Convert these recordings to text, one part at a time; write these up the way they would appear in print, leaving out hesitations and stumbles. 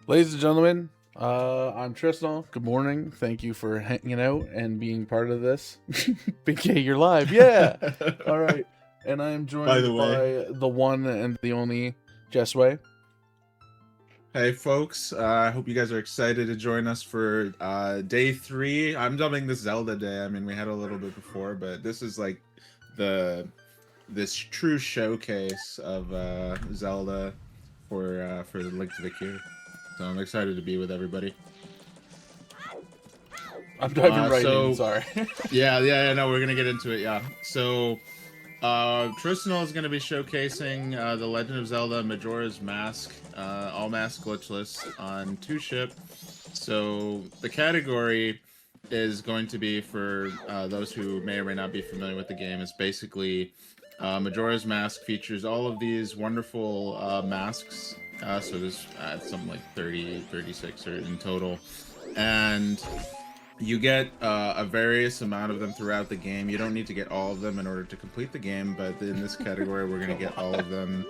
Ladies and gentlemen, I'm Tristnal. Good morning. Thank you for hanging out and being part of this. Big K, you're live. Yeah. All right. And I am By the joined way, by the one and the only Jess Way. hey folks, I hope you guys are excited to join us for day 3. I'm dubbing this Zelda day. I mean, we had a little bit before, but this is like this true showcase of Zelda for the Link to the Cube. So I'm excited to be with everybody. I'm diving right in. So Sorry. yeah, no, we're gonna get into it. Yeah, so Tristnal is going to be showcasing The Legend of Zelda Majora's Mask, all mask glitchless on 2-ship. So the category is going to be for those who may or may not be familiar with the game. It's basically Majora's Mask features all of these wonderful masks. So there's something like 30, 36 in total. And you get a various amount of them throughout the game. You don't need to get all of them in order to complete the game, but in this category, we're going to get all of them.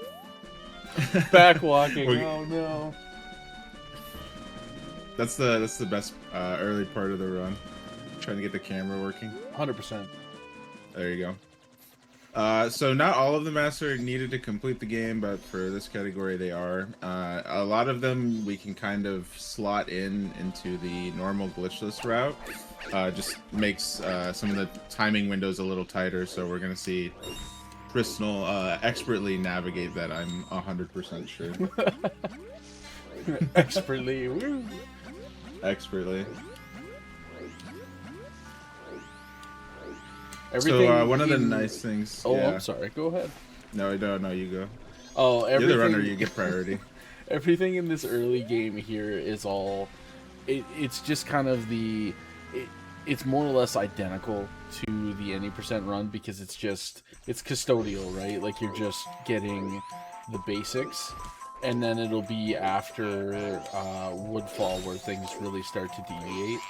Backwalking. Oh, no. That's the best early part of the run. Trying to get the camera working. 100%. There you go. So not all of the masks are needed to complete the game, but for this category they are. A lot of them we can kind of slot into the normal glitchless route. Just makes some of the timing windows a little tighter, so we're going to see Tristnal expertly navigate that, I'm 100% sure. Expertly. Woo. Expertly. Everything one of the nice things... Oh, yeah. I'm sorry. Go ahead. No, you go. Oh, everything... You're the runner, you get priority. Everything in this early game here is all... It's just kind of the... It's more or less identical to the any percent run because it's custodial, right? Like you're just getting the basics, and then it'll be after Woodfall where things really start to deviate.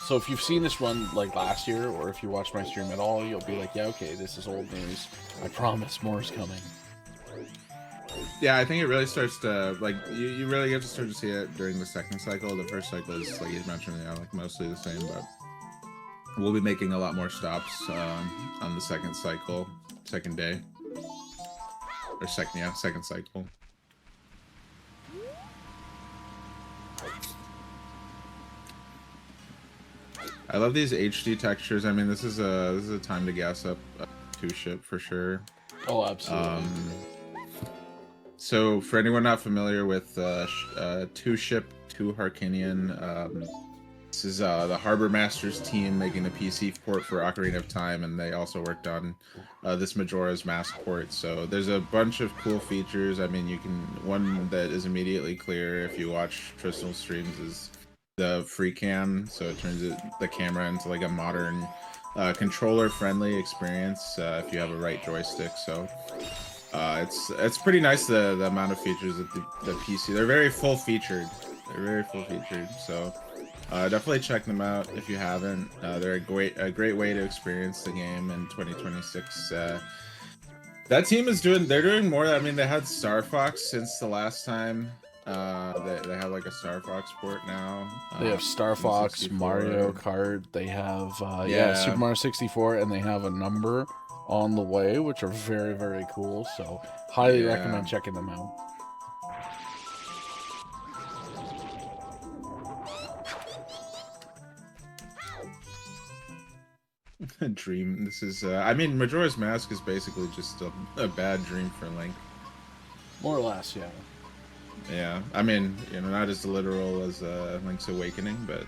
So if you've seen this run like last year, or if you watched my stream at all, you'll be like, yeah, okay, this is old news. I promise more is coming. Yeah, I think it really starts to, like, you really get to start to see it during the second cycle. The first cycle is, like you mentioned, like mostly the same, but we'll be making a lot more stops on the second day. Or second cycle. I love these HD textures. I mean, this is a time to gas up 2-ship for sure. Oh, absolutely. So for anyone not familiar with 2-ship, 2 Harkinian, this is the Harbor Masters team making a PC port for Ocarina of Time, and they also worked on this Majora's Mask port. So there's a bunch of cool features. I mean, one that is immediately clear if you watch Tristnal streams is the free cam, so it turns the camera into like a modern controller-friendly experience if you have a right joystick. So it's pretty nice the amount of features that the PC. They're very full featured. So definitely check them out if you haven't. They're a great way to experience the game in 2026. That team is doing more. I mean, they had Star Fox since the last time. They have like a Star Fox port now. They have Star Fox, 64. Mario Kart. They have Super Mario 64, and they have a number on the way, which are very, very cool. So highly recommend checking them out. Dream. This is. I mean, Majora's Mask is basically just a bad dream for Link. More or less, yeah. Yeah, I mean, not as literal as Link's Awakening, but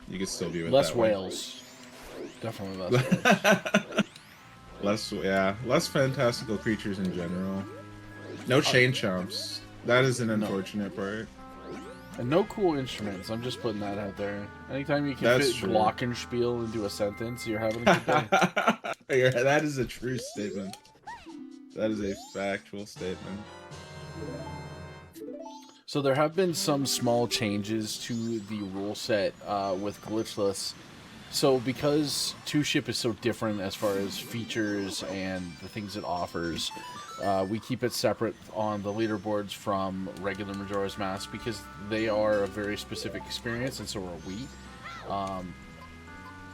you could still view it less that way. whales. Definitely less whales. Less fantastical creatures in general. No chain chomps. That is an unfortunate part. And no cool instruments. I'm just putting that out there. Anytime you can That's fit true. glockenspiel into a sentence, you're having a good day. That is a true statement. That is a factual statement. So there have been some small changes to the rule set with Glitchless. So because 2-ship is so different as far as features and the things it offers, We keep it separate on the leaderboards from regular Majora's Mask because they are a very specific experience, and so are we.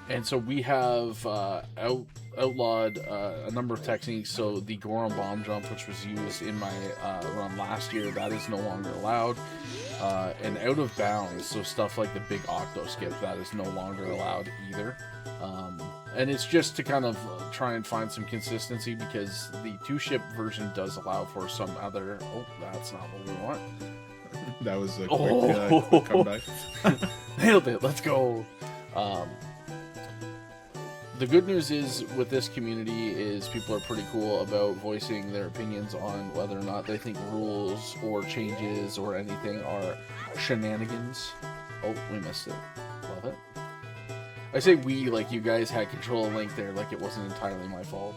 And so we have outlawed a number of techniques. So the Goron bomb jump, which was used in my run last year, that is no longer allowed. And out of bounds, so stuff like the big octo skip, that is no longer allowed either. And it's just to kind of try and find some consistency because the 2-ship version does allow for some other... Oh, that's not what we want. That was a quick comeback. Nailed it. Let's go. The good news is with this community is people are pretty cool about voicing their opinions on whether or not they think rules or changes or anything are shenanigans. Oh, we missed it. Love it. I say we like you guys had control of Link there, like it wasn't entirely my fault.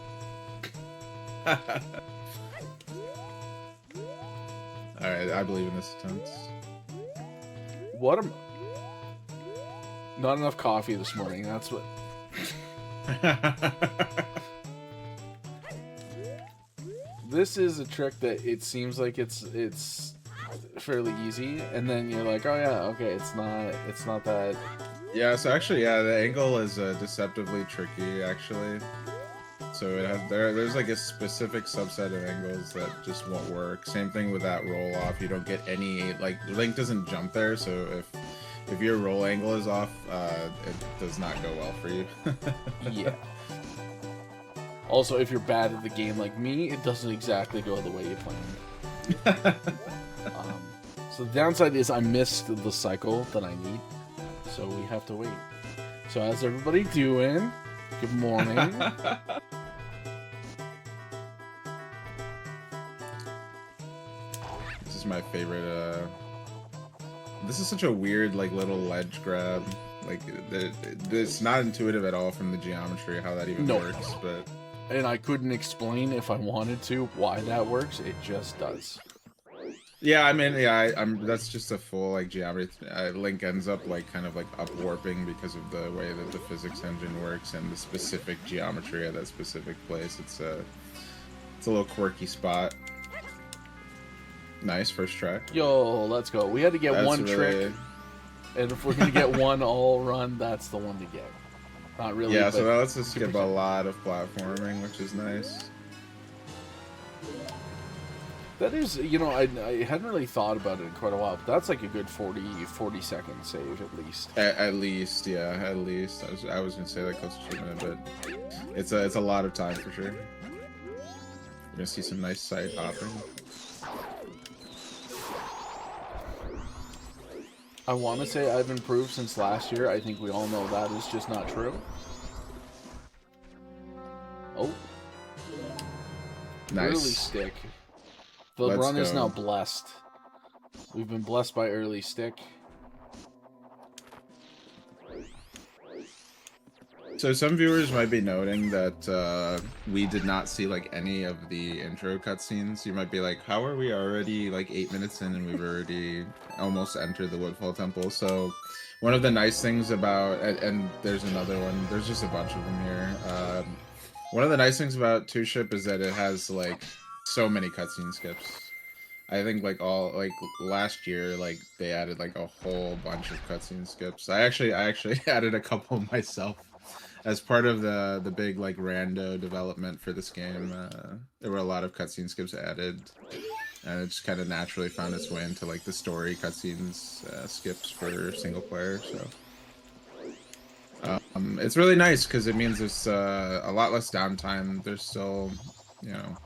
Alright, I believe in this attempt. What am... Not enough coffee this morning, that's what... This is a trick that it seems like it's fairly easy, and then you're like, oh yeah, okay, it's not that. Yeah, so actually, yeah, the angle is deceptively tricky, actually. So it has there's like a specific subset of angles that just won't work. Same thing with that roll off. You don't get any, like, Link doesn't jump there, so if your roll angle is off, it does not go well for you. Yeah. Also, if you're bad at the game like me, it doesn't exactly go the way you planned. So the downside is I missed the cycle that I need, so we have to wait. So how's everybody doing? Good morning. This is my favorite, this is such a weird, like, little ledge grab. Like, it's not intuitive at all from the geometry, how that even works, but... And I couldn't explain if I wanted to why that works, it just does. Yeah, I mean, yeah, that's just a full, like, geometry. Link ends up, like, kind of, like, up-warping because of the way that the physics engine works and the specific geometry of that specific place. It's a little quirky spot. Nice, first try. Yo, let's go. We had to get one trick, and if we're going to get one all run, that's the one to get. Not really. Yeah, so that lets us skip a lot of platforming, which is nice. That is, you know, I hadn't really thought about it in quite a while, but that's like a good 40 second save at least. At least, yeah, at least. I was gonna say that close to 2 minutes, but it's a lot of time for sure. You're gonna see some nice side hopping. I want to say I've improved since last year. I think we all know that is just not true. Oh. Nice. Early stick. The run is now blessed. We've been blessed by early stick. So some viewers might be noting that we did not see like any of the intro cutscenes. You might be like, how are we already like 8 minutes in and we've already almost entered the Woodfall Temple? So one of the nice things about, and there's another one, there's just a bunch of them here. One of the nice things about 2-Ship is that it has like so many cutscene skips. I think like last year, like they added like a whole bunch of cutscene skips. I actually added a couple myself. As part of the big like rando development for this game, there were a lot of cutscene skips added, and it just kind of naturally found its way into like the story cutscenes skips for single player. So it's really nice because it means there's a lot less downtime. There's still, you know,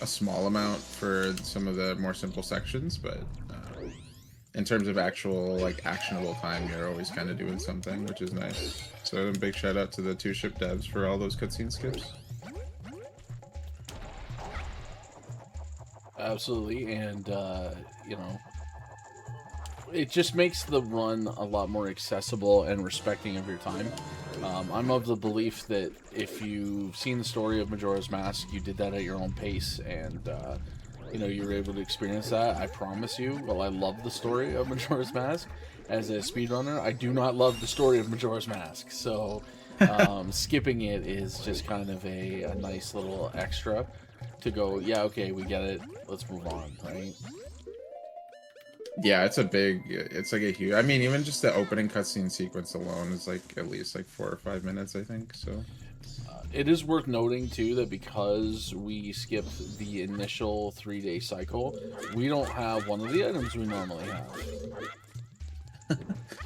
a small amount for some of the more simple sections, but in terms of actual like actionable time, you're always kind of doing something, which is nice. So a big shout out to the 2-Ship devs for all those cutscene skips. Absolutely, and you know, it just makes the run a lot more accessible and respecting of your time. I'm of the belief that if you've seen the story of Majora's Mask, you did that at your own pace, and you know, you were able to experience that. I promise you, while I love the story of Majora's Mask, as a speedrunner, I do not love the story of Majora's Mask. So skipping it is just kind of a nice little extra. to go, yeah, okay, we get it, let's move on, right? Yeah, it's like a huge. I mean, even just the opening cutscene sequence alone is like at least like 4 or 5 minutes, I think. So It is worth noting too that because we skipped the initial 3-day cycle, we don't have one of the items we normally have.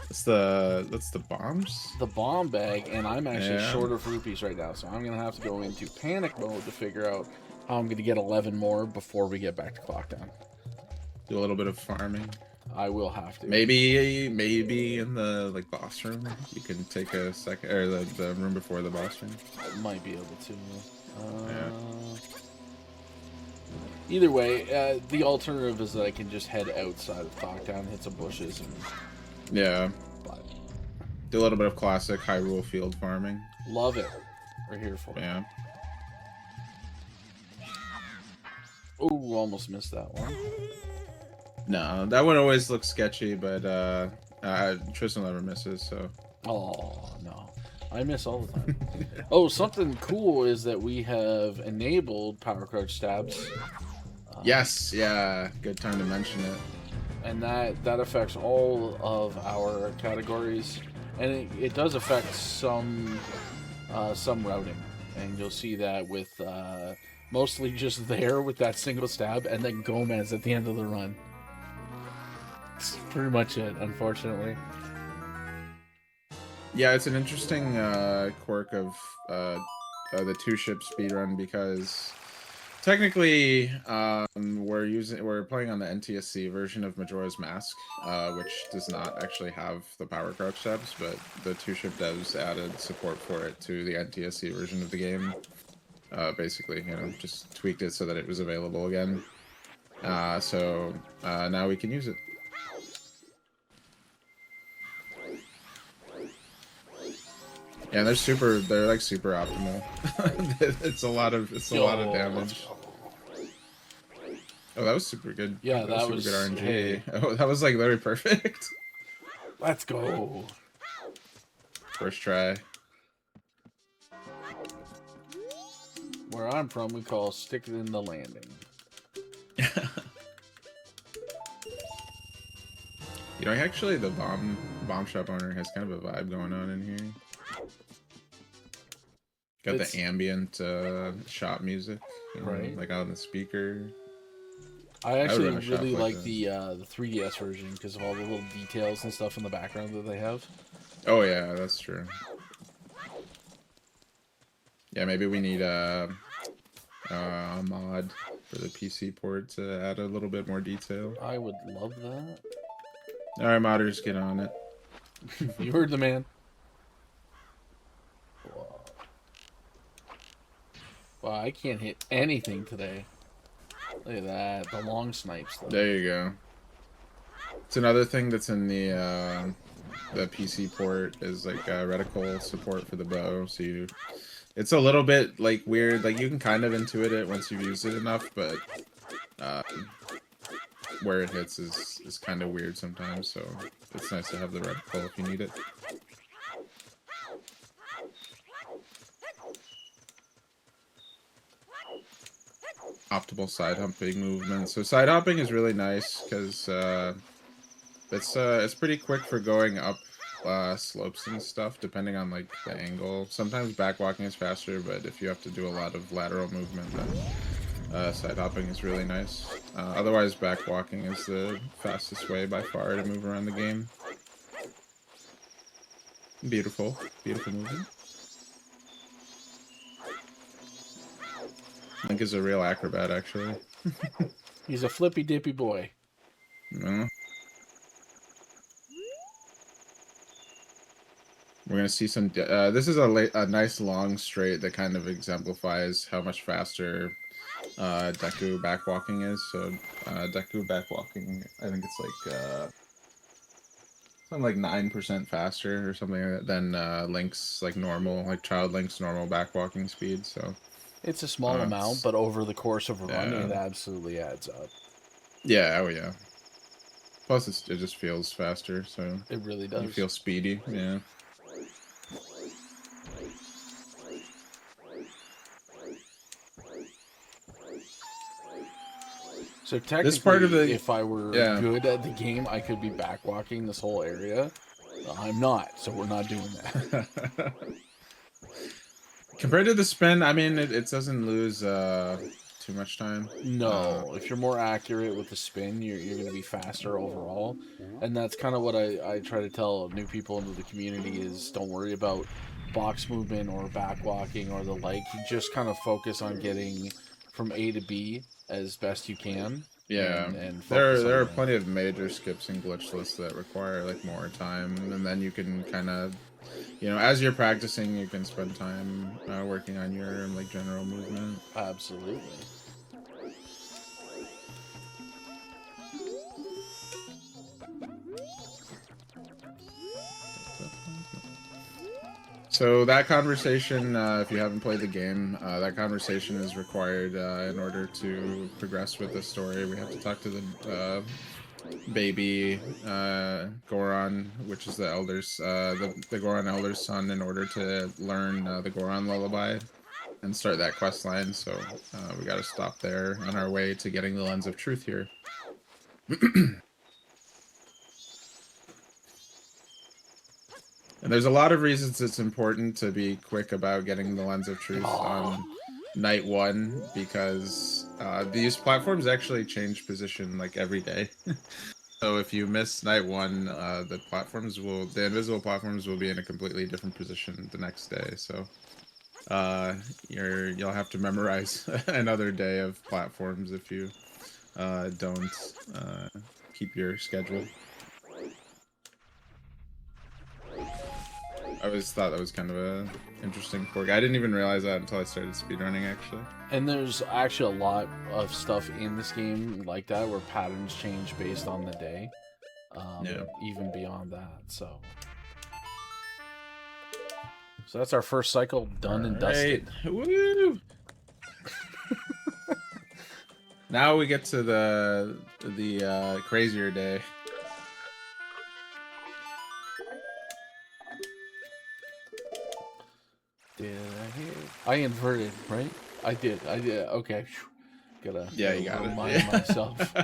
that's the bombs. The bomb bag, and I'm actually Yeah. short of rupees right now, so I'm gonna have to go into panic mode to figure out how I'm gonna get 11 more before we get back to clock down. Do a little bit of farming. I will have to. Maybe in the like boss room, you can take a second, or the room before the boss room. I might be able to. Yeah. Either way, the alternative is that I can just head outside of Talktown, hit some bushes, and Yeah. but Do a little bit of classic Hyrule field farming. love it. We're here for it. Yeah. Oh, almost missed that one. No, that one always looks sketchy, but Tristnal never misses, so. Oh, no. I miss all the time. Oh, something cool is that we have enabled power crouch stabs. Yes, yeah, good time to mention it. And that affects all of our categories. And it does affect some routing. And you'll see that with mostly just there with that single stab, and then Gomez at the end of the run. That's pretty much it, unfortunately. Yeah, it's an interesting quirk of the two-ship speedrun because technically we're playing on the NTSC version of Majora's Mask, which does not actually have the power crouch steps, but the two-ship devs added support for it to the NTSC version of the game. Basically, just tweaked it so that it was available again. So now we can use it. Yeah, they're like super optimal. it's a lot of damage. Oh, that was super good. Yeah, that super was good RNG. hey. Oh, that was like very perfect. Let's go. First try. Where I'm from, we call stick it in the landing. Actually, the bomb shop owner has kind of a vibe going on in here. Got the ambient shop music, right? Like out on the speaker. I actually really like like the 3DS version because of all the little details and stuff in the background that they have. Oh yeah, that's true. Yeah, maybe we need a mod for the PC port to add a little bit more detail. I would love that. All right, modders, get on it. You heard the man. Wow, I can't hit anything today. Look at that, the long snipes. Though. There you go. It's another thing that's in the PC port is like reticle support for the bow. So it's a little bit like weird. Like you can kind of intuit it once you've used it enough, but where it hits is kind of weird sometimes. So it's nice to have the reticle if you need it. Optimal side humping movement. So side hopping is really nice because it's pretty quick for going up slopes and stuff, depending on like the angle. Sometimes back walking is faster, but if you have to do a lot of lateral movement, then side hopping is really nice. Otherwise, back walking is the fastest way by far to move around the game. Beautiful, beautiful movement. Link is a real acrobat, actually. He's a flippy dippy boy. No. We're gonna see some. This is a nice long straight that kind of exemplifies how much faster Deku backwalking is. So Deku backwalking, I think it's like something like 9% faster or something like that than Link's like normal, like Child Link's normal backwalking speed. So. It's a small amount, but over the course of a run, it absolutely adds up. Yeah, oh yeah. Plus, it just feels faster, so... It really does. You feel speedy, yeah. So technically, this part of the if I were good at the game, I could be backwalking this whole area. I'm not, so we're not doing that. Compared to the spin, I mean, it doesn't lose too much time. No, if you're more accurate with the spin, you're going to be faster overall. And that's kind of what I try to tell new people into the community is don't worry about box movement or backwalking or the like. You just kind of focus on getting from A to B as best you can. Yeah, and there are that. plenty of major skips in Glitchless that require like more time, and then you can kind of, you know, as you're practicing, you can spend time working on your like general movement. Absolutely. So that conversation, if you haven't played the game, that conversation is required in order to progress with the story. We have to talk to the baby Goron, which is the elders, the Goron elder's son, in order to learn the Goron lullaby and start that quest line. So we got to stop there on our way to getting the Lens of Truth here. And there's a lot of reasons it's important to be quick about getting the Lens of Truth on night 1, because these platforms actually change position like every day. So if you miss night 1, the invisible platforms will be in a completely different position the next day. So you'll have to memorize another day of platforms if you don't keep your schedule. I always thought that was kind of a interesting quirk. I didn't even realize that until I started speedrunning, actually. And there's actually a lot of stuff in this game like that, where patterns change based on the day. Even beyond that, so that's our first cycle done and dusted. Woo! Now we get to the crazier day. Did I hear? I inverted, right? I did. Okay. Gotta you got remind myself.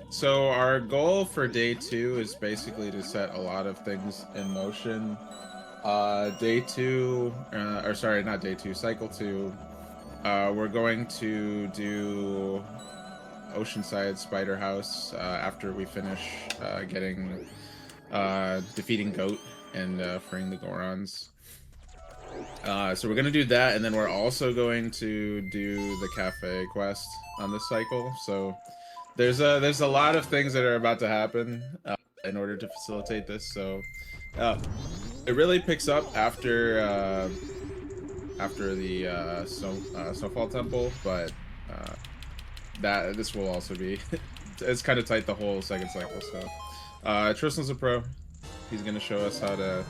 So our goal for day 2 is basically to set a lot of things in motion. Day 2, or sorry, not day 2, cycle 2. We're going to do Oceanside Spider House after we finish defeating Goat and freeing the Gorons. So we're gonna do that, and then we're also going to do the cafe quest on this cycle. So there's a lot of things that are about to happen in order to facilitate this. So it really picks up after the Snowfall Temple, but this will also be it's kind of tight the whole second cycle. So Tristnal's a pro. He's gonna show us how to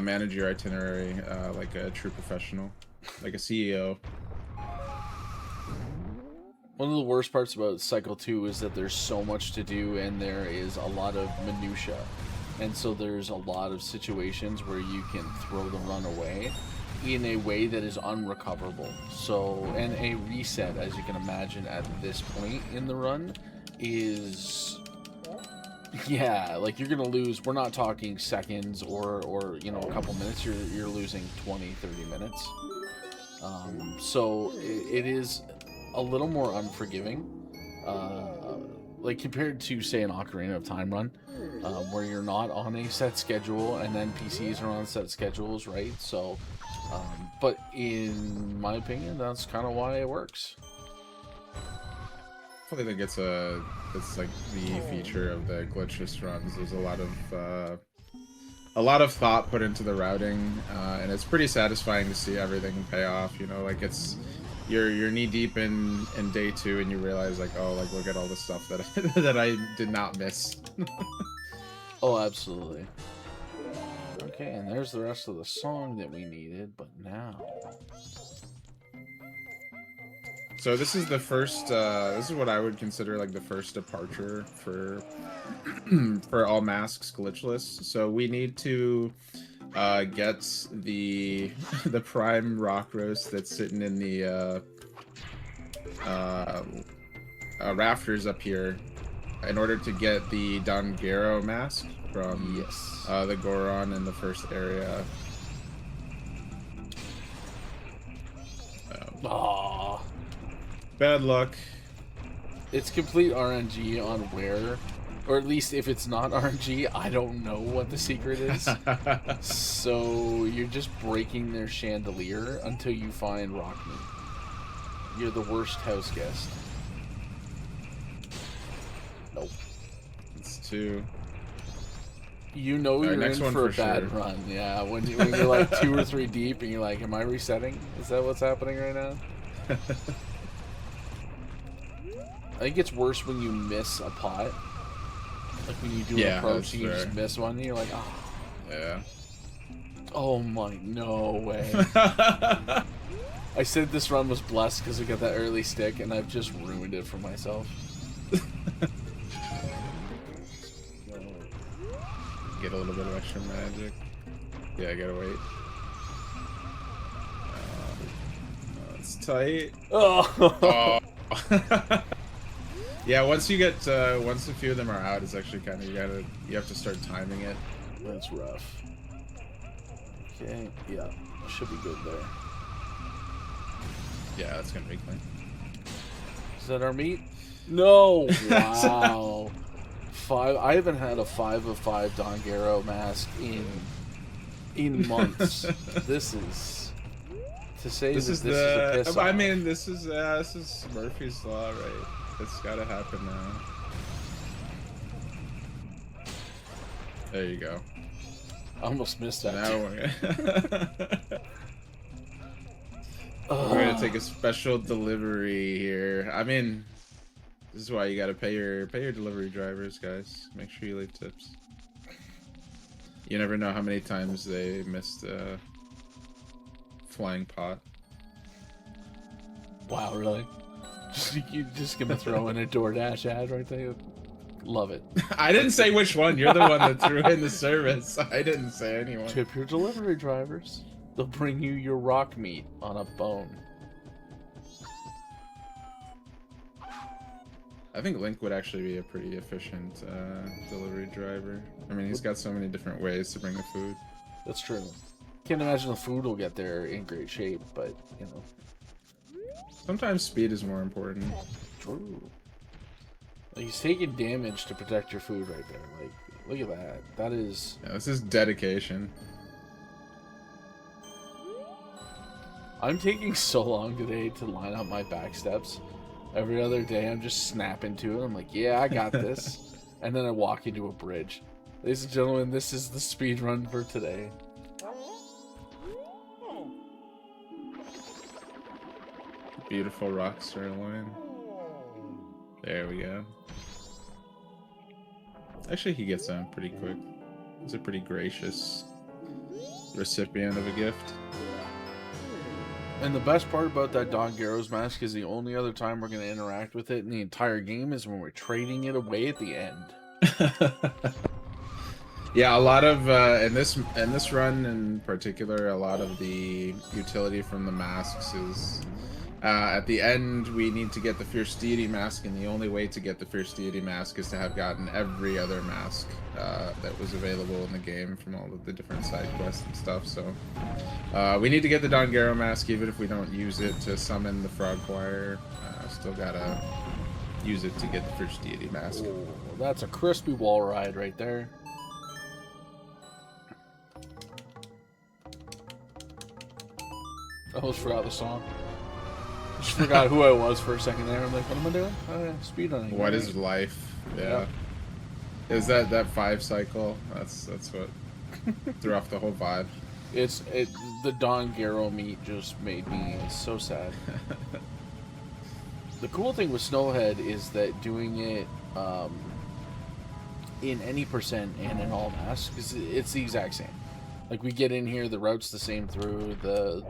manage your itinerary like a true professional, like a CEO. One of the worst parts about Cycle 2 is that there's so much to do, and there is a lot of minutia. And so there's a lot of situations where you can throw the run away in a way that is unrecoverable. So, and a reset, as you can imagine, at this point in the run is... Yeah, like you're gonna lose. We're not talking seconds or you know, a couple minutes. You're losing 20, 30 minutes. So it is a little more unforgiving, like compared to say an Ocarina of Time run, where you're not on a set schedule and then PCs are on set schedules, right? So, but in my opinion, that's kind of why it works. I think it's like the feature of the glitchless runs. There's a lot of thought put into the routing, and it's pretty satisfying to see everything pay off. You know, like you're knee deep in day 2, and you realize like, oh, like look at all the stuff that that I did not miss. Oh, absolutely. Okay, and there's the rest of the song that we needed, but now. So this is the first. This is what I would consider like the first departure for for all masks glitchless. So we need to get the the prime rock roast that's sitting in the rafters up here in order to get the Dongero mask from the Goron in the first area. Aww. Bad luck. It's complete RNG on where, or at least if it's not RNG, I don't know what the secret is. So you're just breaking their chandelier until you find rock meat. You're the worst house guest. Nope. It's 2. You know you're in for a bad run. Yeah, when you're like 2 or 3 deep and you're like, am I resetting? Is that what's happening right now? I think it's worse when you miss a pot. Like when you do an approach and you just miss one and you're like, oh. Yeah. Oh my, no way. I said this run was blessed because we got that early stick and I've just ruined it for myself. Get a little bit of extra magic. Yeah, I gotta wait. It's tight. Oh. Yeah, once you get once a few of them are out, it's actually kind of you have to start timing it. That's rough. Okay, yeah, should be good there. Yeah, that's gonna be clean. Is that our meat? No. Wow. 5. I haven't had a 5 of 5 Dongero mask in months. This is to say this is a piss I off. mean, this is Murphy's Law, right? It's gotta happen now. There you go. I almost missed that. Now we're gonna take a special delivery here. I mean, this is why you gotta pay your delivery drivers, guys. Make sure you leave tips. You never know how many times they missed a flying pot. Wow, really? You just gonna throw in a DoorDash ad right there? Love it. I didn't say which one. You're the one that threw in the service. I didn't say anyone. Tip your delivery drivers. They'll bring you your rock meat on a bone. I think Link would actually be a pretty efficient delivery driver. I mean, he's got so many different ways to bring the food. That's true. Can't imagine the food will get there in great shape, but, you know. Sometimes speed is more important. True. Like, he's taking damage to protect your food right there. Like, look at that. That is... Yeah, this is dedication. I'm taking so long today to line up my back steps. Every other day, I'm just snapping to it. I'm like, yeah, I got this. And then I walk into a bridge. Ladies and gentlemen, this is the speed run for today. Beautiful rock sirloin. There we go. Actually, he gets on pretty quick. He's a pretty gracious recipient of a gift. And the best part about that Dongero's mask is the only other time we're going to interact with it in the entire game is when we're trading it away at the end. Yeah, a lot of in this run in particular, a lot of the utility from the masks is at the end we need to get the Fierce Deity mask, and the only way to get the Fierce Deity mask is to have gotten every other mask that was available in the game from all of the different side quests and stuff. So we need to get the Dongero mask, even if we don't use it to summon the Frog Choir. Still gotta use it to get the Fierce Deity mask. Oh, that's a crispy wall ride right there. I almost forgot the song. Just forgot who I was for a second there. I'm like, what am I doing? Speedrunning. What is life? Yeah. Is that 5 cycle? That's what threw off the whole vibe. The Dongero meat just made me so sad. The cool thing with Snowhead is that doing it in any percent and in all masks, it's the exact same. Like, we get in here, the route's the same through, the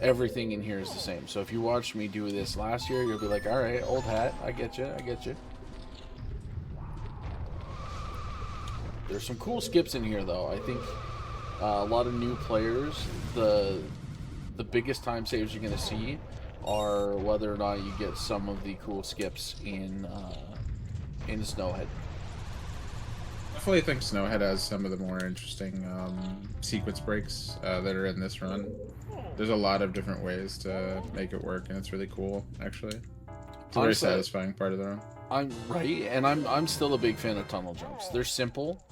everything in here is the same. So if you watched me do this last year, you'll be like, alright, old hat, I get you. There's some cool skips in here, though. I think a lot of new players, the biggest time saves you're going to see are whether or not you get some of the cool skips in Snowhead. Definitely think Snowhead has some of the more interesting sequence breaks that are in this run. There's a lot of different ways to make it work, and it's really cool, actually. It's a very satisfying part of the run. I'm still a big fan of tunnel jumps. They're simple.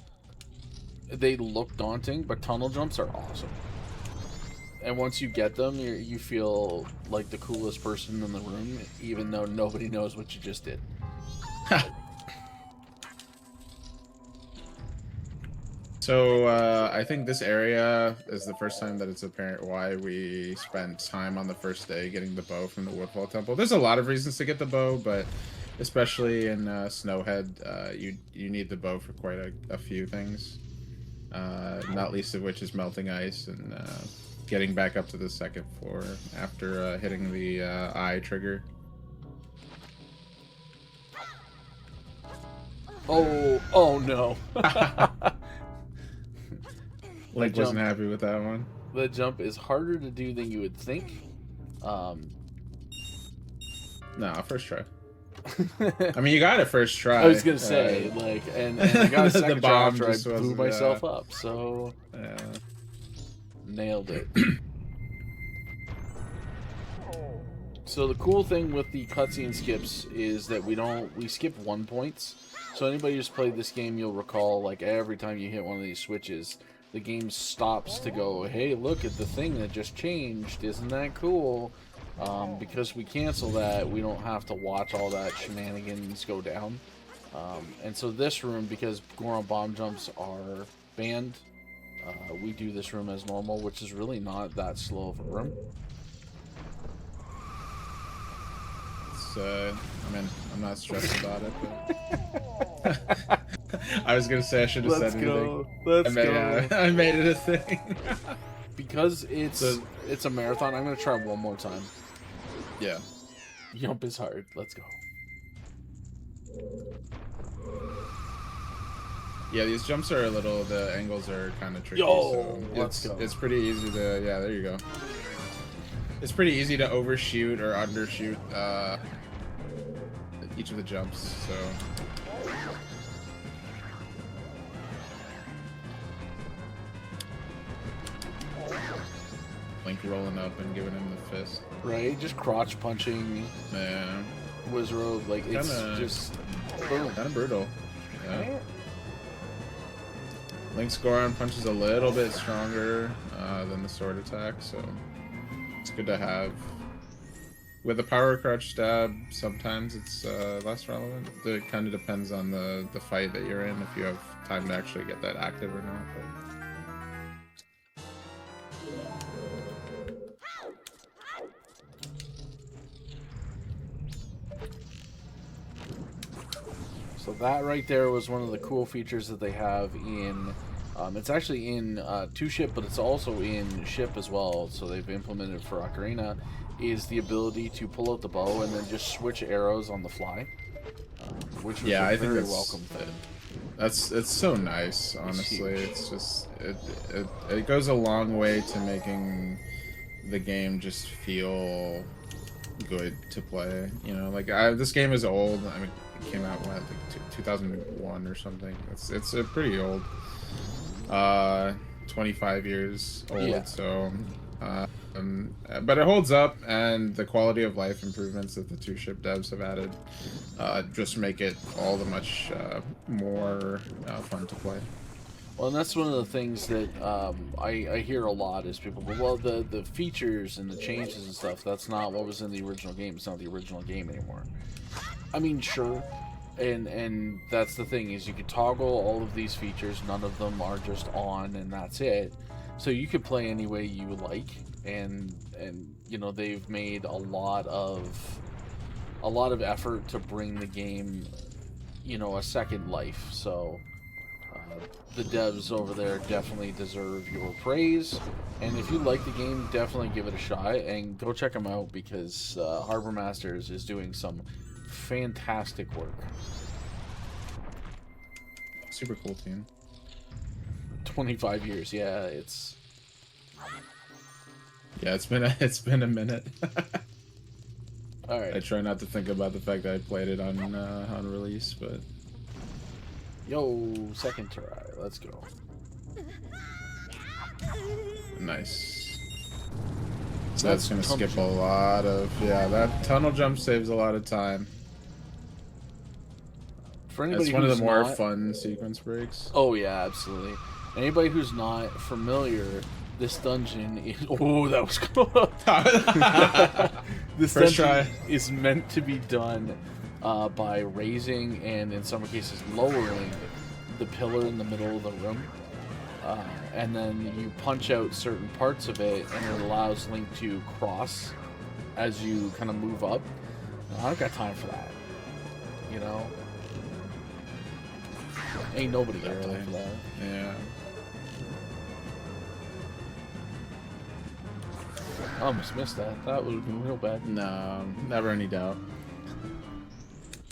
They look daunting, but tunnel jumps are awesome. And once you get them, you feel like the coolest person in the room, even though nobody knows what you just did. So, I think this area is the first time that it's apparent why we spent time on the first day getting the bow from the Woodfall Temple. There's a lot of reasons to get the bow, but especially in Snowhead, you need the bow for quite a few things. Not least of which is melting ice and getting back up to the second floor after hitting the eye trigger. Oh no. Link wasn't happy with that one. The jump is harder to do than you would think. No, first try. I mean, you got it first try. I was gonna say, and I got a second try after I blew myself up, so yeah. Nailed it. So the cool thing with the cutscene skips is that we skip 1 points. So anybody who's played this game, you'll recall, like, every time you hit one of these switches, the game stops to go, hey, look at the thing that just changed. Isn't that cool? Because we cancel that, we don't have to watch all that shenanigans go down. And so this room, because Goron bomb jumps are banned, we do this room as normal, which is really not that slow of a room. I mean, I'm not stressed about it, but I was gonna say I should have said anything. Let's go. I made it a thing. Because it's a marathon, I'm gonna try one more time. Yeah. Jump is hard. Let's go. Yeah, these jumps are the angles are kind of tricky. Yo, so it's pretty easy to, yeah, there you go. It's pretty easy to overshoot or undershoot each of the jumps, so. Link rolling up and giving him the fist. Right? Just crotch punching. Yeah. Wizrobe, like, it's just boom. Kind of brutal. Yeah. Link's Goron punches a little bit stronger than the sword attack, so it's good to have. With a power crouch stab, sometimes it's less relevant. It kind of depends on the fight that you're in, if you have time to actually get that active or not. But... So that right there was one of the cool features that they have in... it's actually in 2-ship, but it's also in ship as well, so they've implemented for Ocarina, is the ability to pull out the bow and then just switch arrows on the fly, which was a very welcome thing. It's so nice, honestly. It's just it goes a long way to making the game just feel good to play. You know, like this game is old. I mean, it came out what, like 2001 or something. It's a pretty old, 25 years old. Yeah. So. But it holds up, and the quality of life improvements that the 2-ship devs have added just make it all the much more fun to play. Well, and that's one of the things that I hear a lot is people go, well, the features and the changes and stuff, that's not what was in the original game. It's not the original game anymore. I mean, sure. And that's the thing, is you could toggle all of these features. None of them are just on, and that's it. So you could play any way you would like, and you know, they've made a lot of effort to bring the game, you know, a second life. So the devs over there definitely deserve your praise, and if you like the game, definitely give it a shot and go check them out, because Harbor Masters is doing some fantastic work. Super cool team. 25 years, yeah, it's... Yeah, it's been a minute. All right. I try not to think about the fact that I played it on release, but Yo, second try. Let's go. nice. So That's that's gonna tunnel skip a jump. lot of that tunnel jump saves a lot of time. For anybody It's one of the who's more not, fun sequence breaks. oh yeah, absolutely. Anybody who's not familiar, this dungeon is. Oh, that was cool. This First dungeon try. is meant to be done by raising and, in some cases, lowering the pillar in the middle of the room. And then you punch out certain parts of it, and it allows Link to cross as you kind of move up. I don't got time for that. You know? Ain't nobody got time for that. Yeah. I almost missed that. That would have been real bad. No, never any doubt.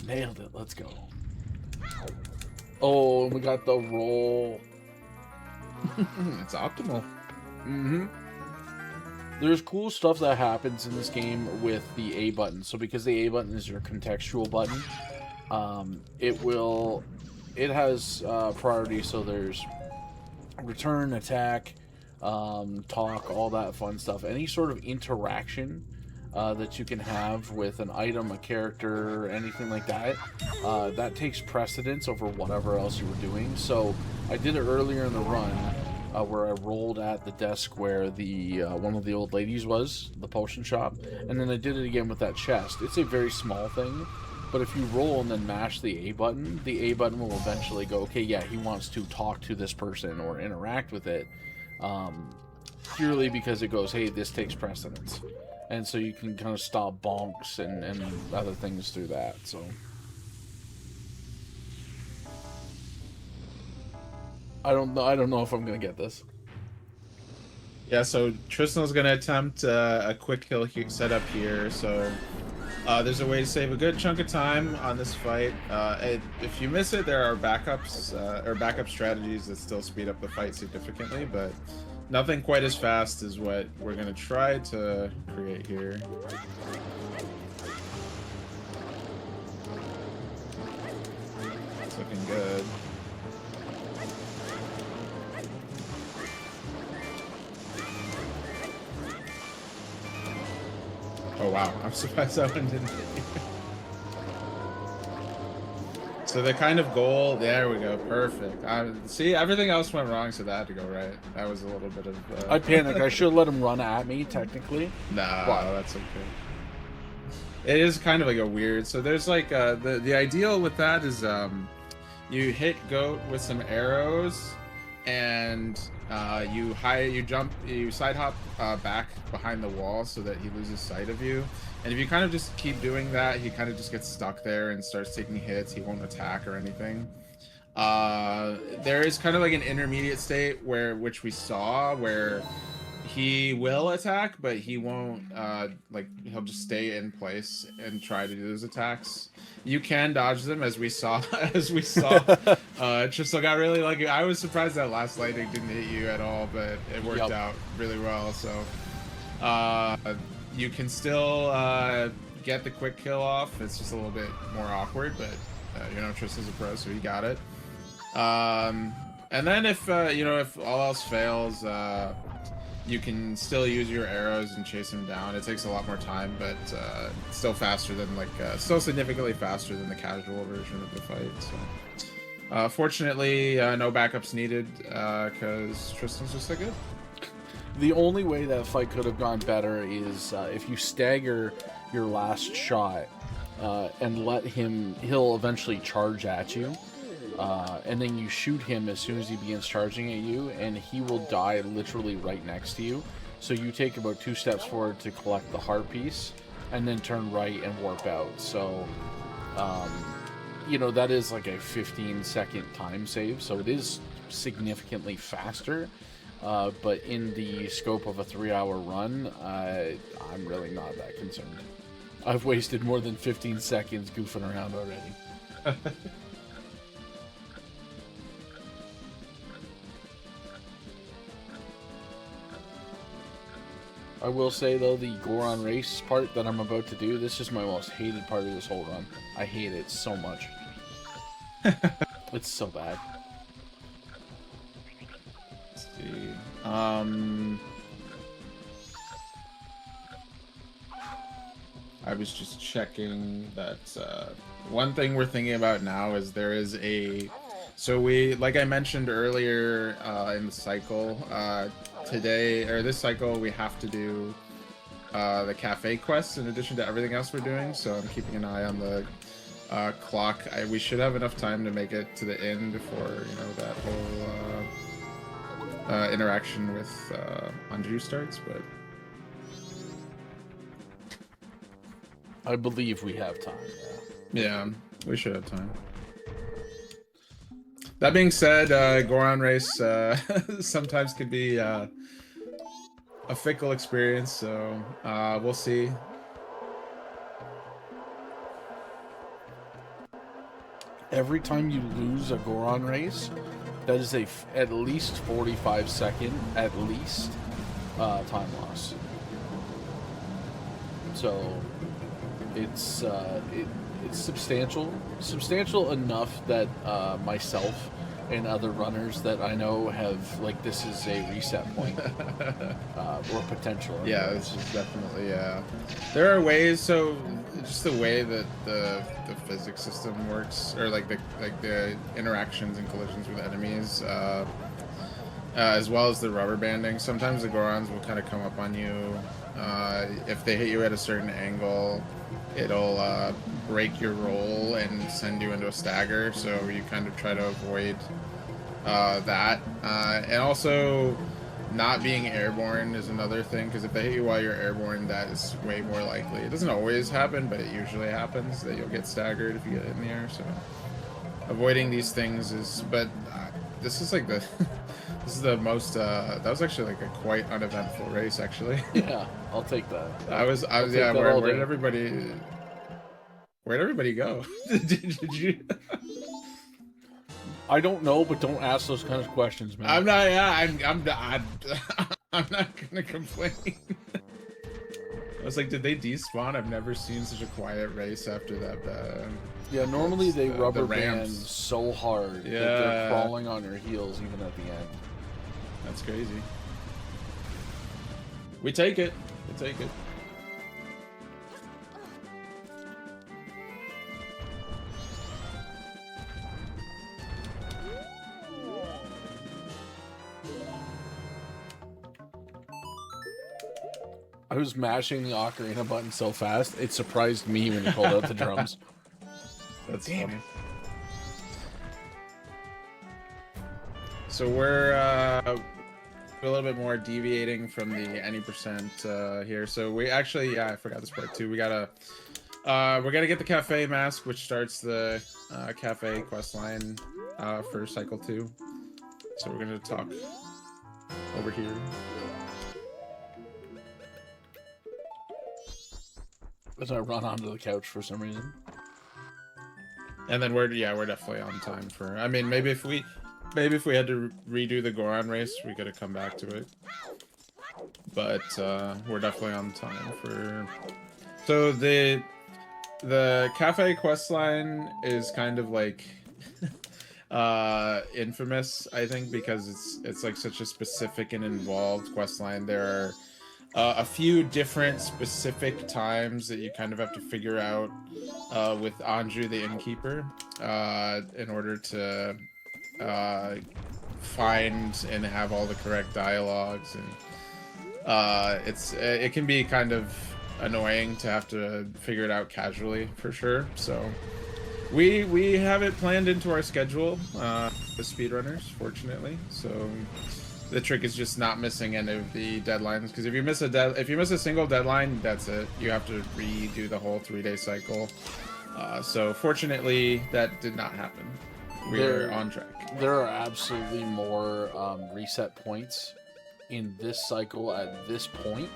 Nailed it. Let's go. Oh, and we got the roll. It's optimal. Mm-hmm. There's cool stuff that happens in this game with the A button. So because the A button is your contextual button, it has priority. So there's return, attack, talk, all that fun stuff. Any sort of interaction that you can have with an item, a character, anything like that, that takes precedence over whatever else you were doing. So I did it earlier in the run where I rolled at the desk where the one of the old ladies was, the potion shop, and then I did it again with that chest. It's a very small thing, but if you roll and then mash the A button will eventually go, okay, yeah, he wants to talk to this person or interact with it, purely because it goes, hey, this takes precedence. And so you can kind of stop bonks and other things through that, so... I don't know if I'm gonna get this. Yeah, so Tristnal's gonna attempt a quick kill setup here. So there's a way to save a good chunk of time on this fight. If you miss it, there are backups or backup strategies that still speed up the fight significantly, but nothing quite as fast as what we're gonna try to create here. It's looking good. Oh wow, I'm surprised that one didn't hit you. So the kind of goal, there we go, perfect. See, everything else went wrong, so that had to go right. That was a little bit of... I panicked. I should have let him run at me, technically. Nah, But that's okay. It is kind of like a weird... So there's like, the ideal with that is you hit Goat with some arrows, and you side hop back behind the wall so that he loses sight of you. And if you kind of just keep doing that, he kind of just gets stuck there and starts taking hits. He won't attack or anything. There is kind of like an intermediate state which we saw where he will attack, but he won't, he'll just stay in place and try to do those attacks. You can dodge them, as we saw. Tristnal got really lucky. I was surprised that last lightning didn't hit you at all, but it worked out really well. So you can still get the quick kill off. It's just a little bit more awkward, but Tristnal's a pro, so he got it. And then if all else fails, you can still use your arrows and chase him down. It takes a lot more time, but still faster than still significantly faster than the casual version of the fight. So fortunately, no backups needed because Tristnal's just so good. the only way that fight could have gone better is if you stagger your last shot and he'll eventually charge at you. And then you shoot him as soon as he begins charging at you, and he will die literally right next to you. So you take about 2 steps forward to collect the heart piece, and then turn right and warp out. So, that is like a 15-second time save, so it is significantly faster. But in the scope of a 3-hour run, I'm really not that concerned. I've wasted more than 15 seconds goofing around already. I will say though, the Goron race part that I'm about to do, this is my most hated part of this whole run. I hate it so much. It's so bad. Let's see. I was just checking that one thing we're thinking about now is there is a... So we, like I mentioned earlier in the cycle, today, or this cycle, we have to do the cafe quests in addition to everything else we're doing, so I'm keeping an eye on the clock. We should have enough time to make it to the end before, you know, that whole interaction with Anju starts, but... I believe we have time. Yeah, we should have time. That being said, Goron race sometimes could be a fickle experience, so we'll see. Every time you lose a Goron race, that is at least 45-second, at least, time loss. So it's substantial enough that myself and other runners that I know have, like, this is a reset point or potential. Yeah, this is definitely, yeah. There are ways, so just the way that the physics system works, or like the interactions and collisions with enemies, as well as the rubber banding. Sometimes the Gorons will kind of come up on you. If they hit you at a certain angle, it'll break your roll and send you into a stagger, so you kind of try to avoid that. And also, not being airborne is another thing, because if they hit you while you're airborne, that is way more likely. It doesn't always happen, but it usually happens that you'll get staggered if you get in the air, so avoiding these things is... But this is like the... This is the most, that was actually like a quite uneventful race, actually. Yeah, I'll take that. Yeah, where did everybody go? did you? I don't know, but don't ask those kind of questions, man. I'm not, yeah, I'm not gonna complain. I was like, did they despawn? I've never seen such a quiet race after that. Yeah, normally they rubber band so hard that they're crawling on your heels even at the end. That's crazy. We take it. We take it. I was mashing the ocarina button so fast, it surprised me when you pulled out the drums. That's funny. So we're a little bit more deviating from the any percent here. So we actually, yeah, I forgot this part too. We're gonna get the cafe mask, which starts the cafe quest line for cycle 2. So we're gonna talk over here. As I run onto the couch for some reason. And then we're definitely on time for... I mean, maybe if we had to redo the Goron race, we could have come back to it. But we're definitely on time for... So the cafe quest line is kind of like infamous, I think, because it's like such a specific and involved quest line. There are a few different specific times that you kind of have to figure out with Anju the innkeeper in order to find and have all the correct dialogues, and it can be kind of annoying to have to figure it out casually, for sure. So we have it planned into our schedule, the speedrunners, fortunately. So the trick is just not missing any of the deadlines, because if you miss a single deadline, that's it. You have to redo the whole 3-day cycle. So fortunately, that did not happen. We're on track. There are absolutely more reset points in this cycle at this point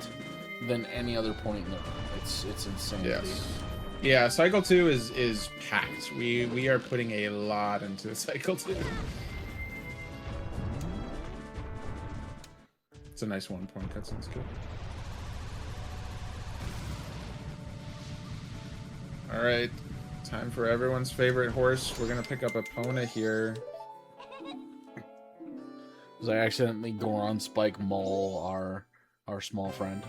than any other point in the run. It's insanity. Yes. Yeah, cycle 2 is packed. We are putting a lot into cycle 2. It's a nice 1-point cutscene, it's good. All right, time for everyone's favorite horse. We're gonna pick up Epona here. Because I accidentally Goron Spike Maul our small friend.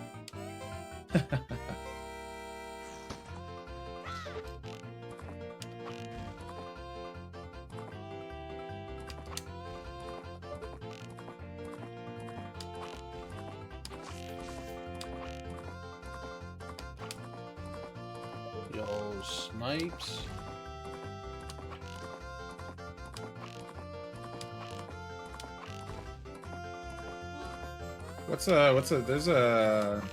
Yo, snipes. There's a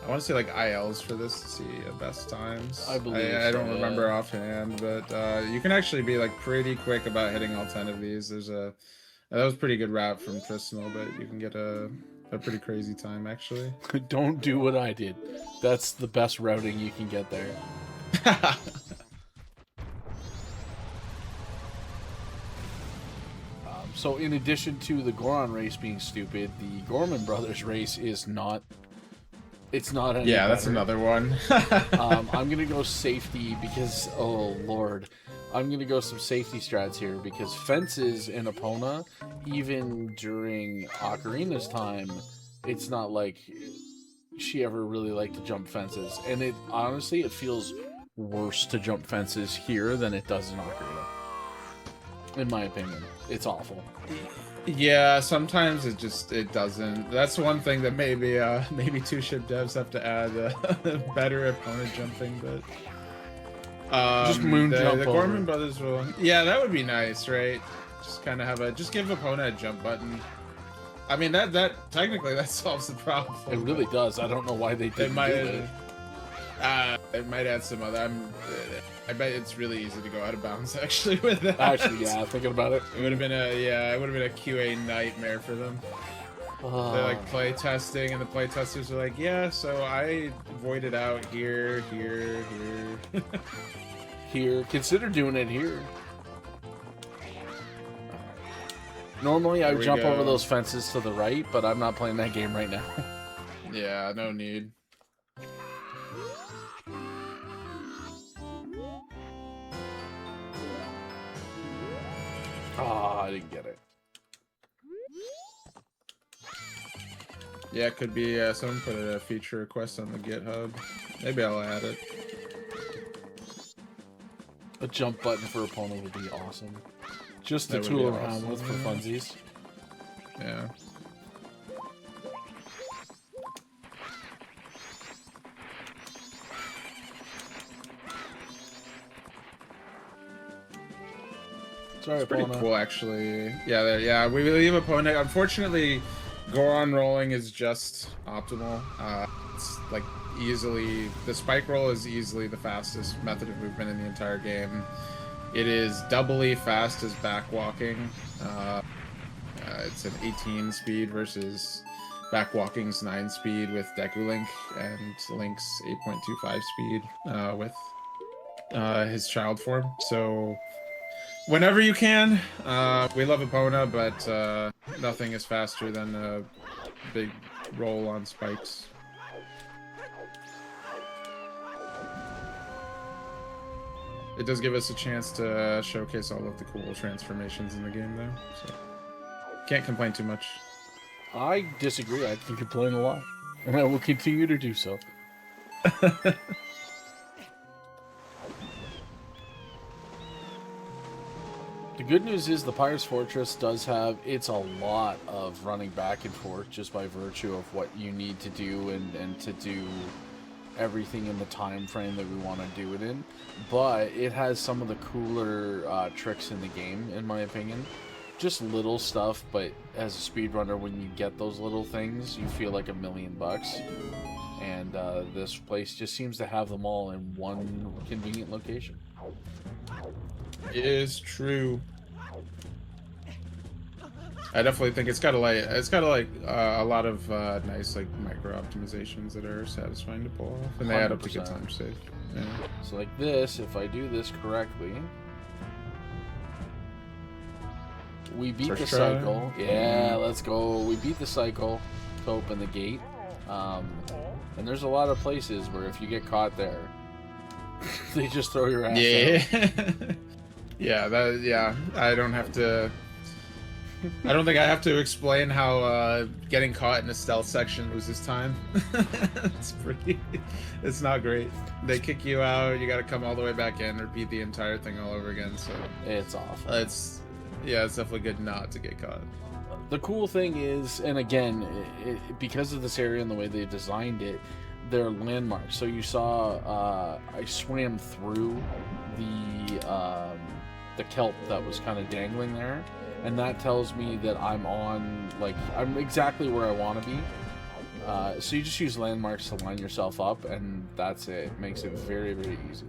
I want to say like ILs for this to see best times. I believe I don't so, remember offhand, but you can actually be like pretty quick about hitting all 10 of these. There's a that was a pretty good route from Tristnal, but you can get a pretty crazy time actually. Don't do what I did. That's the best routing you can get there. So in addition to the Goron race being stupid, the Gorman Brothers race is not. It's not any Yeah, that's better. another one. I'm gonna go safety because oh lord, I'm gonna go some safety strats here because fences in Epona, even during Ocarina's time, it's not like she ever really liked to jump fences, and it honestly it feels worse to jump fences here than it does in Ocarina. In my opinion, it's awful. Yeah, sometimes it doesn't. That's one thing that maybe two ship devs have to add better opponent jumping, but Just moon jump the over. Gorman Brothers will. Yeah, that would be nice, right? Just kind of just give opponent a jump button. I mean that technically that solves the problem. It really does. I don't know why they didn't do it. It might add some other. I bet it's really easy to go out of bounds actually with that. Actually, yeah, thinking about it. It would have been a QA nightmare for them. They're like play testing, and the play testers are like, yeah, so I voided out here. Here, consider doing it here. Normally, I Here we jump go. over those fences to the right, but I'm not playing that game right now. Yeah, no need. Ah, I didn't get it. Yeah, it could be someone put a feature request on the GitHub. Maybe I'll add it. A jump button for opponent would be awesome. Just to That would be tool around awesome. with for funsies. Yeah. Sorry, It's pretty opponent. cool, actually. Yeah, we leave opponent. Unfortunately, Goron rolling is just optimal. It's like easily the spike roll is easily the fastest method of movement in the entire game. It is doubly fast as back walking. It's an 18 speed versus back walking's 9 speed with Deku Link, and Link's 8.25 speed with his child form. So whenever you can, we love Epona, but nothing is faster than a big roll on spikes. It does give us a chance to showcase all of the cool transformations in the game, though. So can't complain too much. I disagree. I can complain a lot. And I will continue to do so. The good news is the Pirate's Fortress does have, it's a lot of running back and forth just by virtue of what you need to do and to do everything in the time frame that we want to do it in. But it has some of the cooler tricks in the game, in my opinion. Just little stuff, but as a speedrunner, when you get those little things, you feel like $1,000,000. And this place just seems to have them all in one convenient location. It is true. I definitely think it's got a lot of nice like micro optimizations that are satisfying to pull off, and they add up to good 100%. time save. Yeah. So like this, if I do this correctly, we beat First the try. cycle. Yeah, let's go. We beat the cycle to open the gate. And there's a lot of places where if you get caught there, They just throw your ass Yeah. Yeah, I don't have to. I don't think I have to explain how getting caught in a stealth section loses time. It's not great. They kick you out, you gotta come all the way back in, repeat the entire thing all over again, so... It's awful. It's definitely good not to get caught. The cool thing is, and again, because of this area and the way they designed it, there are landmarks. So you saw, I swam through the kelp that was kind of dangling there, and that tells me that I'm exactly where I want to be. So you just use landmarks to line yourself up, and that's it. It makes it very, very easy.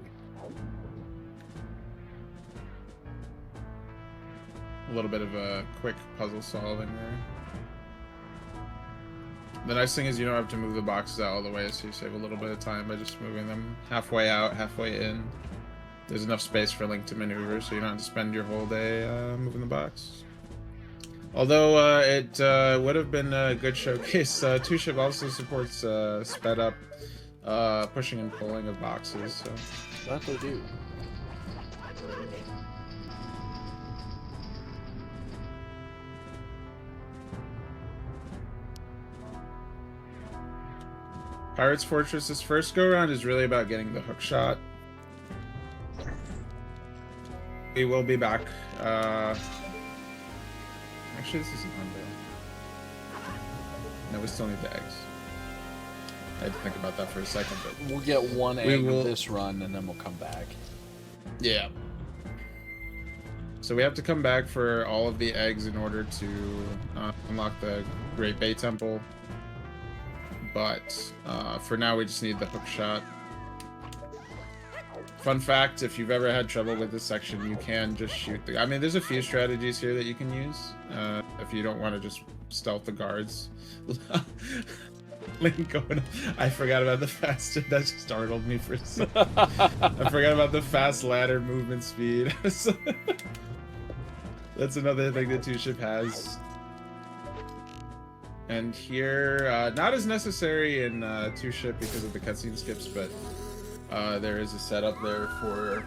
A little bit of a quick puzzle solving there. The nice thing is you don't have to move the boxes out all the way, so you save a little bit of time by just moving them halfway out, halfway in. There's enough space for Link to maneuver, so you don't have to spend your whole day moving the box. Although it would have been a good showcase. Two-Ship also supports sped up pushing and pulling of boxes, so... That they do. Pirate's Fortress's first go-around is really about getting the hook shot. We will be back. Actually, this isn't unveiled. No, we still need the eggs. I had to think about that for a second, but... We'll get one egg this run, and then we'll come back. Yeah. So we have to come back for all of the eggs in order to unlock the Great Bay Temple. But for now, we just need the hook shot. Fun fact, if you've ever had trouble with this section, you can just shoot the... I mean, there's a few strategies here that you can use. If you don't want to just stealth the guards. Link going... I forgot about the fast... That just startled me for a second. I forgot about the fast ladder movement speed. That's another thing that Two-Ship has. And here, not as necessary in Two-Ship because of the cutscene skips, but there is a setup there for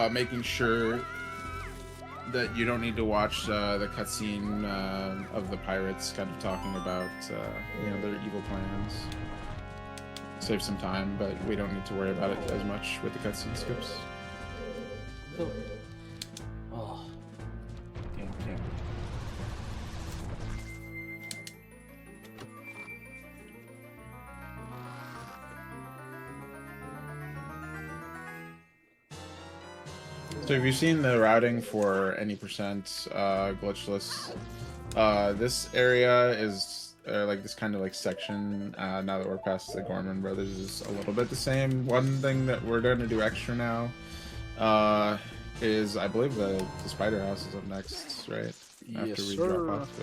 making sure that you don't need to watch the cutscene of the pirates kind of talking about you know, their evil plans. Save some time, but we don't need to worry about it as much with the cutscene skips. Oh. Damn. So have you seen the routing for any percent glitchless? This area is like this kind of like section, now that we're past the Gorman Brothers, is a little bit the same. One thing that we're going to do extra now is, I believe the spider house is up next, right? After we drop off.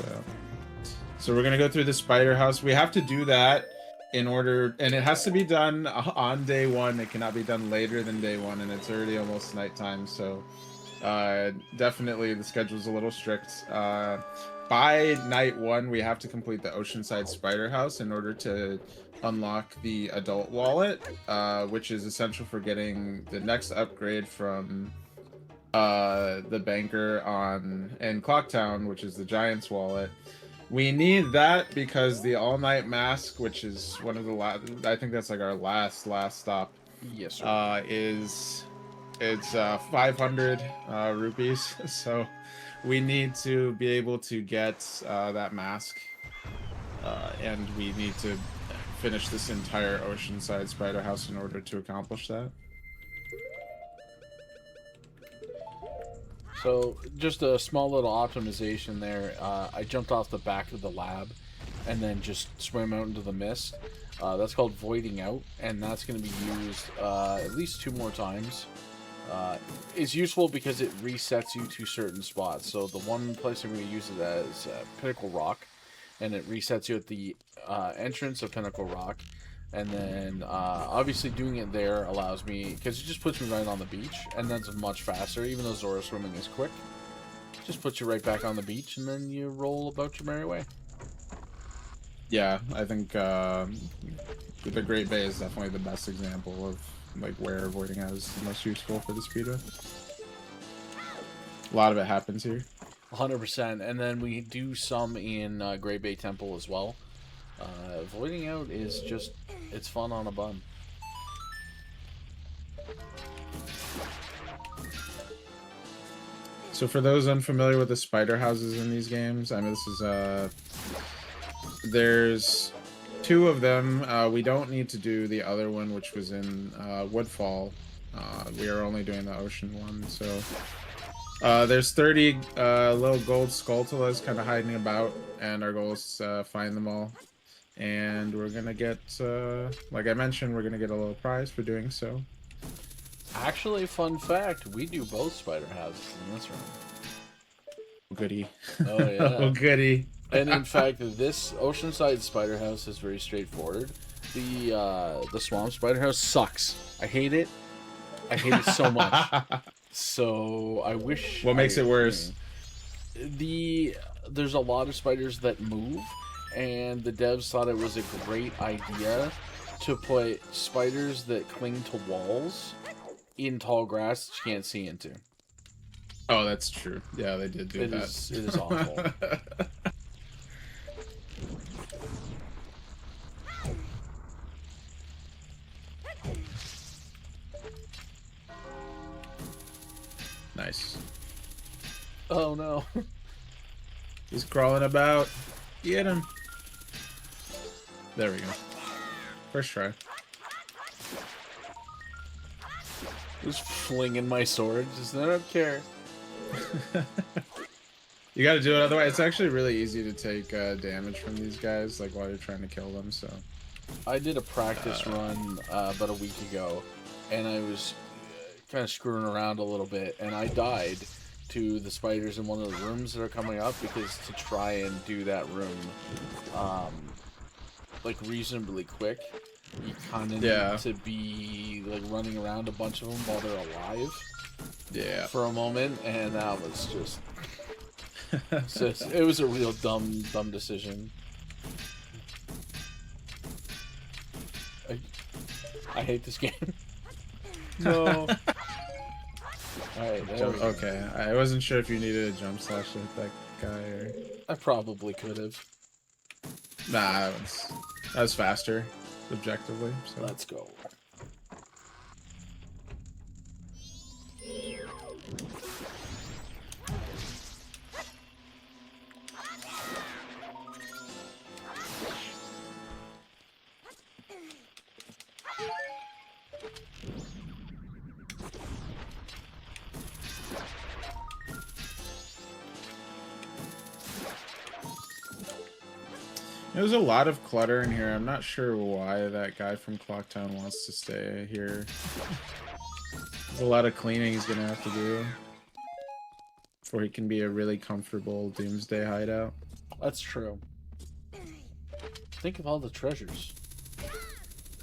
So we're going to go through the spider house. We have to do that in order, and it has to be done on day one. It cannot be done later than day one, and it's already almost nighttime, so definitely the schedule's a little strict. By night one, we have to complete the Oceanside Spider House in order to unlock the adult wallet, which is essential for getting the next upgrade from the banker in Clocktown, which is the Giant's wallet. We need that because the all-night mask, which is one of the last, I think that's like our last stop. Yes, sir. It's 500 rupees, so we need to be able to get that mask, and we need to finish this entire Oceanside Spider House in order to accomplish that. So, just a small little optimization there. I jumped off the back of the lab and then just swam out into the mist. That's called voiding out, and that's going to be used at least 2 more times. It's useful because it resets you to certain spots. So the one place I'm going to use it as Pinnacle Rock, and it resets you at the entrance of Pinnacle Rock. And then obviously doing it there allows me, because it just puts me right on the beach, and that's much faster. Even though Zora swimming is quick, it just puts you right back on the beach, and then you roll about your merry way. Yeah, I think the Great Bay is definitely the best example of like where avoiding houses is the most useful for the speedrun. A lot of it happens here. 100%. And then we do some in Great Bay Temple as well. Avoiding out is just, it's fun on a bun. So for those unfamiliar with the spider houses in these games, I mean, this is there's 2 of them. We don't need to do the other one, which was in Woodfall. We are only doing the ocean one. So there's 30 little gold Skulltulas kind of hiding about, and our goal is to find them all. And we're gonna get, like I mentioned, we're gonna get a little prize for doing so. Actually, fun fact, we do both spider houses in this room. Goody. Oh, yeah. Oh, goody. And in fact, this Oceanside spider house is very straightforward. The swamp spider house sucks. I hate it. I hate it so much. So I wish. What makes it worse? There's a lot of spiders that move, and the devs thought it was a great idea to put spiders that cling to walls in tall grass that you can't see into. Oh, that's true. Yeah, they did do that. It is awful. Nice. Oh no. He's crawling about. Get him. There we go. First try. Just flinging my sword. Just I don't care. You gotta do it, otherwise it's actually really easy to take damage from these guys, like while you're trying to kill them, so. I did a practice run about a week ago, and I was kind of screwing around a little bit, and I died to the spiders in one of the rooms that are coming up, because to try and do that room like reasonably quick, you kind of need to be like running around a bunch of them while they're alive. Yeah. For a moment, and that was just, it was a real dumb decision. I hate this game. No. Alright, okay. I wasn't sure if you needed a jump slash with that guy or. I probably could have. Nah, that was faster, objectively. So. Let's go. There's a lot of clutter in here. I'm not sure why that guy from Clocktown wants to stay here. There's a lot of cleaning he's gonna have to do before he can be a really comfortable Doomsday hideout. That's true. Think of all the treasures.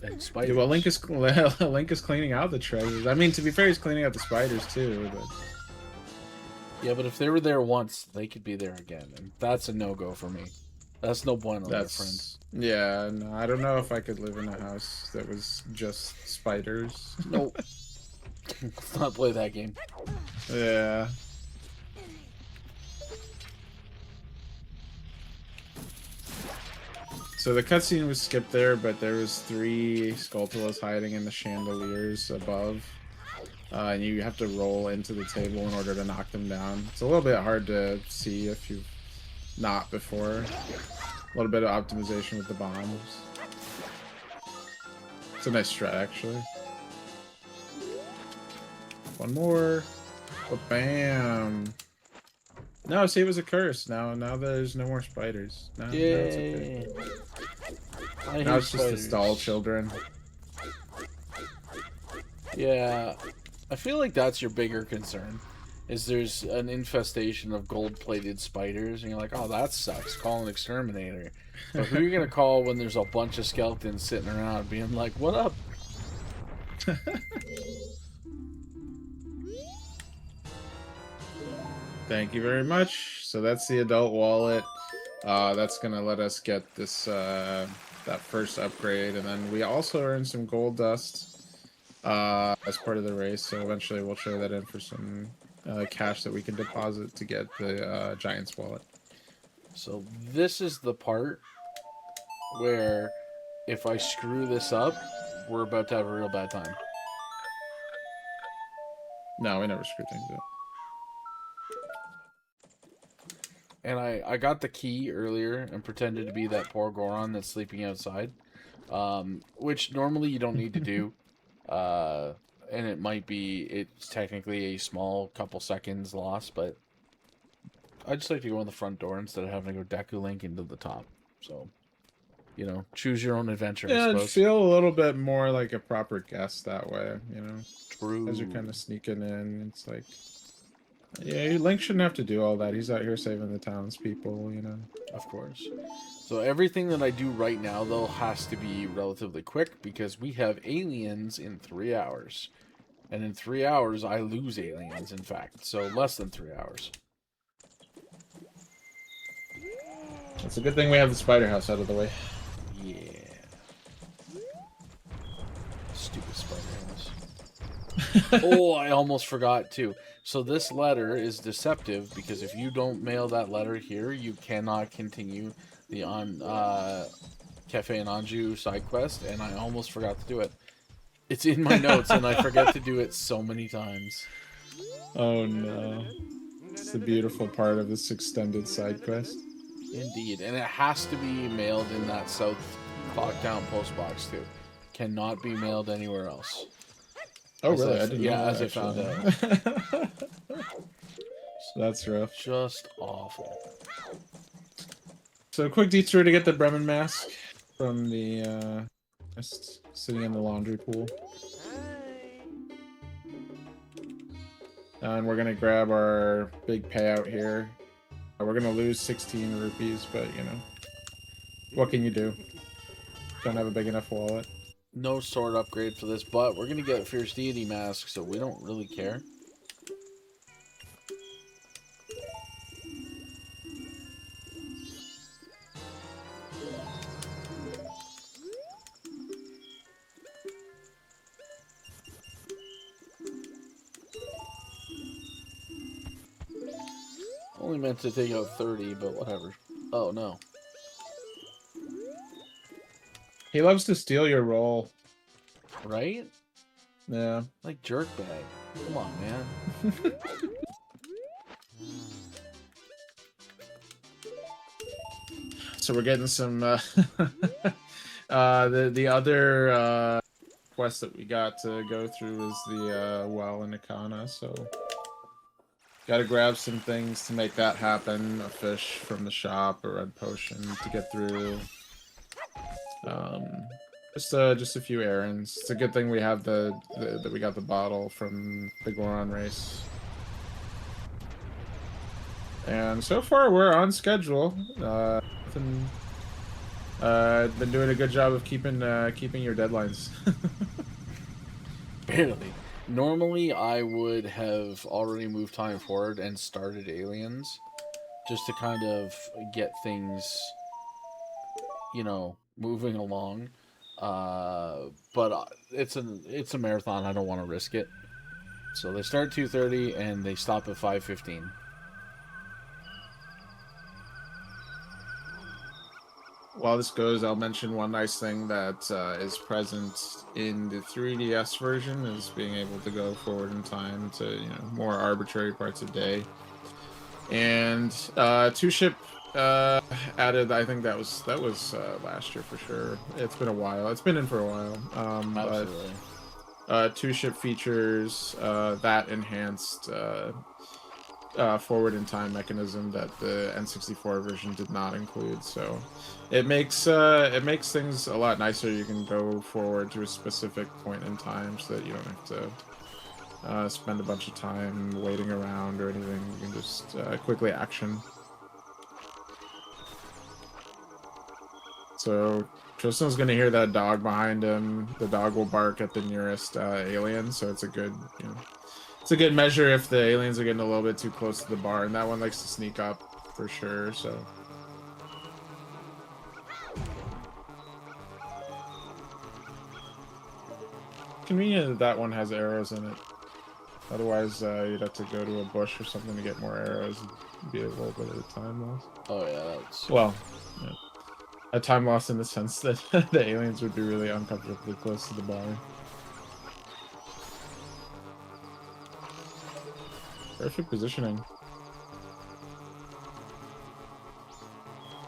And spiders. Yeah, well, Link is cleaning out the treasures. I mean, to be fair, he's cleaning out the spiders too. But yeah, but if they were there once, they could be there again, and that's a no-go for me. That's no bueno, my friend. Yeah, no, I don't know if I could live in a house that was just spiders. Nope. Let's not play that game. Yeah. So the cutscene was skipped there, but there was 3 Skulltulas hiding in the chandeliers above. And you have to roll into the table in order to knock them down. It's a little bit hard to see if you've not before. A little bit of optimization with the bombs. It's a nice strat, actually. One more. Oh, bam. No, see, it was a curse. Now there's no more spiders. Now it's okay. Now it's just the stall children. Yeah, I feel like that's your bigger concern. Is there's an infestation of gold-plated spiders, and you're like, oh, that sucks. Call an exterminator. But who are you gonna call when there's a bunch of skeletons sitting around being like, what up? Thank you very much. So that's the adult wallet. That's gonna let us get this that first upgrade, and then we also earn some gold dust. as part of the race. So eventually we'll trade that in for some cash that we can deposit to get the Giant's wallet. So this is the part where if I screw this up, we're about to have a real bad time. No, we never screw things up. And I got the key earlier and pretended to be that poor Goron that's sleeping outside. Which normally you don't need to do. And it's technically a small couple seconds loss, but I just like to go in the front door instead of having to go Deku Link into the top. So, you know, choose your own adventure, I suppose. It'd feel a little bit more like a proper guest that way, you know? True. As you're kind of sneaking in, it's like... Yeah, Link shouldn't have to do all that. He's out here saving the townspeople, you know? Of course. So everything that I do right now, though, has to be relatively quick because we have aliens in 3 hours. And in 3 hours, I lose aliens, in fact. So less than 3 hours. It's a good thing we have the spider house out of the way. Yeah. Stupid spider house. Oh, I almost forgot, too. So this letter is deceptive because if you don't mail that letter here, you cannot continue the Cafe and Anju side quest, and I almost forgot to do it. It's in my notes, and I forget to do it so many times. Oh no. It's the beautiful part of this extended side quest. Indeed, and it has to be mailed in that South Clocktown post box, too. Cannot be mailed anywhere else. Oh, really? I didn't know that, as I found out. That's rough. Just awful. So, a quick detour to get the Bremen mask from the, just sitting in the laundry pool. And we're gonna grab our big payout here. We're gonna lose 16 rupees, but, you know, what can you do? Don't have a big enough wallet. No sword upgrade for this, but we're going to get a Fierce Deity mask, so we don't really care. Only meant to take out 30, but whatever. Oh, no. He loves to steal your roll. Right? Yeah. Like jerkbag. Come on, man. So we're getting some, the other, quest that we got to go through is the, well in Ikana, so... Gotta grab some things to make that happen. A fish from the shop, a red potion to get through. Just a few errands. It's a good thing we have that we got the bottle from the Goron race. And so far we're on schedule. Been doing a good job of keeping your deadlines. Barely. Normally, I would have already moved time forward and started Aliens, just to kind of get things, you know, moving along. But it's a marathon. I don't want to risk it. So they start at 2:30 and they stop at 5:15. While this goes, I'll mention one nice thing that is present in the 3DS version is being able to go forward in time to, you know, more arbitrary parts of day. And two ship added. I think that was last year for sure. It's been a while. It's been in for a while. Absolutely. But two ship features that enhanced. Forward in time mechanism that the N64 version did not include, so it makes things a lot nicer. You can go forward to a specific point in time so that you don't have to spend a bunch of time waiting around or anything. You can just quickly action. So Tristan's gonna hear that dog behind him. The dog will bark at the nearest alien, so it's a good, you know. It's a good measure if the aliens are getting a little bit too close to the bar, and that one likes to sneak up for sure, so. convenient that that one has arrows in it. Otherwise, you'd have to go to a bush or something to get more arrows. It'd be a little bit of a time loss. Oh yeah, that's... Well, yeah. A time loss in the sense that the aliens would be really uncomfortably close to the bar. Perfect positioning.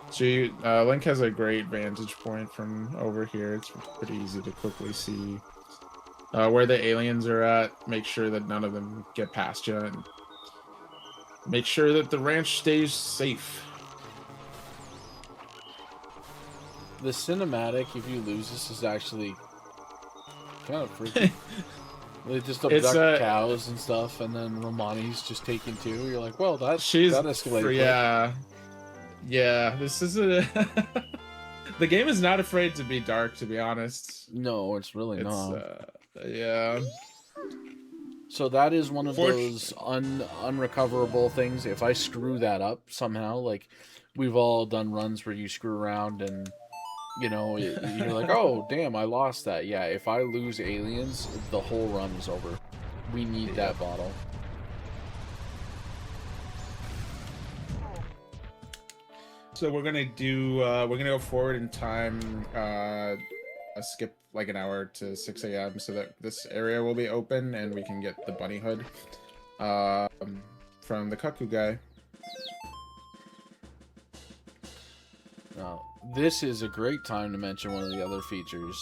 So Link has a great vantage point from over here. It's pretty easy to quickly see where the aliens are at. Make sure that none of them get past you, and make sure that the ranch stays safe. The cinematic, if you lose this, is actually kind of freaky. They just abduct cows and stuff, and then Romani's just taken too. You're like, well, that escalated. Yeah. Yeah, this is a... The game is not afraid to be dark, to be honest. No, it's really not. Yeah. So that is one of those unrecoverable things. If I screw that up somehow, like, we've all done runs where you screw around and, you know, you're like, oh, damn, I lost that. Yeah, if I lose aliens, the whole run is over. We need that bottle. So we're gonna go forward in time, skip like an hour to 6 a.m. so that this area will be open and we can get the bunny hood from the Cuckoo guy. Now, this is a great time to mention one of the other features,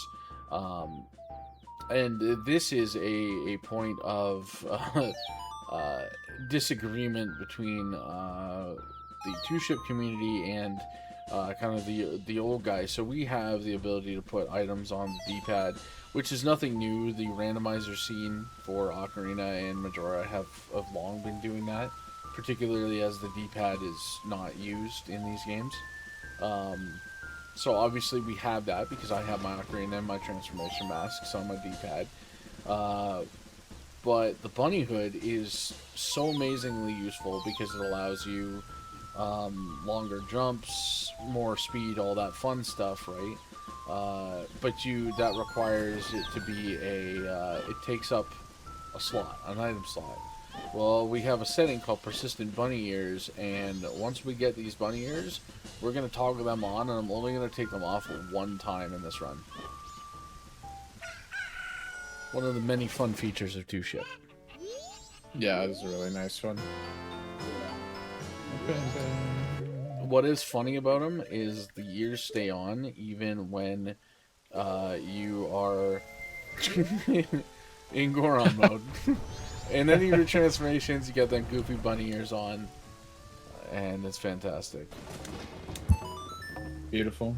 and this is a point of disagreement between the two-ship community and kind of the old guys. So we have the ability to put items on the D-pad, which is nothing new. The randomizer scene for Ocarina and Majora have long been doing that, particularly as the D-pad is not used in these games. So obviously we have that because I have my Ocarina and my transformation masks on my D-pad. But the bunny hood is so amazingly useful because it allows you longer jumps, more speed, all that fun stuff, right? But that requires it to be it takes up a slot, an item slot. Well, we have a setting called persistent bunny ears, and once we get these bunny ears, we're going to toggle them on, and I'm only going to take them off one time in this run. One of the many fun features of two-ship. Yeah, this is a really nice one. What is funny about them is the ears stay on even when you are in Goron mode. In any of your transformations, you get them goofy bunny ears on, and it's fantastic. Beautiful.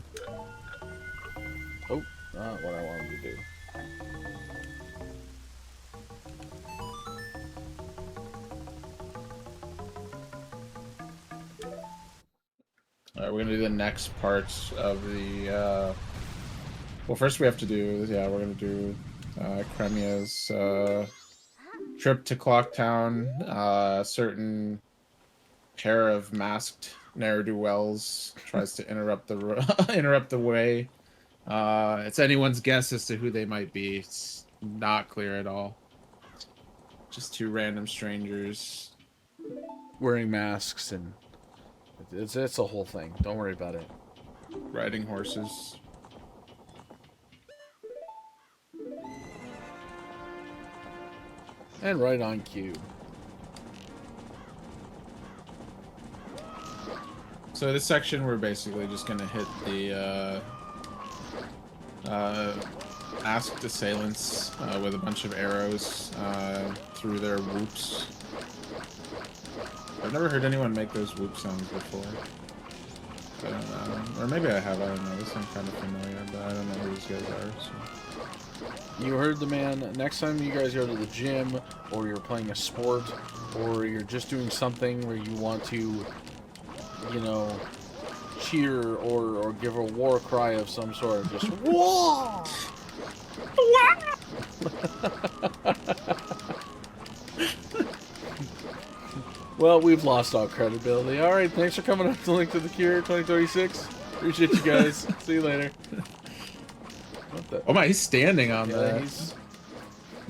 Oh, not what I wanted to do. Alright, we're gonna do the next parts of the, well, first we have to do, we're gonna do, Kremia's, trip to Clocktown. A certain pair of masked ne'er-do-wells tries to interrupt the way. It's anyone's guess as to who they might be. It's not clear at all. Just two random strangers. Wearing masks, and it's a whole thing. Don't worry about it. Riding horses. And right on cue. So this section, we're basically just gonna hit the masked assailants with a bunch of arrows through their whoops. I've never heard anyone make those whoop sounds before. I don't know. Or maybe I have, I don't know. This sounds kind of familiar, but I don't know who these guys are. So. You heard the man. Next time you guys go to the gym, or you're playing a sport, or you're just doing something where you want to, you know, cheer or give a war cry of some sort, just whoa! Well, we've lost all credibility. All right, thanks for coming up to Link to the Cure 2026. Appreciate you guys. See you later. What the? Oh my, he's standing on yeah, the...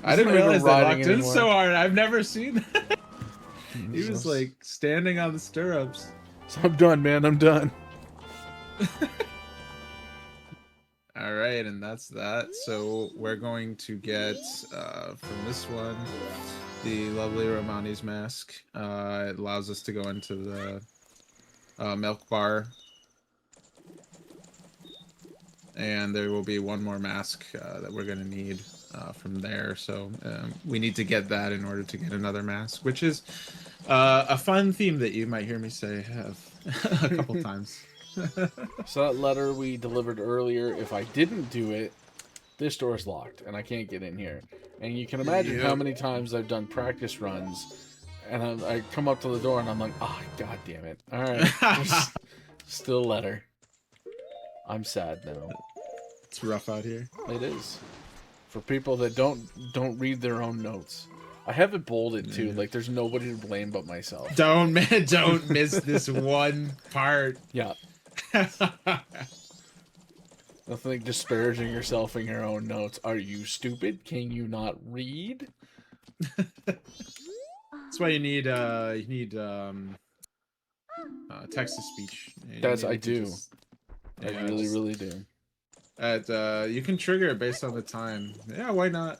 I didn't not even realize that riding locked in anymore. so hard. I've never seen that. He was Jesus. like standing on the stirrups. So I'm done, man. I'm done. All right, and that's that. So we're going to get from this one the lovely Romani's mask. It allows us to go into the milk bar, and there will be one more mask that we're going to need from there. So we need to get that in order to get another mask, which is a fun theme that you might hear me say a couple times. So that letter we delivered earlier, if I didn't do it, this door's locked and I can't get in here. And you can imagine how many times I've done practice runs and I come up to the door and I'm like, oh, god damn it. All right. Still letter. I'm sad now. It's rough out here. It is. For people that don't read their own notes. I have it bolded too. Like there's nobody to blame but myself. Don't miss this one part. Yeah. Nothing like disparaging yourself in your own notes. Are you stupid? Can you not read? That's why you need text to speech. That's I do. I Yeah, really do. You can trigger it based on the time. Yeah, why not?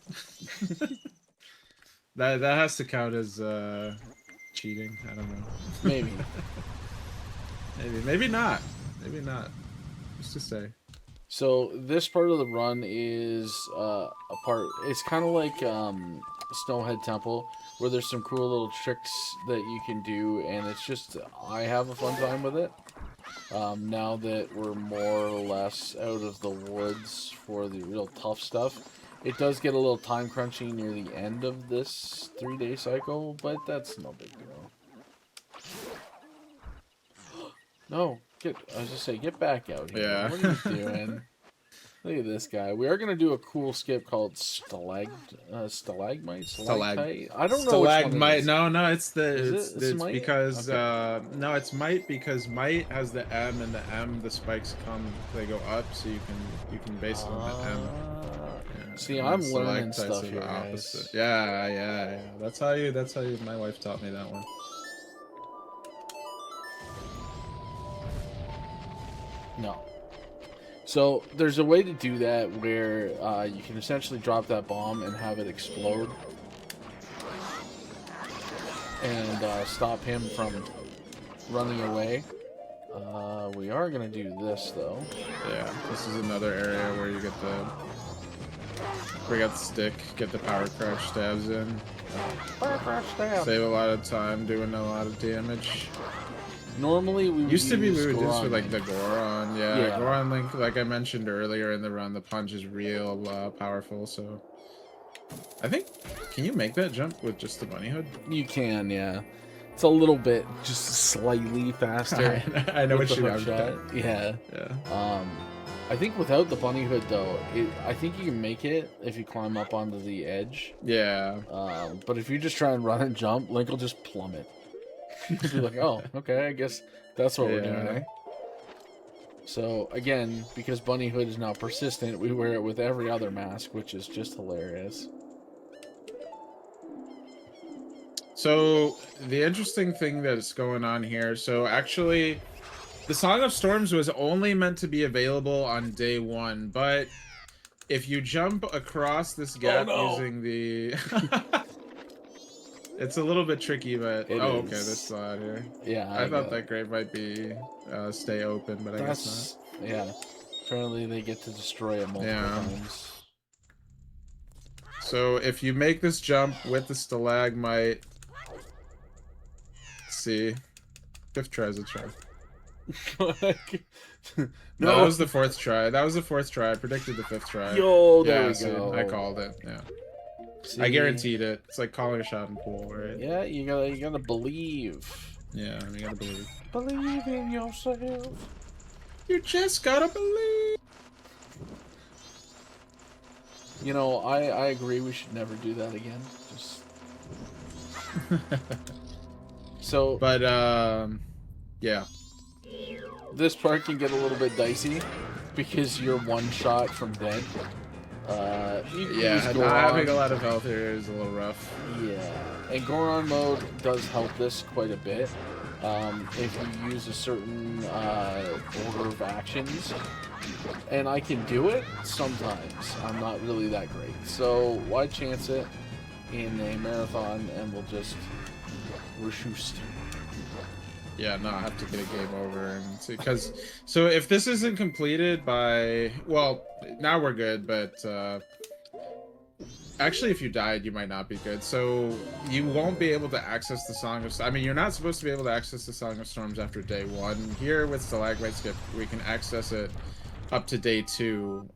that has to count as cheating. I don't know. Maybe. maybe not. Maybe not. Just to say. So this part of the run is a part. It's kind of like Snowhead Temple, where there's some cool little tricks that you can do, and it's just I have a fun time with it. Now that we're more or less out of the woods for the real tough stuff, it does get a little time crunchy near the end of this 3-day cycle, but that's no big deal. No. I was just saying, get back out here. Yeah. What are you doing? Look at this guy. We are going to do a cool skip called stalagmite? Stalactite? I don't know which one it is. No, it's Smite? because okay. no, it's might because might has the M, and the M the spikes they go up, so you can base it on the M. Yeah, see, I'm learning stuff here, guys. Yeah. That's how my wife taught me that one. No. So there's a way to do that where you can essentially drop that bomb and have it explode and stop him from running away. We are going to do this though. Yeah, this is another area where you get bring out the stick, get the power crouch stabs in. Power crouch stab. Save a lot of time doing a lot of damage. Normally we would used to be we would Goron just with like the Goron, yeah. Goron Link, like I mentioned earlier in the run, the punch is real powerful. So I think, can you make that jump with just the bunny hood? You can, yeah. It's a little bit, just slightly faster. I know what you mean. Yeah. I think without the bunny hood though, I think you can make it if you climb up onto the edge. Yeah. But if you just try and run and jump, Link will just plummet. You'll be like, oh, okay, I guess that's what we're doing, eh? So, again, because Bunny Hood is now persistent, we wear it with every other mask, which is just hilarious. So, the interesting thing that's going on here, so actually, the Song of Storms was only meant to be available on day 1, but if you jump across this gap using the... It's a little bit tricky, but okay, this slide here. Yeah, I thought that grave might be stay open, but I guess not. Yeah, apparently they get to destroy it multiple times. So if you make this jump with the stalagmite, see, 5th try is a try. No, that was the 4th try. I predicted the 5th try. Yo, there we go. I called it. Yeah. See? I guaranteed it. It's like calling a shot in pool, right? Yeah, you gotta believe. Yeah, you gotta believe. Believe in yourself. You just gotta believe. You know, I agree. We should never do that again. Just so. But yeah. This part can get a little bit dicey because you're one shot from dead. You Yeah, use not Goron. having a lot of health here is a little rough. Yeah, and Goron mode does help this quite a bit. If you use a certain order of actions, and I can do it sometimes. I'm not really that great, so why chance it in a marathon, and we'll just reshoot. Yeah, no, I have to get a game over and see, because so if this isn't completed by, well, now we're good, but actually if you died you might not be good, so you won't be able to access the Song of, I mean, you're not supposed to be able to access the Song of Storms after day 1. Here with Stalagmite Skip we can access it up to day 2,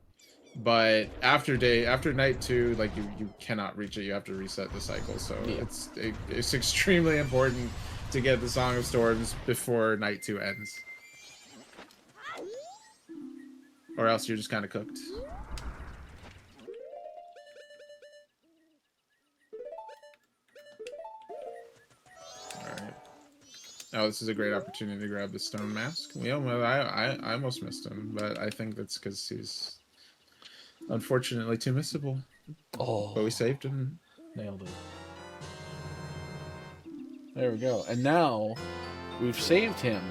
but after night 2, like you cannot reach it. You have to reset the cycle, so Yeah. it's extremely important to get the Song of Storms before night 2 ends, or else you're just kind of cooked. Alright. Oh, this is a great opportunity to grab the Stone Mask. I almost missed him, but I think that's because he's unfortunately too missable. Oh, But we saved him. nailed it. There we go. And now we've saved him,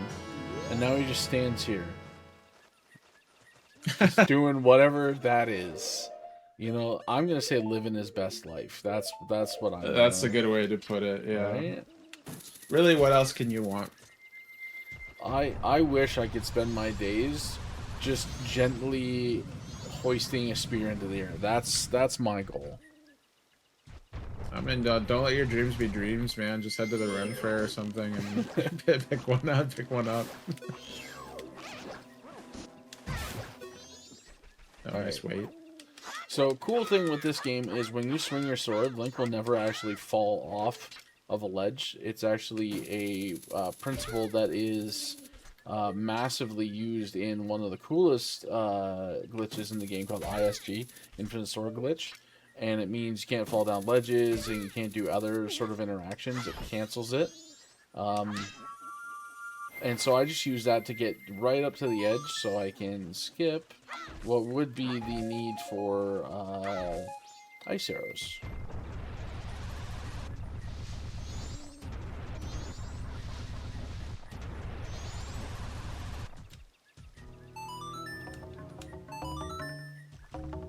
and now he just stands here, just doing whatever that is. You know, I'm gonna say living his best life. That's what I'm. That's a good way to put it. Yeah. Right? Really, what else can you want? I wish I could spend my days just gently hoisting a spear into the air. That's my goal. I mean, don't let your dreams be dreams, man. Just head to the Ren Fair or something and pick one up. Pick one up. Oh, nice weight. So, cool thing with this game is when you swing your sword, Link will never actually fall off of a ledge. It's actually a principle that is massively used in one of the coolest glitches in the game called ISG, Infinite Sword Glitch. And it means you can't fall down ledges and you can't do other sort of interactions. It cancels it. And so I just use that to get right up to the edge so I can skip what would be the need for ice arrows.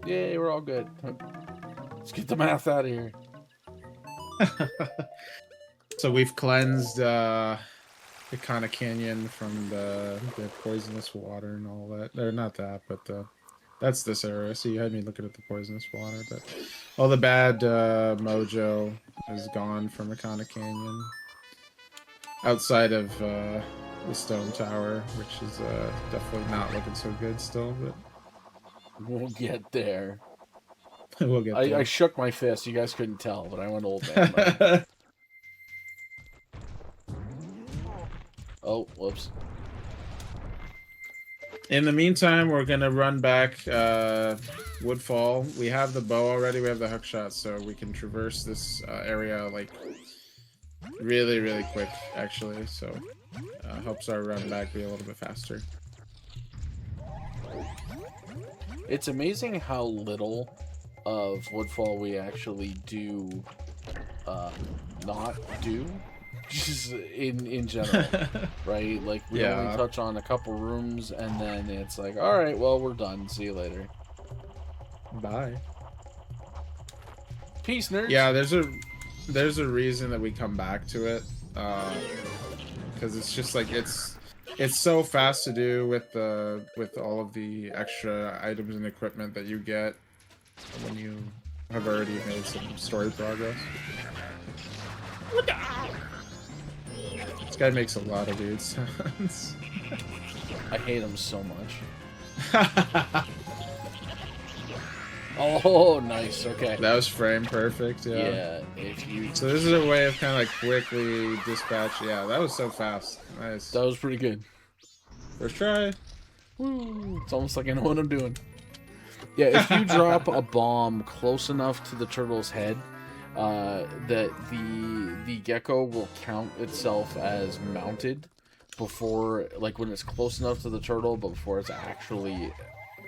Yay, we're all good. Let's get the math out of here. So we've cleansed the Kana Canyon from the poisonous water and all that. Or not that, but that's this area. So you had me looking at the poisonous water, but all the bad mojo is gone from the Kana Canyon. Outside of the Stone Tower, which is definitely not looking so good still, but we'll get there. We'll get there. I shook my fist. You guys couldn't tell, but I went old man mode. Oh, whoops. In the meantime, we're gonna run back Woodfall. We have the bow already. We have the hook shot, so we can traverse this area like really, really quick, actually. So helps our run back be a little bit faster. It's amazing how little of Woodfall we actually do not do, just in general, right? Like we only touch on a couple rooms and then it's like, all right, well, we're done, see you later, bye, peace, nerds. Yeah, there's a reason that we come back to it, because it's just like it's so fast to do with all of the extra items and equipment that you get when you have already made some story progress. This guy makes a lot of weird sounds. I hate him so much. Oh, nice. Okay. That was frame perfect. Yeah. Yeah. If you. So this is a way of kind of like quickly dispatch. Yeah, that was so fast. Nice. That was pretty good. First try. Woo! It's almost like I know what I'm doing. Yeah, if you drop a bomb close enough to the turtle's head, that the gecko will count itself as mounted before, like when it's close enough to the turtle, but before it's actually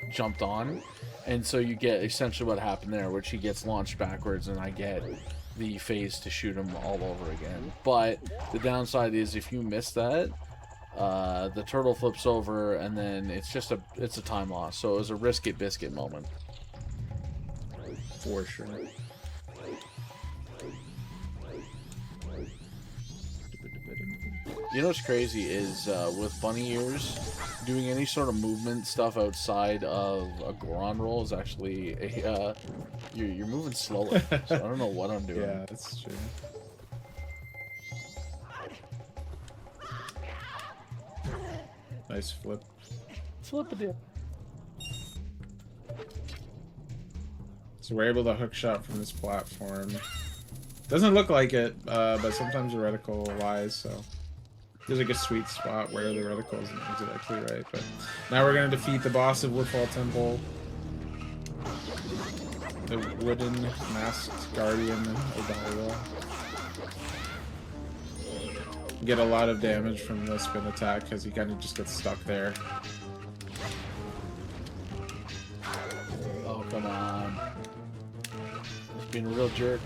jumped on, and so you get essentially what happened there, which he gets launched backwards, and I get the phase to shoot him all over again. But the downside is if you miss that, the turtle flips over, and then it's a time loss. So it was a risk it biscuit moment. For sure. You know what's crazy is with bunny ears, doing any sort of movement stuff outside of a Goron roll is actually a you're moving slower. So I don't know what I'm doing. Yeah, that's true. Nice flip. Flip a dip. So we're able to hook shot from this platform. Doesn't look like it, but sometimes the reticle lies, so there's like a sweet spot where the reticle isn't exactly right. But now we're gonna defeat the boss of Woodfall Temple, the wooden masked guardian of Valhalla. Get a lot of damage from the spin attack because he kind of just gets stuck there. Oh, come on. He's being a real jerk.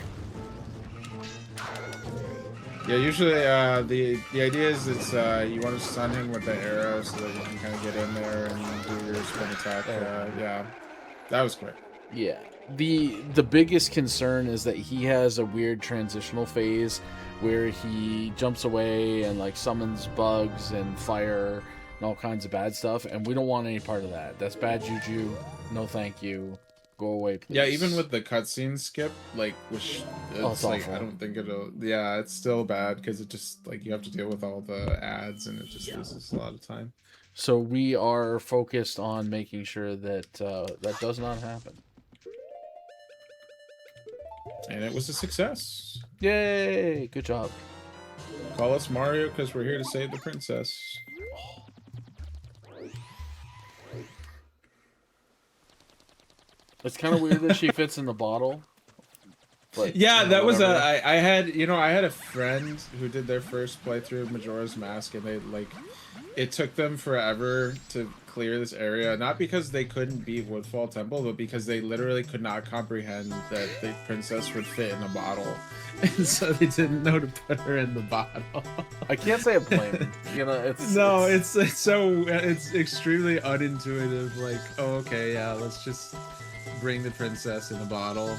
Yeah, usually the idea is it's you want to stun him with the arrow so that you can kind of get in there and do your spin attack. Yeah, that was quick. Yeah. The biggest concern is that he has a weird transitional phase where he jumps away and like summons bugs and fire and all kinds of bad stuff, and we don't want any part of that. That's bad juju. No thank you. Go away, please. Yeah, even with the cutscene skip, like, which it's like awful. I don't think it'll. Yeah, it's still bad because it just like you have to deal with all the ads and it just loses a lot of time. So we are focused on making sure that that does not happen. And it was a success. Yay! Good job. Call us Mario because we're here to save the princess. It's kind of weird that she fits in the bottle. But, Yeah, that was whatever. I had I had a friend who did their first playthrough of Majora's Mask, and they like it took them forever to clear this area, not because they couldn't beat Woodfall Temple, but because they literally could not comprehend that the princess would fit in a bottle, and so they didn't know to put her in the bottle. I can't say I blame him. You know, it's it's extremely unintuitive. Like, oh, okay, yeah, let's just bring the princess in a bottle.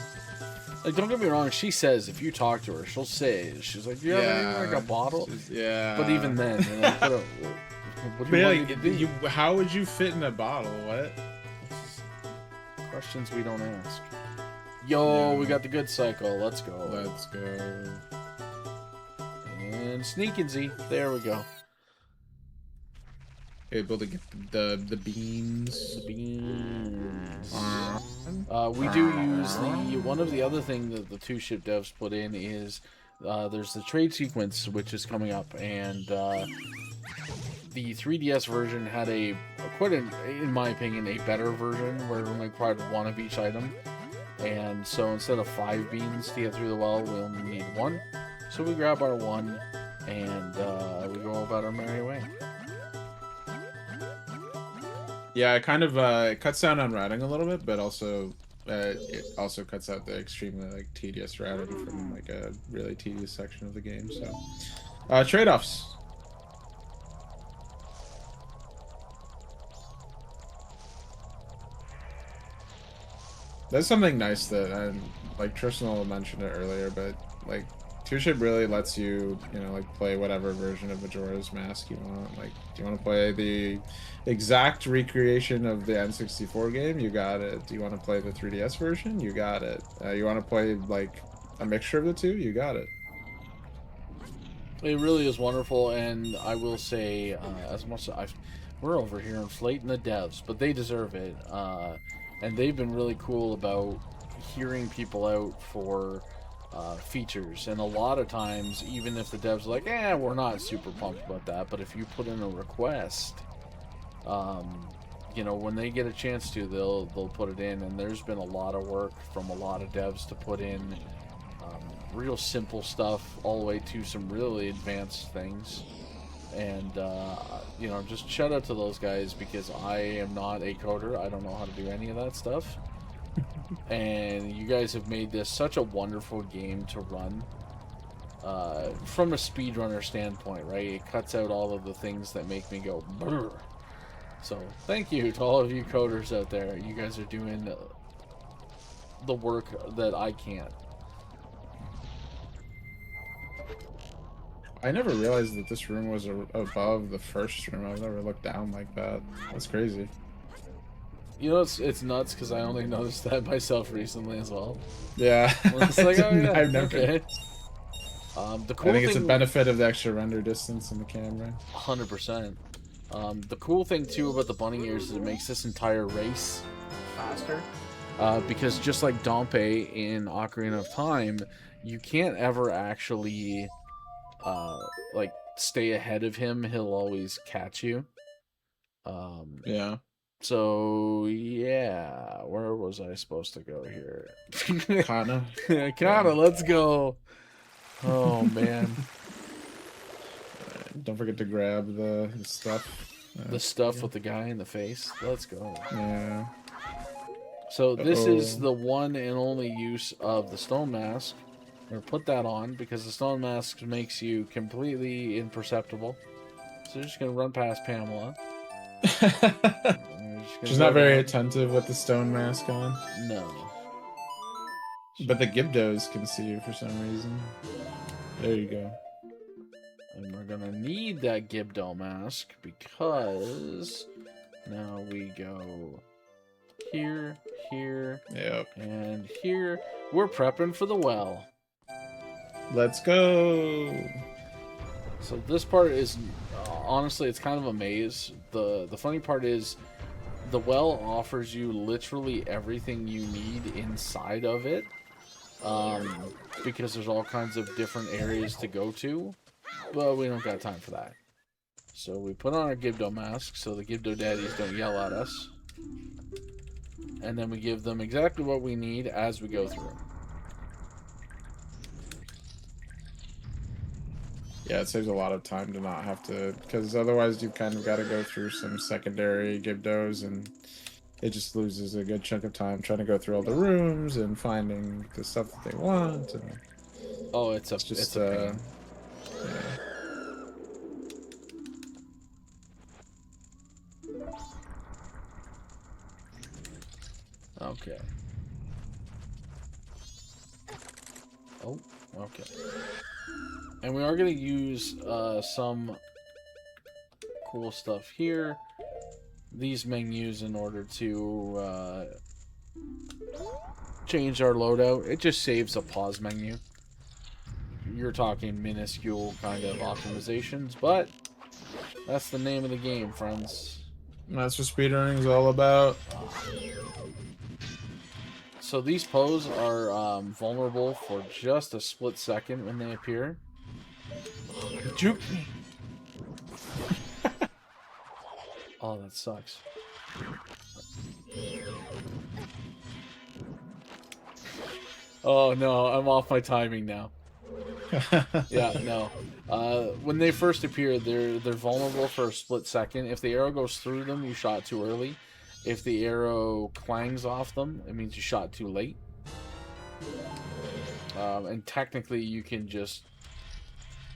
Like, don't get me wrong. She says if you talk to her, she'll say she's like, "Do you have anything, like a bottle?" Yeah. But even then, you know, what do you want me to do? How would you fit in a bottle? What? Questions we don't ask. Yo, we got the good cycle. Let's go. Let's go. And sneakinsy. There we go. Able to get the beans. The beans. We do use one of the other thing that the two ship devs put in is there's the trade sequence which is coming up, and the 3DS version had in my opinion, a better version where it only required one of each item, and so instead of 5 beans to get through the well, we only need 1. So we grab our 1 and we go about our merry way. Yeah, it kind of it cuts down on routing a little bit, but also it also cuts out the extremely like tedious routing from like a really tedious section of the game. So trade-offs. That's something nice that like Tristnal mentioned it earlier, but like Two-Ship really lets you, like play whatever version of Majora's Mask you want. Like, do you want to play the exact recreation of the N64 game? You got it. Do you want to play the 3DS version? You got it. You want to play like a mixture of the two? You got it. It really is wonderful, and I will say, as much as we're over here inflating the devs, but they deserve it. And they've been really cool about hearing people out for features, and a lot of times, even if the devs are like, we're not super pumped about that, but if you put in a request, when they get a chance to, they'll put it in. And there's been a lot of work from a lot of devs to put in real simple stuff all the way to some really advanced things. And you know, just shout out to those guys because I am not a coder. I don't know how to do any of that stuff. And you guys have made this such a wonderful game to run. From a speedrunner standpoint, right? It cuts out all of the things that make me go brr. So thank you to all of you coders out there. You guys are doing the work that I can't. I never realized that this room was above the first room. I've never looked down like that. That's crazy. You know, it's nuts because I only noticed that myself recently as well. Yeah. It's like, oh yeah, I've never. okay. The cool I think it's a thing, benefit of the extra render distance in the camera. 100%. The cool thing too about the bunny ears is it makes this entire race faster. Because just like Dompe in Ocarina of Time, you can't ever actually like stay ahead of him. He'll always catch you. Yeah. So yeah, where was I supposed to go here? Kana. Kana, let's go. Oh man. Don't forget to grab the stuff. The stuff with the guy in the face. Let's go. Yeah. So this is the one and only use of the stone mask. Or put that on because the stone mask makes you completely imperceptible. So you're just gonna run past Pamela. She's not very attentive with the stone mask on. No. But the Gibdos can see you for some reason. There you go. And we're gonna need that Gibdo mask because now we go here, here, Yep. and here. We're prepping for the well. Let's go. So this part is honestly, it's kind of a maze. The funny part is the well offers you literally everything you need inside of it, because there's all kinds of different areas to go to, but we don't got time for that. So we put on our Gibdo mask so the Gibdo daddies don't yell at us, and then we give them exactly what we need as we go through. Yeah, it saves a lot of time to not have to, because otherwise you've kind of got to go through some secondary Gibdos, and it just loses a good chunk of time trying to go through all the rooms and finding the stuff that they want. And oh, it's just it's a pain. Yeah. Okay. Oh, okay. And we are going to use some cool stuff here. These menus in order to change our loadout. It just saves a pause menu. You're talking minuscule kind of optimizations, but that's the name of the game, friends. That's what speedrunning is all about. So these pose are vulnerable for just a split second when they appear. Juke me. Oh, that sucks. Oh no, I'm off my timing now. Yeah, no. When they first appear, they're vulnerable for a split second. If the arrow goes through them, you shot too early. If the arrow clangs off them, it means you shot too late. And technically, you can just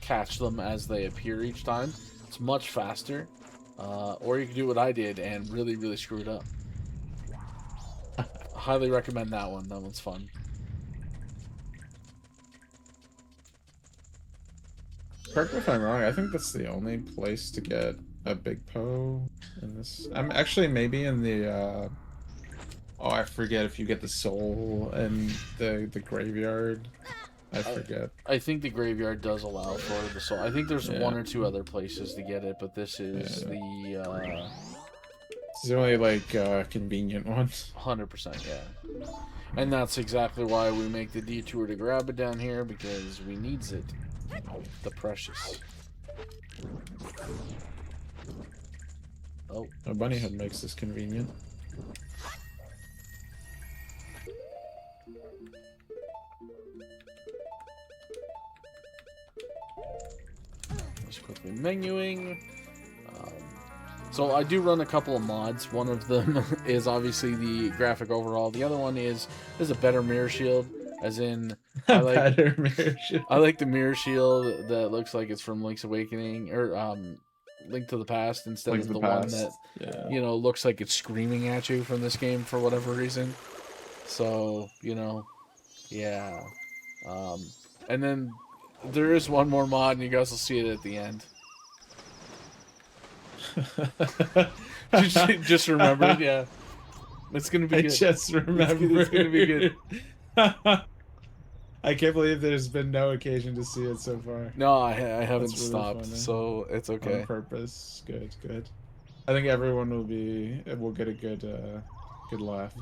catch them as they appear each time. It's much faster. Or you can do what I did and really, really screw it up. Highly recommend that one. That one's fun. Correct me if I'm wrong, I think that's the only place to get a big Poe in this. I'm actually maybe in the oh, I forget if you get the soul and the graveyard. I forget. I think the graveyard does allow for the soul. I think there's one or two other places to get it, but this is the it's the only like convenient one. 100%, yeah. And that's exactly why we make the detour to grab it down here, because we needs it. The precious. Oh, A bunny head makes this convenient. Just quickly menuing. So I do run a couple of mods. One of them is obviously the graphic overall. The other one is there's a better mirror shield, as in I like Better mirror shield. I like the mirror shield that looks like it's from Link's Awakening or Link to the Past instead Link of to the the one Past. that looks like it's screaming at you from this game for whatever reason. So yeah. And then there is one more mod, and you guys will see it at the end. just remembered, yeah. It's gonna be good. I just remembered. It's gonna be good. I can't believe there's been no occasion to see it so far. No, I haven't That's really stopped, funny. so it's okay. On purpose. Good. I think everyone will get a good laugh.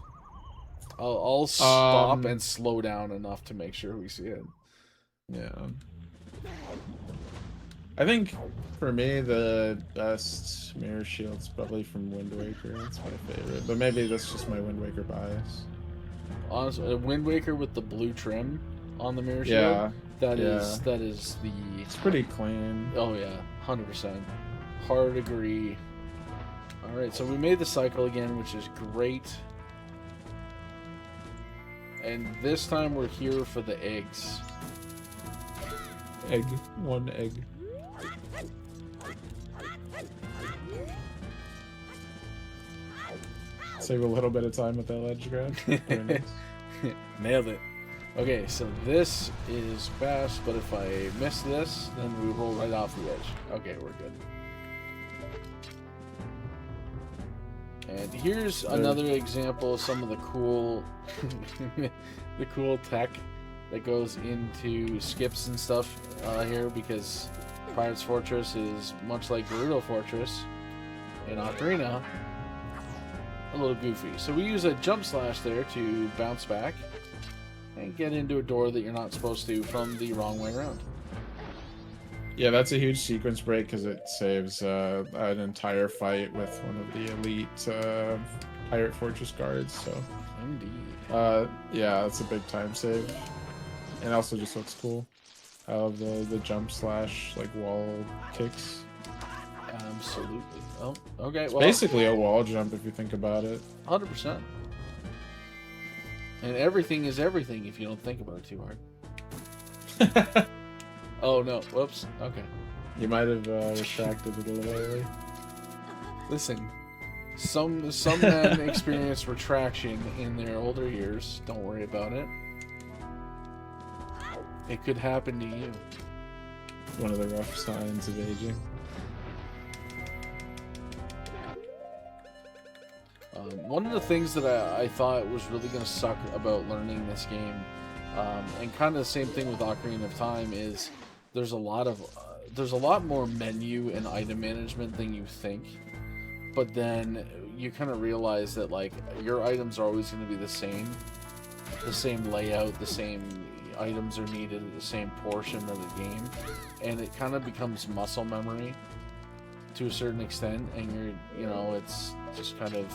I'll stop and slow down enough to make sure we see it. Yeah. I think for me the best mirror shield's probably from Wind Waker. That's my favorite, but maybe that's just my Wind Waker bias. Honestly, Wind Waker with the blue trim on the mirror shield. Yeah. That is the. It's pretty clean. Oh yeah, 100%. Hard agree. All right, so we made the cycle again, which is great. And this time we're here for the eggs. One egg. Save a little bit of time with that ledge grab. Very nice. Nailed it. Okay, so this is fast, but if I miss this, then we roll right off the edge. Okay, we're good. And here's another example of some of the cool, the cool tech that goes into skips and stuff here, because Pirate's Fortress is much like Gerudo Fortress in Ocarina, a little goofy. So we use a jump slash there to bounce back and get into a door that you're not supposed to from the wrong way around. Yeah, that's a huge sequence break because it saves an entire fight with one of the elite Pirate Fortress guards. So, indeed. Yeah, that's a big time save, and also just looks cool. I love the jump slash like wall kicks. Absolutely. Oh, okay. It's well, basically a wall jump if you think about it. 100%. And everything is everything if you don't think about it too hard. Oh no! Whoops. Okay. You might have retracted it a little early. Listen, some men experience retraction in their older years. Don't worry about it. It could happen to you. One of the rough signs of aging. One of the things that I thought was really going to suck about learning this game, and kind of the same thing with Ocarina of Time, is there's a lot more menu and item management than you think. But then you kind of realize that like your items are always going to be the same layout, the same items are needed at the same portion of the game, and it kind of becomes muscle memory to a certain extent. And it's just kind of,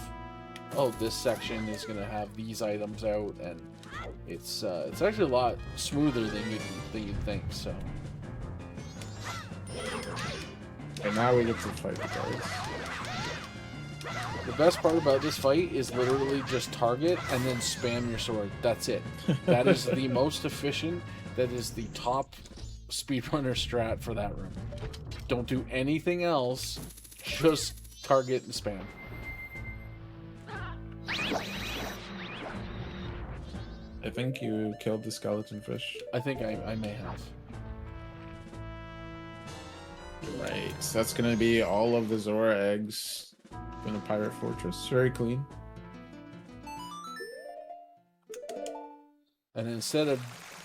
oh, this section is going to have these items out, and it's actually a lot smoother than you'd think. So. And now we get to fight the guards. The best part about this fight is literally just target and then spam your sword. That's it. That is the most efficient. That is the top speedrunner strat for that room. Don't do anything else. Just target and spam. I think you killed the skeleton fish. I think I may have. Right, so that's gonna be all of the Zora eggs in a pirate fortress. Very clean. And instead of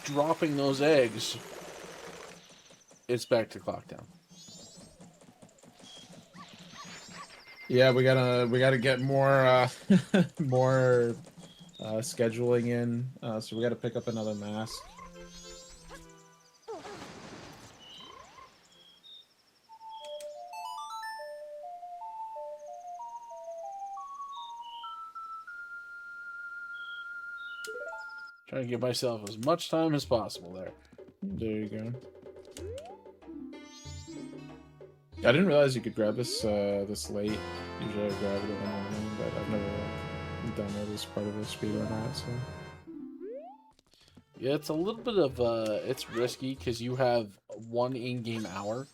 dropping those eggs, it's back to clock down. Yeah, we gotta get more more scheduling in. So we gotta pick up another mask. Trying to give myself as much time as possible there. There you go. I didn't realize you could grab this this late. Usually I grab it in the morning, but I've never done it as part of a speedrun or not. So Yeah, it's a little bit of it's risky because you have 1 in-game hour.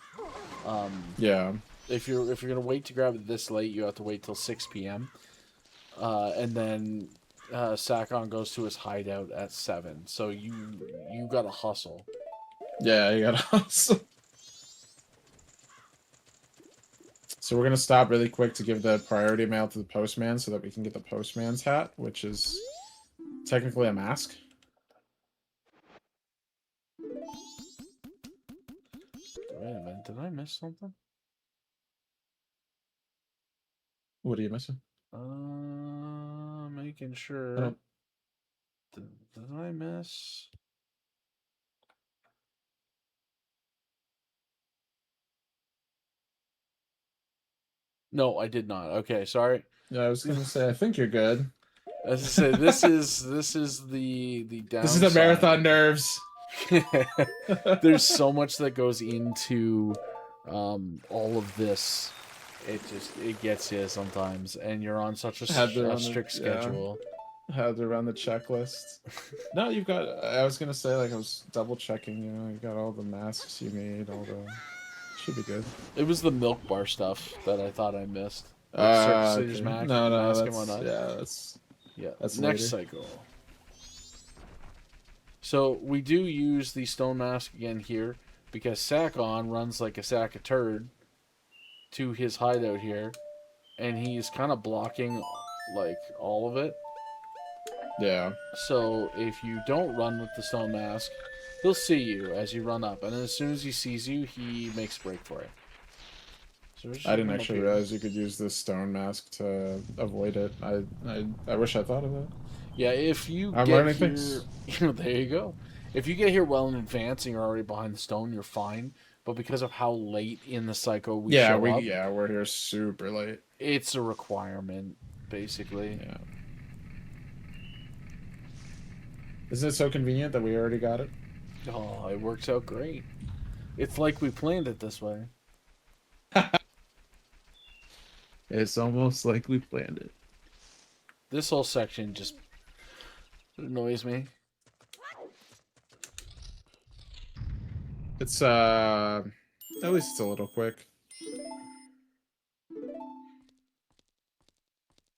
yeah, If you're gonna wait to grab it this late, you have to wait till 6 p.m. And then Sakon goes to his hideout at 7. So you gotta hustle. yeah, you gotta hustle. So we're gonna stop really quick to give the priority mail to the postman so that we can get the postman's hat, which is technically a mask. Wait a minute, did I miss something? What are you missing? Making I sure. don't. Did I miss? No, I did not. Okay, sorry. Yeah, I was gonna say I think you're good. As I say, this is the downside. This is the marathon nerves. There's so much that goes into all of this. It gets you sometimes, and you're on such a strict schedule. Had to run the checklist. No, you've got. I was gonna say like I was double checking. You know, you got all the masks you made. All the should be good. It was the milk bar stuff that I thought I missed. Okay. Mask, No, mask that's and whatnot. that's next later. cycle. So we do use the stone mask again here because Sakon runs like a sack of turd to his hideout here, and he's kind of blocking like all of it. Yeah. So if you don't run with the stone mask, he'll see you as you run up, and as soon as he sees you, he makes a break for it. So I didn't actually realize you could use this stone mask to avoid it. I wish I thought of that. Yeah, if you I'm get learning here, things. there you go. If you get here well in advance and you're already behind the stone, you're fine. But because of how late in the cycle we show up, we're here super late. It's a requirement, basically. Yeah. Isn't it so convenient that we already got it? Oh, it works out great. It's like we planned it this way. It's almost like we planned it. This whole section just annoys me. It's at least it's a little quick.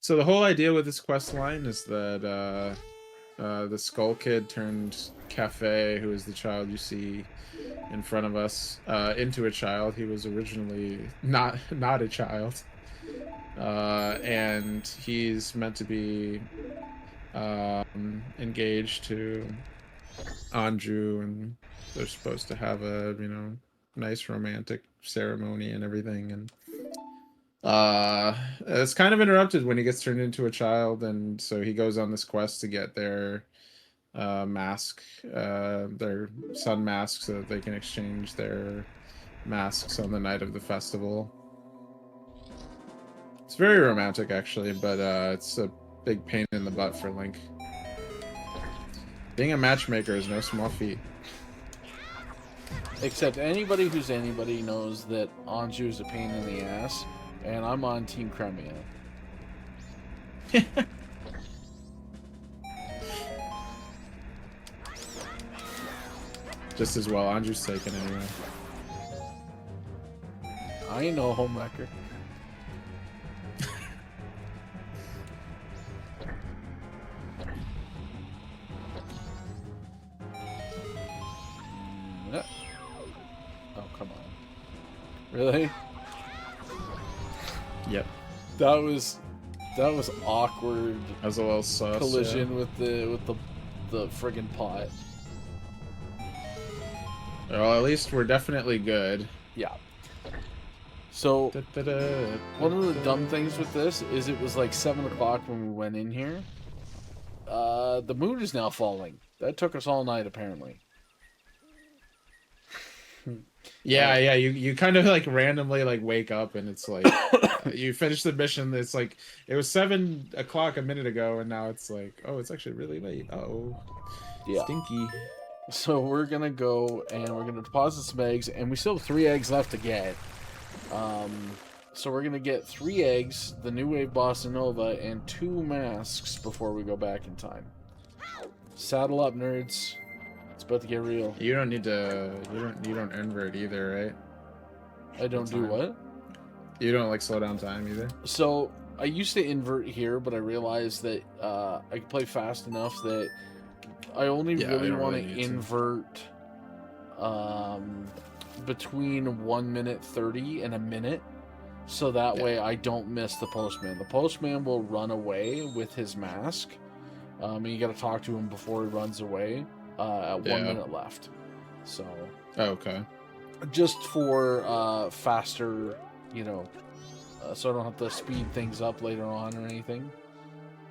So the whole idea with this quest line is that the Skull Kid turned Cafe, who is the child you see in front of us, into a child. He was originally not a child, and he's meant to be engaged to Anju, and they're supposed to have a nice romantic ceremony and everything, and it's kind of interrupted when he gets turned into a child, and so he goes on this quest to get their mask, their sun mask, so that they can exchange their masks on the night of the festival. It's very romantic, actually, but it's a big pain in the butt for Link. Being a matchmaker is no small feat. Except anybody who's anybody knows that Anju is a pain in the ass, and I'm on Team Crimea. Just as well, Anju's taken anyway. I ain't no homewrecker. Oh, come on. Really? Yep. That was awkward. That was a little sus. Collision with the friggin' pot. Well, at least we're definitely good. Yeah. So one of the dumb things with this is it was like 7 o'clock when we went in here. The moon is now falling. That took us all night, apparently. Yeah. You kind of like randomly like wake up and it's like you finish the mission. It's like it was 7 o'clock a minute ago, and now it's like, oh, it's actually really late. Uh-oh. Yeah. Stinky. So we're gonna go and we're gonna deposit some eggs, and we still have 3 eggs left to get. So we're gonna get 3 eggs, the New Wave Bossa Nova, and 2 masks before we go back in time. Saddle up, nerds. It's about to get real. You don't need to. You don't invert either, right? I don't do what? You don't like slow down time either. So I used to invert here, but I realized that I could play fast enough that I only really want to invert between 1 minute 30 and a minute, so that way I don't miss the postman. The postman will run away with his mask, and you got to talk to him before he runs away at 1 minute left. So okay, just for faster, you know, so I don't have to speed things up later on or anything.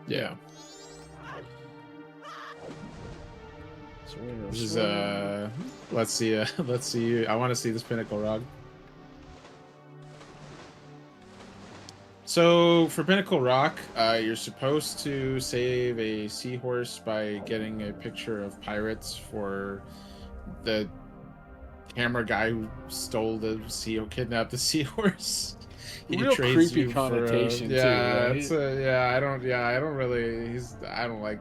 Yeah. So this is let's see let's see. I want to see this pinnacle rock. So for Pinnacle Rock, you're supposed to save a seahorse by getting a picture of pirates for the camera guy who stole the kidnapped the seahorse. He real creepy connotation too, right? It's I don't really. I don't like.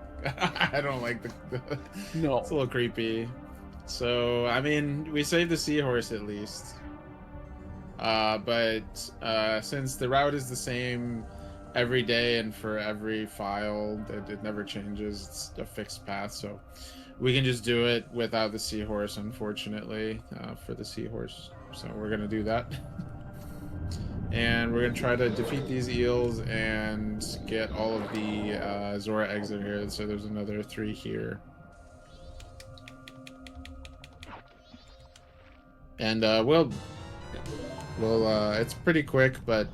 I don't like the. No, it's a little creepy. So I mean, we saved the seahorse at least. But since the route is the same every day and for every file, it never changes. It's a fixed path, so we can just do it without the seahorse, unfortunately, for the seahorse. So we're gonna do that. And we're gonna try to defeat these eels and get all of the Zora eggs in here. So there's another 3 here. And well, it's pretty quick, but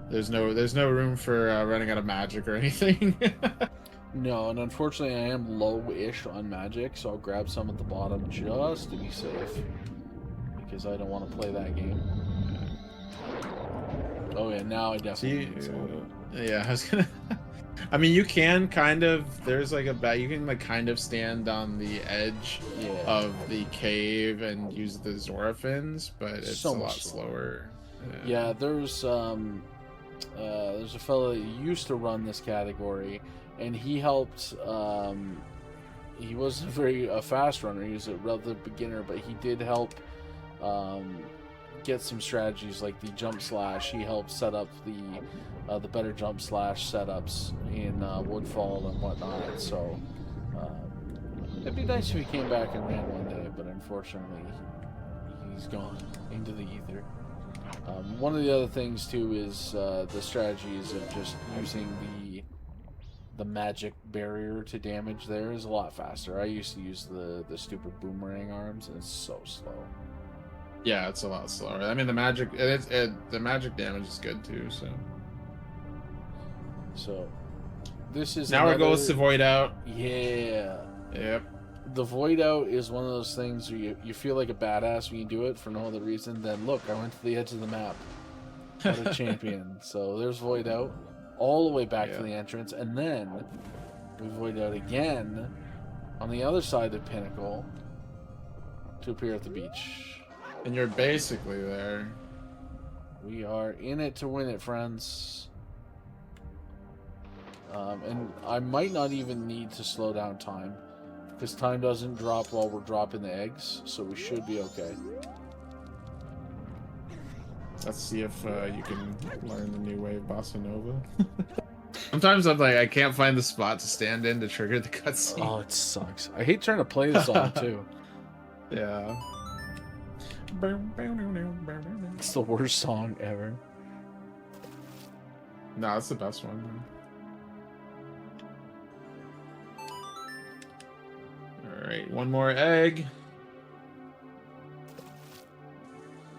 there's no room for running out of magic or anything. No, and unfortunately I am low-ish on magic, so I'll grab some at the bottom just to be safe, because I don't want to play that game. Oh yeah, now I definitely need some. Yeah, I was gonna. I mean, you can kind of. There's like you can like kind of stand on the edge of the cave and use the Zora fins, but it's so a lot slower. Yeah, there's a fellow that used to run this category, and he helped. He wasn't a fast runner. He was a relative beginner, but he did help get some strategies like the jump slash. He helped set up the better jump slash setups in Woodfall and whatnot. So it'd be nice if he came back and ran one day, but unfortunately he's gone into the ether. One of the other things too is the strategies of just using the magic barrier to damage there is a lot faster. I used to use the stupid boomerang arms, and it's so slow. Yeah, it's a lot slower. I mean, the magic the magic damage is good too. So this is now our goal is to void out. Yeah. Yep. The void out is one of those things where you feel like a badass when you do it for no other reason than, look, I went to the edge of the map. What a champion. So there's void out all the way back to the entrance, and then we void out again on the other side of the pinnacle to appear at the beach. And you're basically there. We are in it to win it, friends. And I might not even need to slow down time, because time doesn't drop while we're dropping the eggs, so we should be okay. Let's see if you can learn the new wave Bossa Nova. Sometimes I'm like, I can't find the spot to stand in to trigger the cutscene. Oh, it sucks. I hate trying to play this song too. Yeah. It's the worst song ever. No, it's the best one. Alright, one more egg.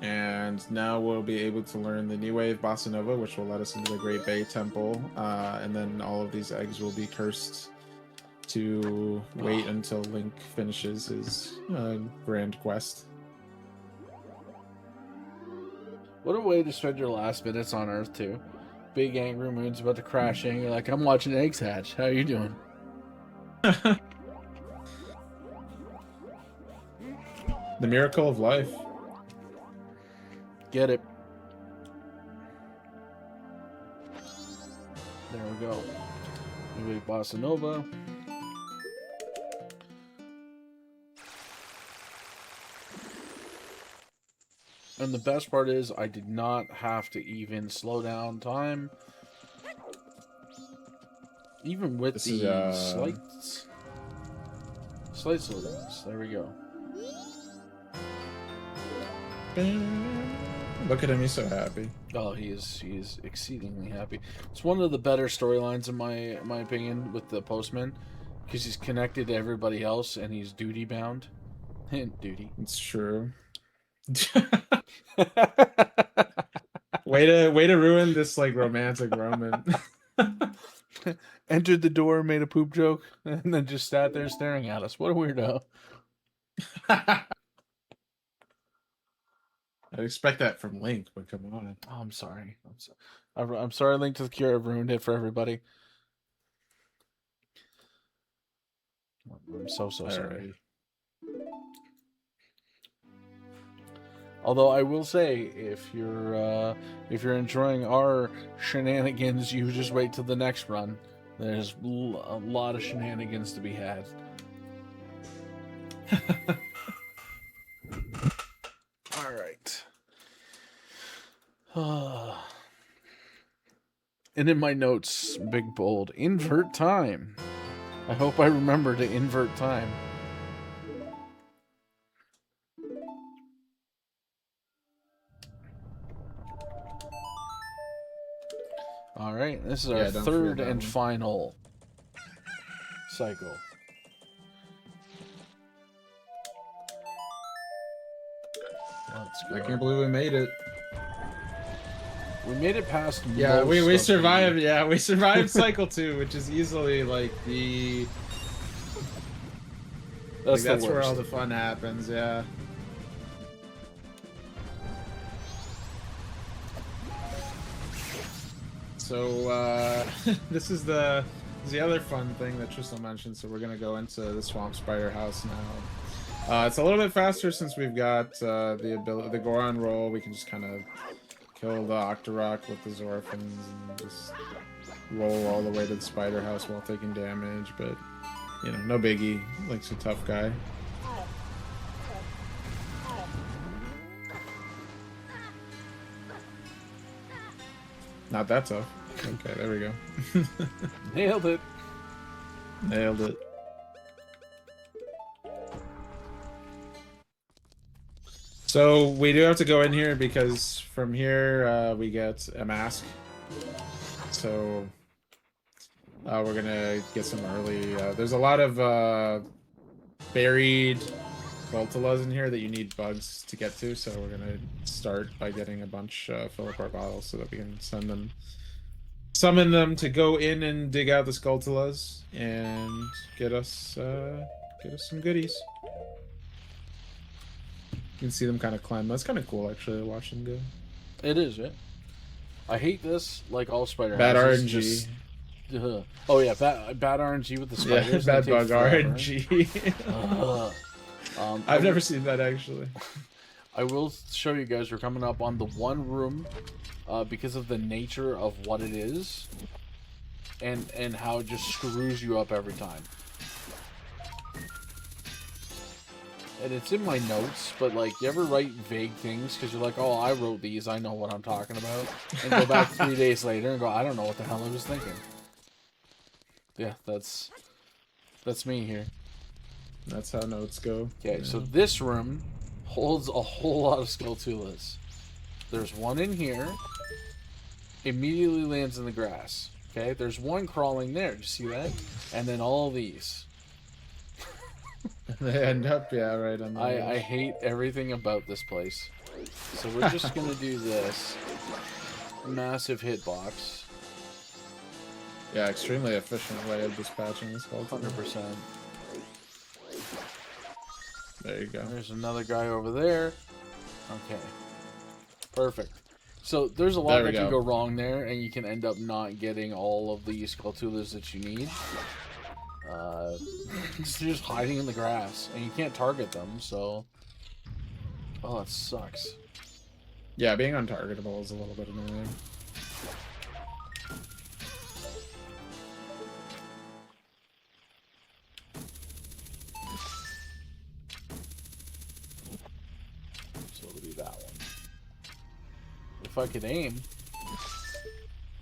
And now we'll be able to learn the new wave Bossa Nova, which will let us into the Great Bay Temple. And then all of these eggs will be cursed to wait until Link finishes his grand quest. What a way to spend your last minutes on Earth, too. Big angry moon's about to crash in. You're like, I'm watching eggs hatch. How are you doing? The miracle of life. Get it. There we go. Maybe Bossa Nova. And the best part is I did not have to even slow down time. Even with This the is, slight slowdowns. There we go. Look at him, he's so happy. Oh, he is exceedingly happy. It's one of the better storylines in my opinion with the postman, because he's connected to everybody else and he's duty bound. Hint duty. It's true. way to ruin this like romantic moment. Entered the door, made a poop joke, and then just sat there staring at us. What a weirdo. I'd expect that from Link, but come on. Oh, I'm sorry. I'm sorry, Link to the Cure. I've ruined it for everybody. I'm so sorry. Right. Although I will say, if you're enjoying our shenanigans, you just wait till the next run. There's a lot of shenanigans to be had. All right. And in my notes, big bold, invert time. I hope I remember to invert time. All right, this is our third and final cycle. Let's go. I can't believe we made it. We made it past. Yeah, we survived. Yeah, we survived cycle 2, which is easily like the. That's where all the fun happens. Yeah. So this is the other fun thing that Tristnal mentioned. So we're gonna go into the Swamp Spider house now. It's a little bit faster since we've got the ability, the Goron roll. We can just kind of kill the Octorok with the Zorfins and just roll all the way to the Spider house while taking damage. But you know, no biggie. Link's a tough guy. Not that tough. Okay, there we go. Nailed it. Nailed it. So we do have to go in here because from here we get a mask. So we're gonna get some early. There's a lot of buried Voltalas in here that you need bugs to get to. So we're gonna start by getting a bunch fill up our bottles so that we can summon them to go in and dig out the Skulltulas and get us some goodies. You can see them kind of climb. That's kind of cool, actually, to watch them go. It is, yeah. I hate this, like all spider bad houses. RNG. Just, oh yeah, bad RNG with the spiders. Yeah, bad bug RNG. I've never seen that, actually. I will show you guys. We're coming up on the one room because of the nature of what it is and how it just screws you up every time. And it's in my notes, but like, you ever write vague things because you're like, oh, I wrote these, I know what I'm talking about, and go back 3 days later and go, I don't know what the hell I was thinking. Yeah, that's me here. That's how notes go. Okay, yeah. So this room holds a whole lot of Skulltulas. There's one in here. Immediately lands in the grass. Okay, there's one crawling there. You see that? And then all these. They end up, yeah, right on the I hate everything about this place. So we're just gonna do this. Massive hitbox. Yeah, extremely efficient way of dispatching this whole 100%. There you go. There's another guy over there. Okay. Perfect. So there's a lot that can go wrong there, and you can end up not getting all of the Skulltulas that you need. They're just hiding in the grass, and you can't target them, so... Oh, it sucks. Yeah, being untargetable is a little bit annoying. So it'll be that one. If I could aim.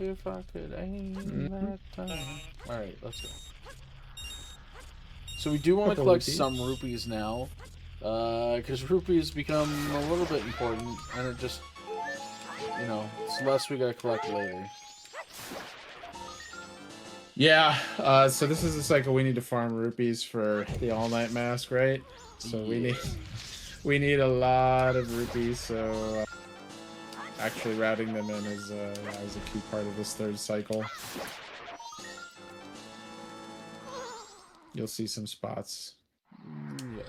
If I could aim that time. Alright, let's go. So we do want to collect some rupees now. Because rupees become a little bit important. And it just, you know, it's less we gotta collect later. Yeah, so this is the cycle we need to farm rupees for the all-night mask, right? So we need a lot of rupees, so actually routing them in is a key part of this third cycle. You'll see some spots. Yeah.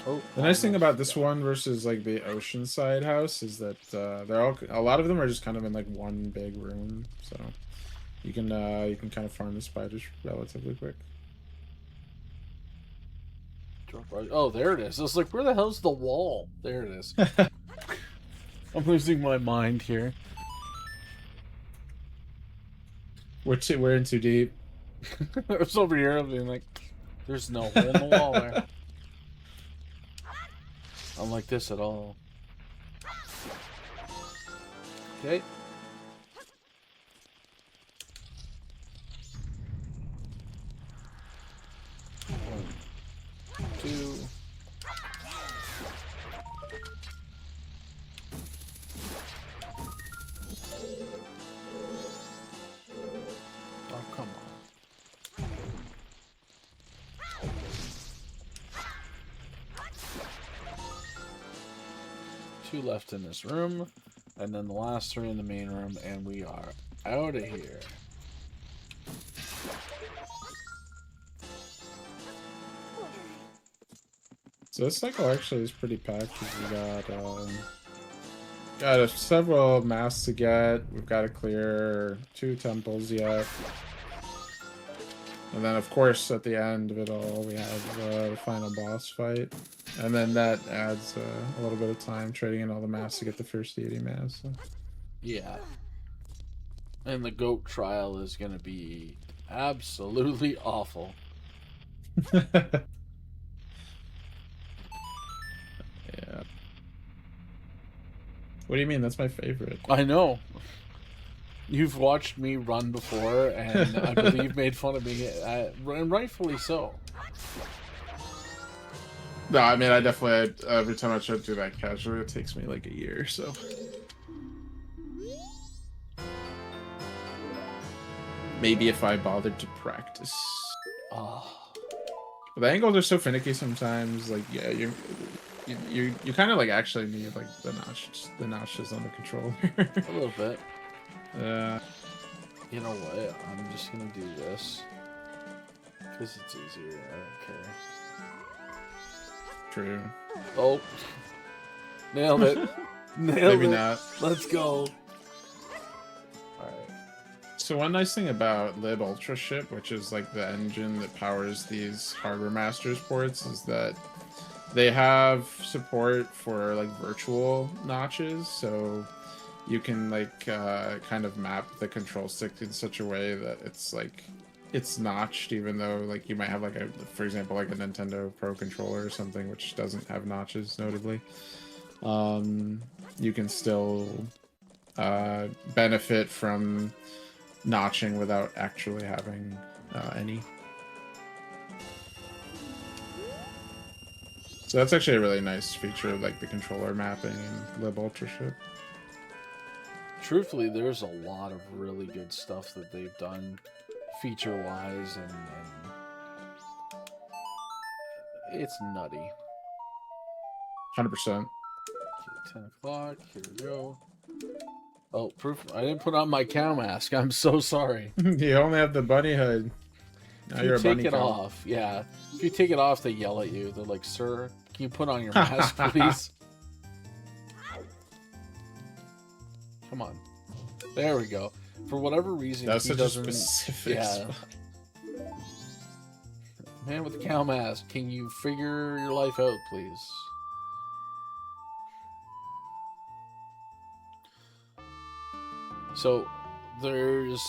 Oh, the nice thing about this one versus like the Oceanside house is that a lot of them are just kind of in like one big room, so you can kind of farm the spiders relatively quick. Oh, there it is. I was like, where the hell's the wall? There it is. I'm losing my mind here. We're in too deep. I was over here, I'm being like, there's no hole in the wall there. I don't like this at all. Okay. One, two. Oh, come on. Two left in this room, and then the last three in the main room, and we are out of here. So this cycle actually is pretty packed. We got several masks to get. We've got to clear 2 temples yet. And then, of course, at the end of it all, we have the final boss fight. And then that adds a little bit of time trading in all the masks to get the first deity mask. So. Yeah. And the goat trial is going to be absolutely awful. Yeah. What do you mean? That's my favorite. I know. You've watched me run before, and I believe made fun of me, and rightfully so. No, I mean, I definitely, every time I try to do that casually, it takes me like a year, so. Maybe if I bothered to practice. Oh. But the angles are so finicky sometimes, like, yeah, you kind of like actually need like the notches on the controller. A little bit. You know what? I'm just gonna do this because it's easier. I don't care. True. Oh, nailed it! Nailed Maybe it. not. Let's go. All right. So one nice thing about Lib Ultra Ship, which is like the engine that powers these Harbor Masters ports, is that they have support for like virtual notches, so you can like kind of map the control stick in such a way that it's like it's notched, even though like you might have like for example, like a Nintendo Pro controller or something which doesn't have notches, notably. You can still benefit from notching without actually having any. So that's actually a really nice feature of like the controller mapping in Lib Ultra Ship. Truthfully, there's a lot of really good stuff that they've done feature-wise, and it's nutty. 100%. Okay, 10 o'clock, here we go. Oh, proof! I didn't put on my cow mask. I'm so sorry. You only have the bunny hood. Now you're a bunny take it cow. off, yeah. If you take it off, they yell at you. They're like, "Sir, can you put on your mask, please?" Come on. There we go. For whatever reason, That's he such a doesn't... specific Yeah. spot. Man with the cow mask, can you figure your life out, please? So, there's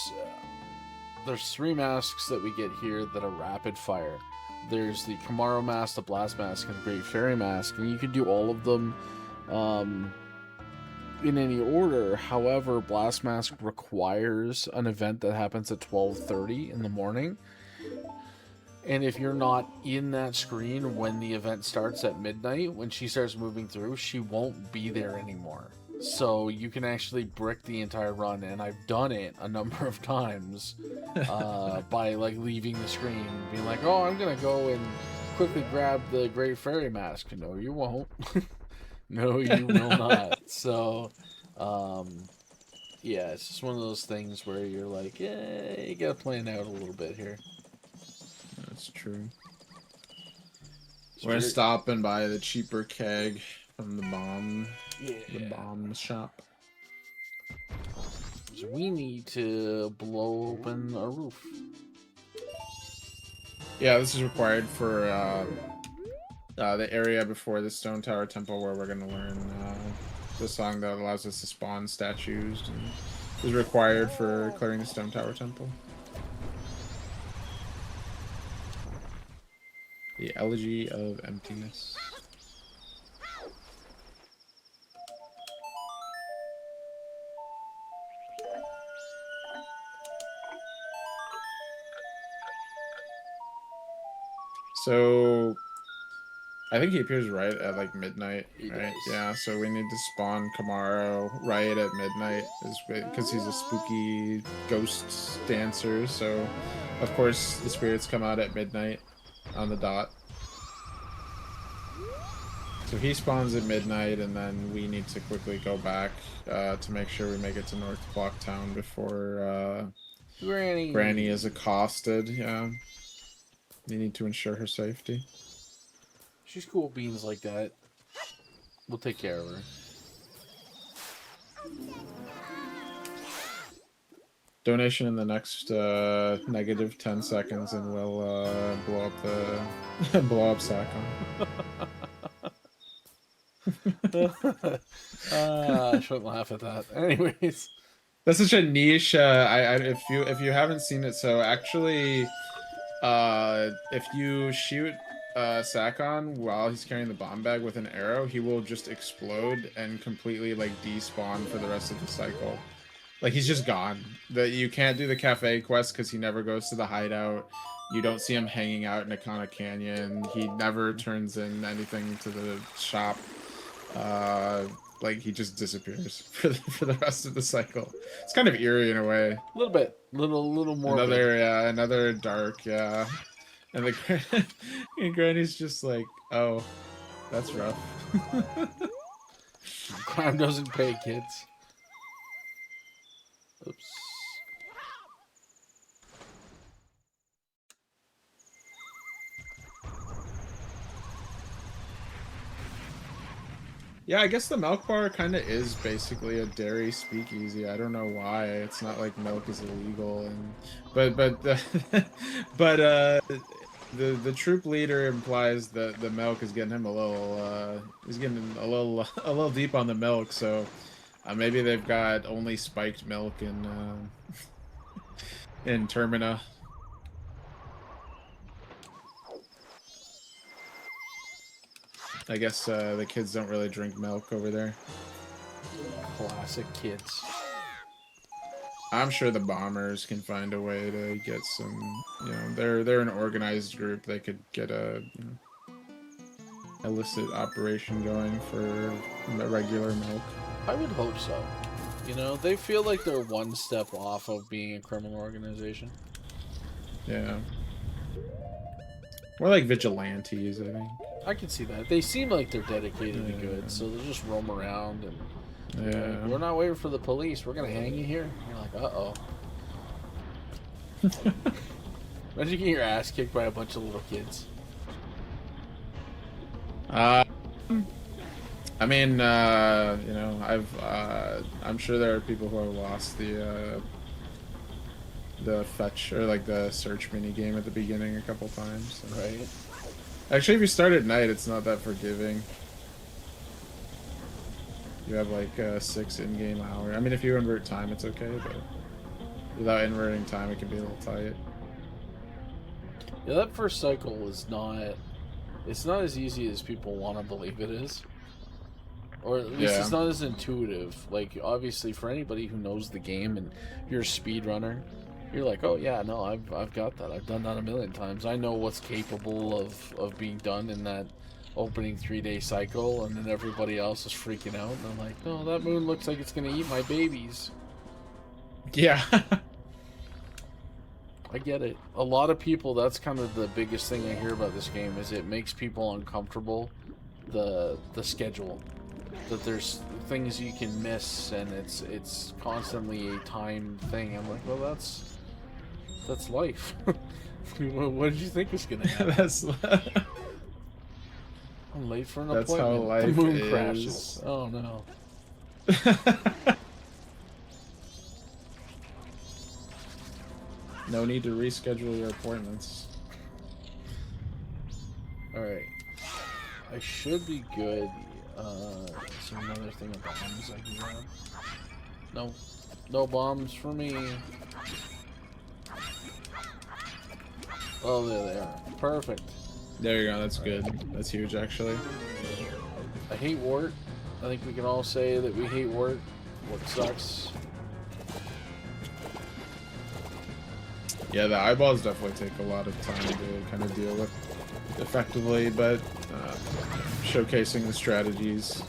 3 masks that we get here that are rapid fire. There's the Kamaro mask, the Blast mask, and the Great Fairy mask, and you can do all of them in any order. However, Blast mask requires an event that happens at 12:30 in the morning. And if you're not in that screen when the event starts at midnight, when she starts moving through, she won't be there anymore. So you can actually brick the entire run, and I've done it a number of times by like leaving the screen, being like, "Oh, I'm gonna go and quickly grab the Great Fairy mask." No, you won't. No, you will not. So, yeah, it's just one of those things where you're like, "Yeah, you gotta plan out a little bit here." That's true. We're stopping by the cheaper keg from the bomb shop. So we need to blow open a roof. Yeah, this is required for the area before the Stone Tower Temple, where we're going to learn the song that allows us to spawn statues. And is required for clearing the Stone Tower Temple. The Elegy of Emptiness. So, I think he appears right at like midnight, right? Yeah, so we need to spawn Kamaro right at midnight, because he's a spooky ghost dancer. So, of course, the spirits come out at midnight on the dot. So he spawns at midnight, and then we need to quickly go back to make sure we make it to North Clocktown before Granny is accosted. Yeah, we need to ensure her safety. She's cool beans like that. We'll take care of her. Donation in the next negative 10 seconds, and we'll blow up the blow up Sakon. I shouldn't laugh at that. Anyways, that's such a niche. If you haven't seen it, so actually, if you shoot Sakon while he's carrying the bomb bag with an arrow, he will just explode and completely like despawn for the rest of the cycle. Like, he's just gone. You can't do the cafe quest because he never goes to the hideout. You don't see him hanging out in Akana Canyon. He never turns in anything to the shop. Like, he just disappears for the rest of the cycle. It's kind of eerie in a way. A little bit, little more. Another dark, yeah. And and Granny's just like, oh, that's rough. Crime doesn't pay, kids. Oops. Yeah, I guess the milk bar kind of is basically a dairy speakeasy. I don't know why. It's not like milk is illegal, and but the troop leader implies that the milk is getting him a little he's getting a little deep on the milk. So maybe they've got only spiked milk in Termina. I guess the kids don't really drink milk over there. Classic kids. I'm sure the bombers can find a way to get some, you know, they're an organized group. They could get a illicit operation going for regular milk. I would hope so. You know, they feel like they're one step off of being a criminal organization. Yeah. More like vigilantes, I think. I can see that. They seem like they're dedicated to good, so they'll just roam around and... Yeah. Like, we're not waiting for the police. We're gonna hang you here. You're like, uh-oh. Imagine getting your ass kicked by a bunch of little kids. I mean, you know, I'm sure there are people who have lost the fetch or like the search mini game at the beginning a couple times. So. Right. Actually, if you start at night, it's not that forgiving. You have like 6 in-game hours. I mean, if you invert time, it's okay, but without inverting time, it can be a little tight. Yeah, that first cycle is not. It's not as easy as people want to believe it is. Or at least it's not as intuitive. Like, obviously, for anybody who knows the game and you're a speedrunner, you're like, oh yeah, no, I've got that. I've done that a million times. I know what's capable of being done in that opening 3-day cycle, and then everybody else is freaking out, and I'm like, no, that moon looks like it's gonna eat my babies. Yeah. I get it. A lot of people, that's kind of the biggest thing I hear about this game, is it makes people uncomfortable, the schedule. That there's things you can miss, and it's constantly a time thing. I'm like, well, that's life. What did you think was gonna happen? That's I'm late for an That's appointment. how life the moon is. crashes. Oh no. No need to reschedule your appointments. Alright. I should be good. Is there another thing of bombs I can grab? No. No bombs for me. Oh, there they are. Perfect. There you go, that's good. That's huge, actually. I hate wart. I think we can all say that we hate wart. Wart sucks. Yeah, the eyeballs definitely take a lot of time to kind of deal with effectively, but showcasing the strategies.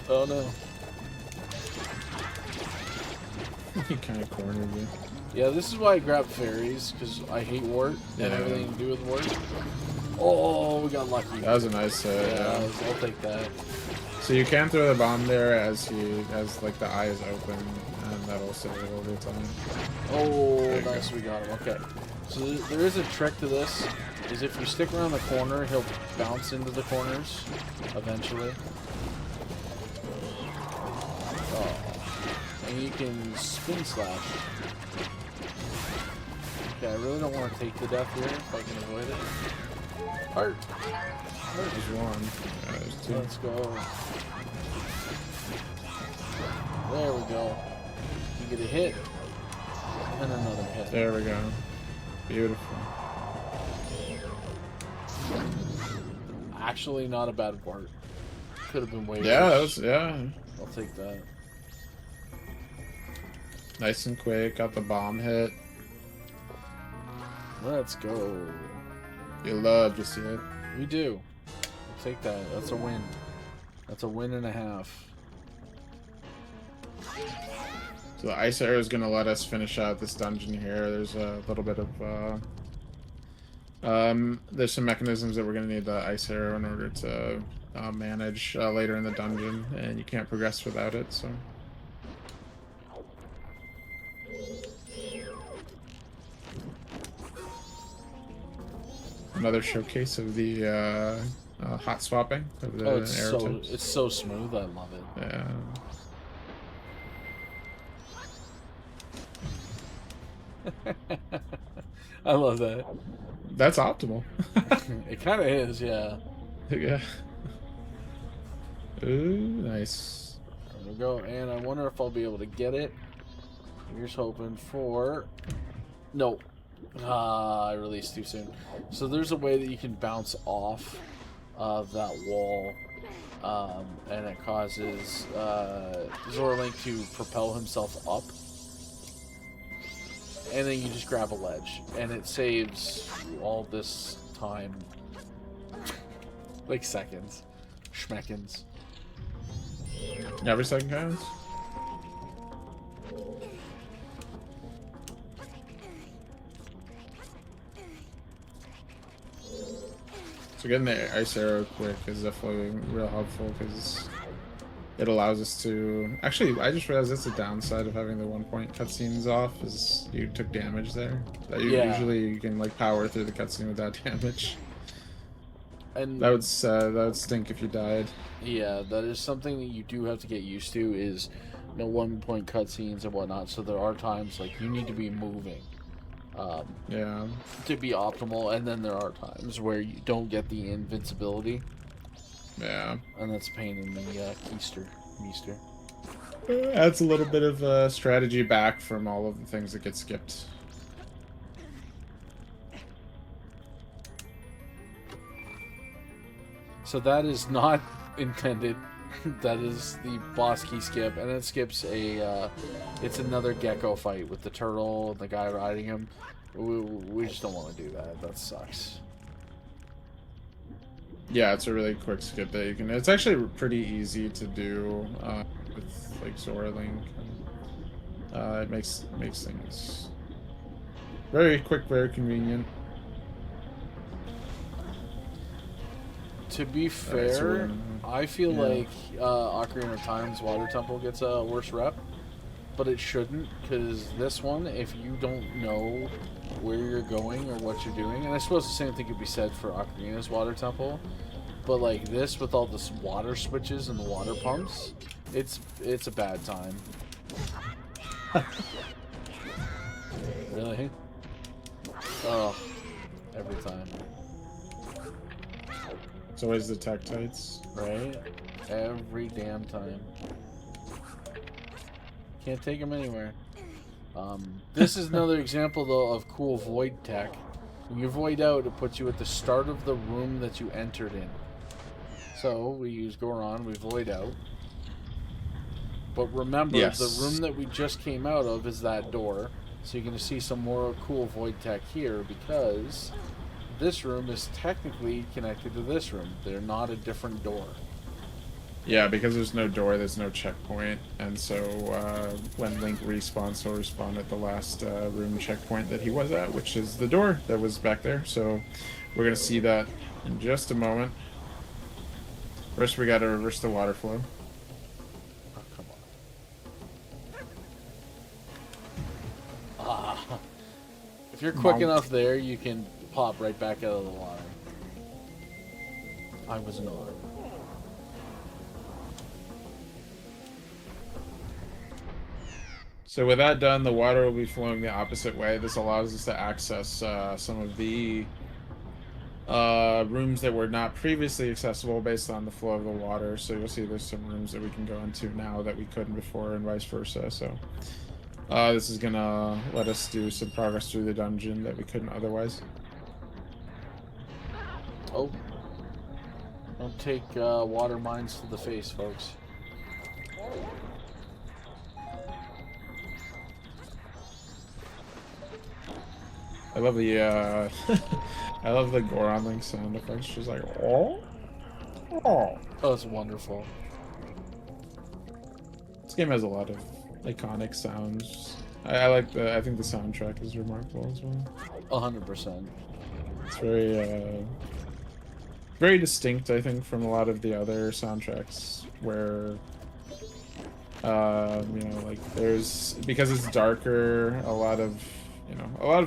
Oh no. He kind of cornered you. Yeah, this is why I grab fairies, because I hate wart and everything to do with wart. Oh, we got lucky. That was a nice yeah. I'll take that. So you can throw the bomb there as like the eye is open, and that'll save it over time. Oh, nice, we got him. Okay. So there is a trick to this, is if you stick around the corner, he'll bounce into the corners eventually. Oh. And you can spin slash. Okay, I really don't want to take the death here if I can avoid it. Heart. There's one. There's 2. Let's go. There we go. You get a hit. And another hit. There we go. Beautiful. Actually, not a bad part. Could have been way worse. Yeah, that was, yeah. I'll take that. Nice and quick. Got the bomb hit. Let's go. You love to see it. We do. I'll take that. That's a win. That's a win and a half. So the ice arrow is going to let us finish out this dungeon here. There's a little bit of... there's some mechanisms that we're going to need the ice arrow in order to manage later in the dungeon, and you can't progress without it, so... Another showcase of the hot swapping of the arrow tips. It's so smooth. I love it. Yeah. I love that. That's optimal. It kind of is, yeah. Yeah. Ooh, nice. There we go. And I wonder if I'll be able to get it. Here's hoping for... No. Ah, I released too soon. So there's a way that you can bounce off of that wall, and it causes Zorlink to propel himself up, and then you just grab a ledge, and it saves all this time, like seconds, schmeckins. Every second counts. So getting the ice arrow quick is definitely real helpful because it allows us to... Actually, I just realized that's a downside of having the 1-point cutscenes off, is you took damage there. Yeah. Usually you can like power through the cutscene without damage. And that would stink if you died. Yeah, that is something that you do have to get used to, is no 1-point cutscenes and whatnot. So there are times like you need to be moving Yeah. to be optimal, and then there are times where you don't get the invincibility. Yeah. And that's a pain in the keister. Adds a little bit of strategy back from all of the things that get skipped. So that is not intended. That is the boss key skip, and it skips a it's another gecko fight with the turtle and the guy riding him. We just don't want to do that. That sucks. Yeah, it's a really quick skip that you can... It's actually pretty easy to do with like Zora Link. It makes things very quick, very convenient. To be fair, I feel like Ocarina of Time's Water Temple gets a worse rep, but it shouldn't, because this one, if you don't know where you're going or what you're doing, and I suppose the same thing could be said for Ocarina's Water Temple, but like this, with all the water switches and the water pumps, it's a bad time. Really? Oh, every time. It's always the Tektites. Right? Every damn time. Can't take them anywhere. This is another example, though, of cool void tech. When you void out, it puts you at the start of the room that you entered in. So, we use Goron, we void out. But remember, the room that we just came out of is that door. So you're going to see some more cool void tech here, because this room is technically connected to this room. They're not a different door. Yeah, because there's no door, there's no checkpoint, and so when Link respawns, he'll respawn at the last room checkpoint that he was at, which is the door that was back there. So we're going to see that in just a moment. First, we got to reverse the water flow. Oh, come on. Ah. If you're quick enough there, you can pop right back out of the water. I was not. So with that done, the water will be flowing the opposite way. This allows us to access some of the rooms that were not previously accessible based on the flow of the water. So you'll see there's some rooms that we can go into now that we couldn't before, and vice versa. So this is gonna let us do some progress through the dungeon that we couldn't otherwise. Oh. Don't take water mines to the face, folks. I love the I love the Goron Link sound effects. She's like, oh, oh. Oh, it's wonderful. This game has a lot of iconic sounds. I think the soundtrack is remarkable as well. 100%. It's very very distinct, I think, from a lot of the other soundtracks where you know, like there's, because it's darker, a lot of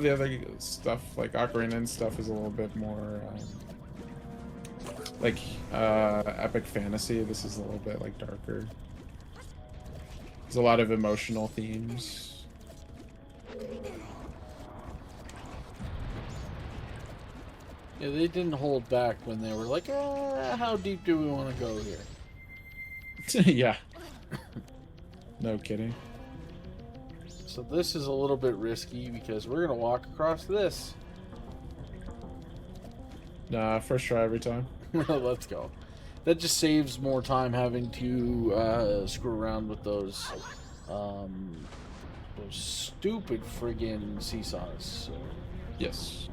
the other stuff like Ocarina and stuff is a little bit more like epic fantasy. This is a little bit like darker. There's a lot of emotional themes. Yeah, they didn't hold back when they were like, how deep do we want to go here? Yeah. No kidding. So this is a little bit risky because we're going to walk across this. Nah, first try every time. Let's go. That just saves more time having to screw around with those stupid friggin' seesaws. So. Yes.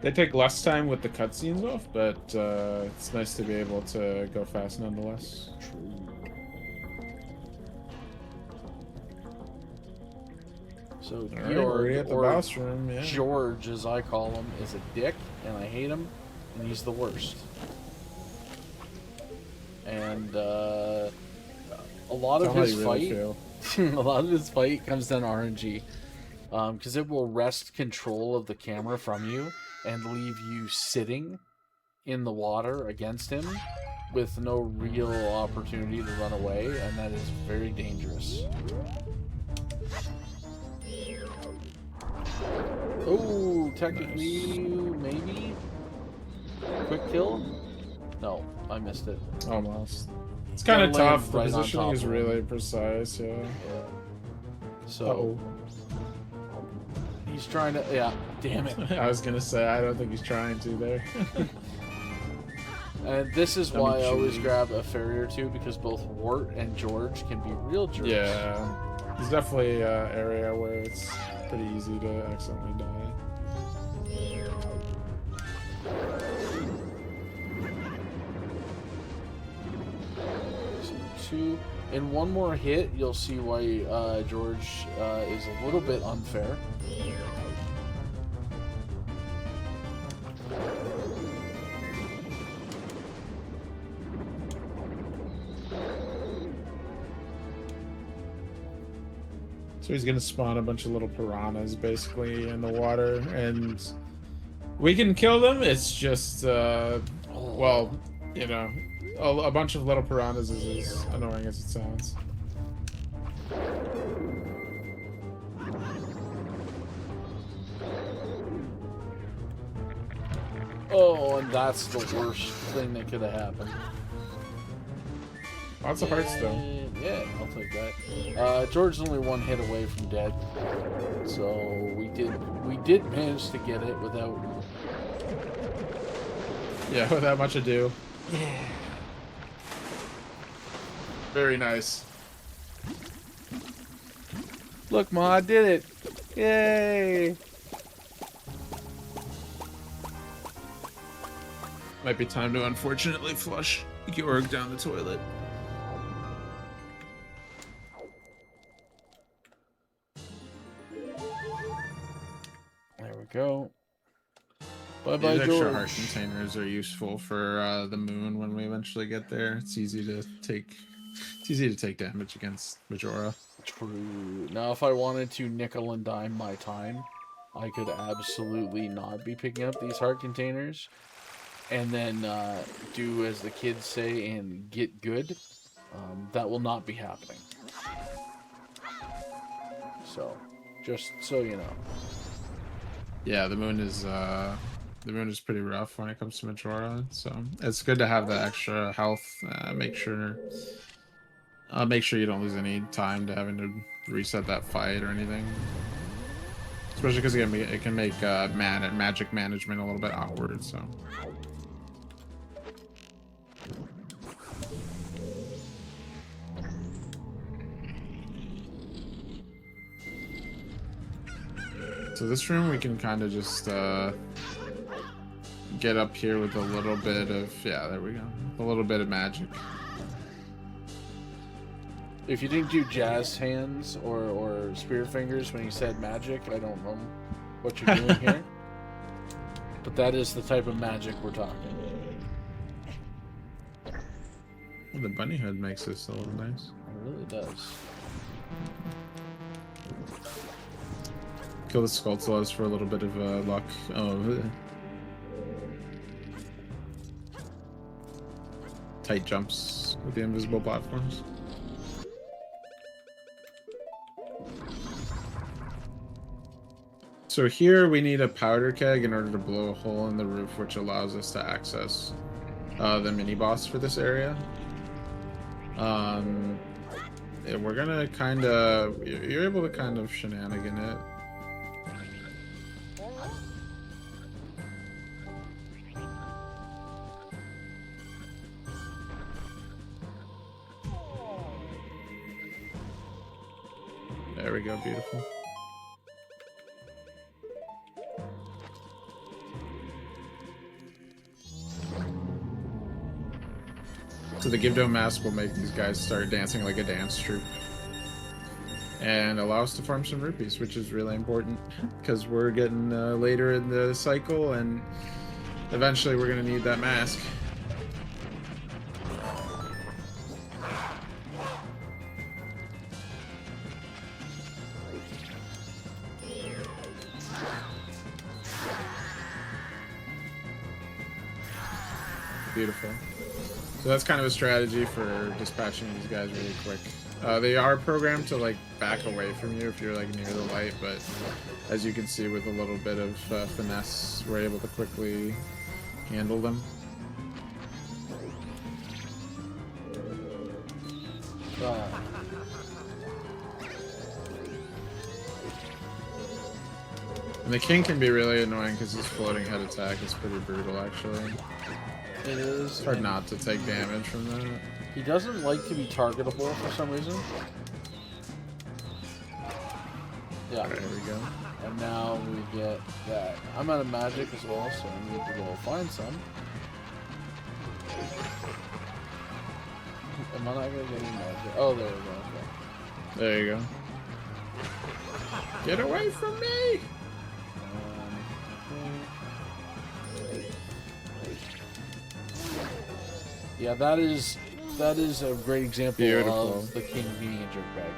They take less time with the cutscenes off, but it's nice to be able to go fast nonetheless. True. So Alright, we're at the boss room, yeah. George, as I call him, is a dick, and I hate him. and he's the worst. And a lot of his fight, a lot of his fight comes down to RNG, because it will wrest control of the camera from you and leave you sitting in the water against him with no real opportunity to run away, and that is very dangerous. Oh, technically, maybe? Quick kill? No, I missed it. Almost. It's kind of tough. The right positioning is really precise, yeah. So, he's trying to, yeah, damn it. I was gonna say, I don't think he's trying to there. And this is why I always grab a fairy or two, because both Wart and George can be real jerks. Yeah, there's definitely an area where it's pretty easy to accidentally die. In one more hit, you'll see why George is a little bit unfair. So he's gonna spawn a bunch of little piranhas basically in the water, and we can kill them. It's just, well, you know, a bunch of little piranhas is as annoying as it sounds. Oh, and that's the worst thing that could have happened. Lots of hearts though. Yeah, I'll take that. George's only one hit away from dead, so we did manage to get it without. Yeah, without much ado. Yeah. Very nice. Look, Ma, I did it! Yay! Might be time to unfortunately flush Georg down the toilet. There we go. Bye-bye, These George. extra heart containers are useful for the moon when we eventually get there. It's easy to take damage against Majora. True. Now, if I wanted to nickel and dime my time, I could absolutely not be picking up these heart containers, and then do as the kids say and get good. That will not be happening. So, just so you know. Yeah, the moon is pretty rough when it comes to Majora, so it's good to have the extra health. Make sure you don't lose any time to having to reset that fight or anything. Especially because it can make magic management a little bit awkward. So. So this room we can kind of just get up here with a little bit of, yeah, there we go, a little bit of magic. If you didn't do jazz hands or spear fingers when you said magic, I don't know what you're doing here. But that is the type of magic we're talking. Well, the bunny hood makes this a little nice. It really does. Kill the Skulltulas for a little bit of luck. Oh, tight jumps with the invisible platforms. So here we need a powder keg in order to blow a hole in the roof, which allows us to access the mini boss for this area. And we're gonna kind of, you're able to kind of shenanigan it. There we go, beautiful. So the Give Dome Mask will make these guys start dancing like a dance troupe. And allow us to farm some rupees, which is really important. Because we're getting later in the cycle, and Eventually, we're gonna need that mask. Beautiful. So that's kind of a strategy for dispatching these guys really quick. They are programmed to like back away from you if you're like near the light, but as you can see, with a little bit of finesse, we're able to quickly handle them. And the king can be really annoying because his floating head attack is pretty brutal, actually. It is. It's hard not to take damage from that. He doesn't like to be targetable for some reason. Yeah. There we go. And now we get that. I'm out of magic as well, so I need to go find some. Am I not gonna get any magic? Oh, there we go. Okay. There you go. Get away from me! Yeah, that is a great example Beautiful. of the king being a jerkbag.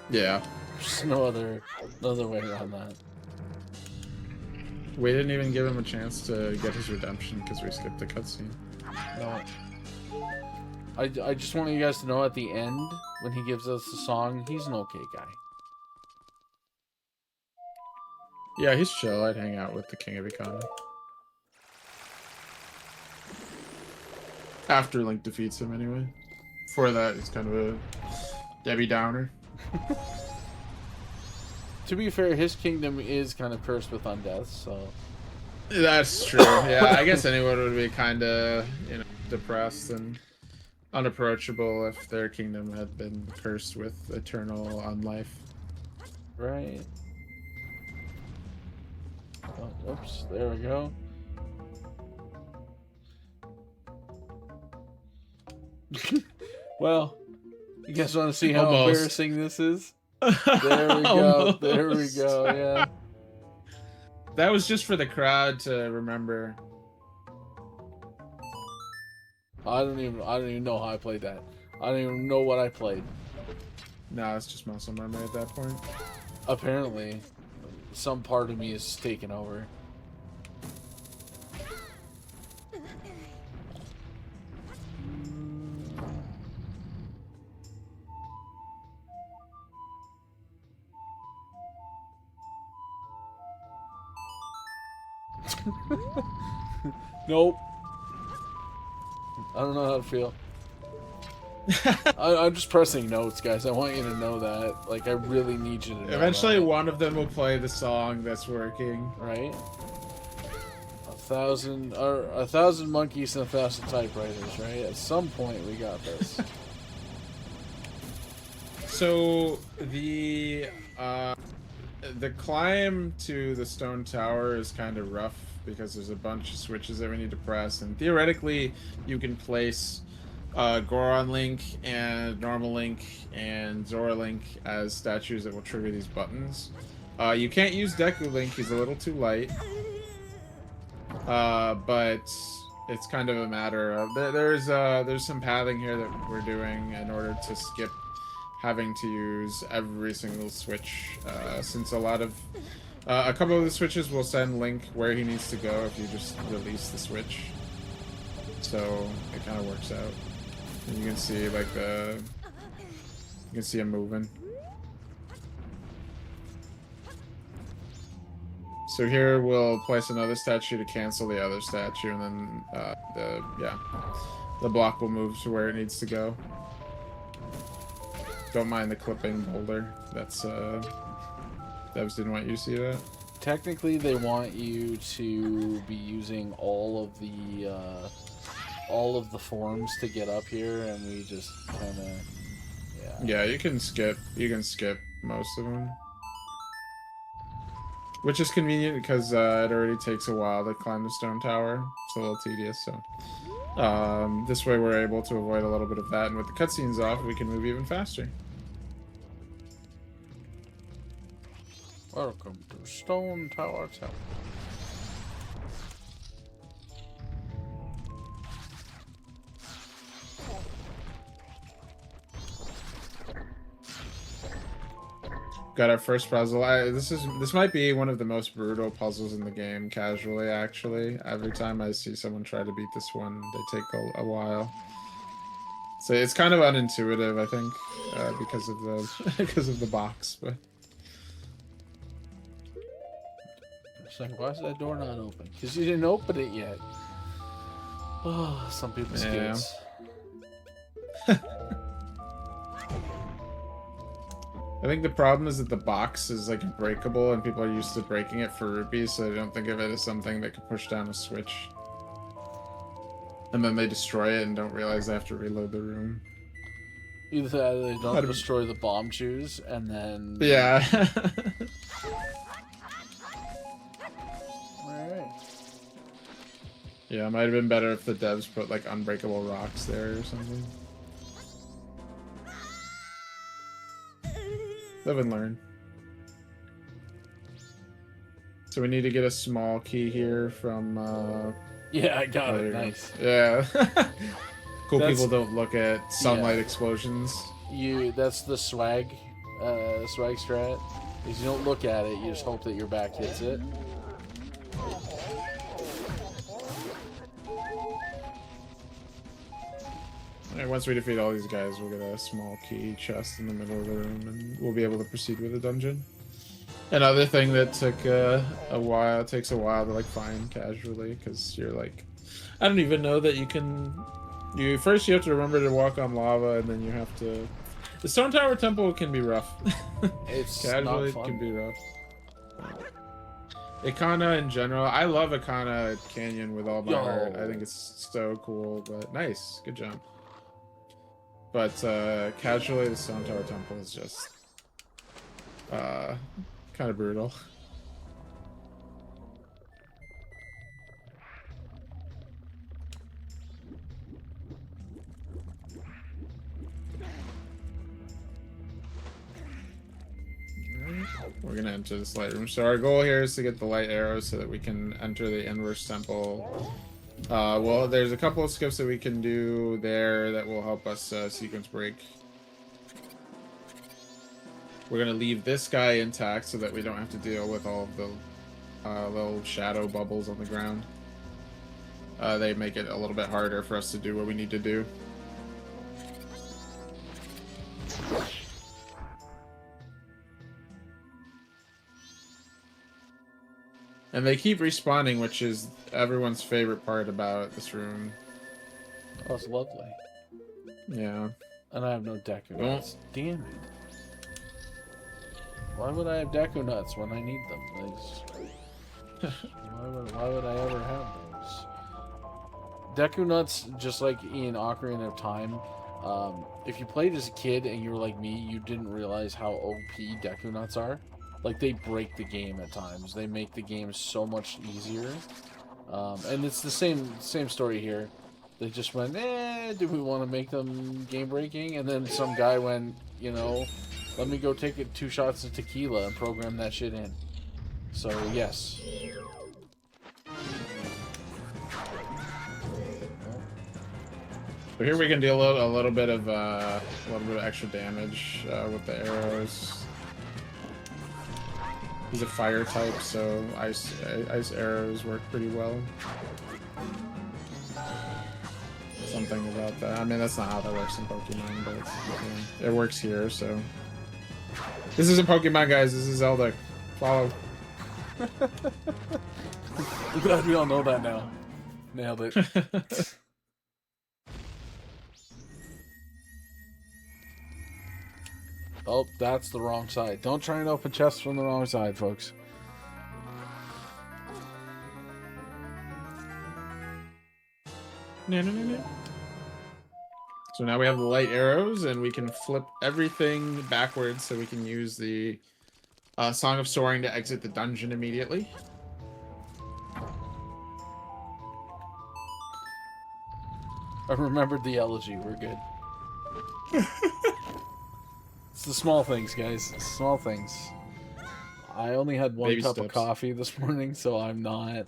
Yeah. There's no other way around that. We didn't even give him a chance to get his redemption because we skipped the cutscene. No. I just want you guys to know at the end, when he gives us the song, he's an okay guy. Yeah, he's chill. I'd hang out with the King of Economy. After Link defeats him, anyway. Before that, he's kind of a Debbie Downer. To be fair, his kingdom is kind of cursed with undeath, so... That's true. Yeah, I guess anyone would be kind of, you know, depressed and unapproachable if their kingdom had been cursed with eternal unlife. Right. Oh, oops, there we go. Well, you guys want to see how Almost. embarrassing this is? There we go. There we go. Yeah. That was just for the crowd to remember. I don't even know how I played that. I don't even know what I played. No, it's just muscle memory at that point. Apparently, some part of me is taken over. Nope. I don't know how to feel. I'm just pressing notes, guys. I want you to know that. Like, I really need you to know Eventually, that. one of them will play the song that's working. Right? 1,000 monkeys and 1,000 typewriters, right? At some point, we got this. So the climb to the stone tower is kind of rough because there's a bunch of switches that we need to press, and theoretically you can place Goron Link and Normal Link and Zora Link as statues that will trigger these buttons. You can't use Deku Link, he's a little too light. But it's kind of a matter of there's some pathing here that we're doing in order to skip having to use every single switch, since a couple of the switches will send Link where he needs to go if you just release the switch. So it kind of works out. And you can see like you can see him moving. So here we'll place another statue to cancel the other statue, and then the block will move to where it needs to go. Don't mind the clipping boulder. That's Devs didn't want you to see that. Technically, they want you to be using all of the forms to get up here, and we just kind of Yeah, you can skip most of them. Which is convenient because it already takes a while to climb the stone tower. It's a little tedious, so... this way we're able to avoid a little bit of that, and with the cutscenes off, we can move even faster. Welcome to Stone Tower Temple. Got our first puzzle. This might be one of the most brutal puzzles in the game, casually, actually. Every time I see someone try to beat this one, they take a while. So it's kind of unintuitive, I think, because of the because of the box. But it's like, why is that door not open? Because you didn't open it yet. Oh, some people's kids. I think the problem is that the box is like breakable, and people are used to breaking it for rupees, so they don't think of it as something that could push down a switch. And then they destroy it and don't realize they have to reload the room. Either that, or they don't destroy the bomb shoes, and then yeah. Alright. Yeah, it might have been better if the devs put like unbreakable rocks there or something. Live and learn. So we need to get a small key here from yeah, I got it. Nice. Yeah. Cool. People don't look at sunlight explosions. That's the swag strat. Is you don't look at it, you just hope that your back hits it. Alright, once we defeat all these guys, we'll get a small key chest in the middle of the room, and we'll be able to proceed with the dungeon. Another thing that took takes a while to like find casually, because you're like, I don't even know that you can. First you have to remember to walk on lava, and then you have to. The Stone Tower Temple can be rough. It's casually not fun. It can be rough. Ikana in general, I love Ikana Canyon with all my heart. I think it's so cool, but nice, good jump. But casually, the Stone Tower Temple is just kind of brutal. We're gonna enter this light room. So our goal here is to get the light arrows so that we can enter the Inverse Temple. Well, there's a couple of skips that we can do there that will help us sequence break. We're gonna leave this guy intact so that we don't have to deal with all of the little shadow bubbles on the ground. They make it a little bit harder for us to do what we need to do. And they keep respawning, which is everyone's favorite part about this room. Oh, it's lovely. Yeah. And I have no Deku Nuts. Damn it. Why would I have Deku Nuts when I need them? Why would I ever have those? Deku Nuts, just like in Ocarina of Time, if you played as a kid and you were like me, you didn't realize how OP Deku Nuts are. Like, they break the game at times. They make the game so much easier. And it's the same story here. They just went, do we want to make them game-breaking? And then some guy went, you know, let me go take 2 shots of tequila and program that shit in. So, yes. So here we can deal a little bit of extra damage with the arrows. He's a fire type, so ice arrows work pretty well. Something about that. I mean, that's not how that works in Pokemon, but yeah, it works here. So this isn't Pokemon, guys. This is Zelda. Follow. I'm glad we all know that now. Nailed it. Oh, that's the wrong side. Don't try and open chests from the wrong side, folks. No. So now we have the light arrows, and we can flip everything backwards so we can use the Song of Soaring to exit the dungeon immediately. I remembered the elegy. We're good. It's the small things, guys. Small things. I only had one cup of coffee this morning, so I'm not...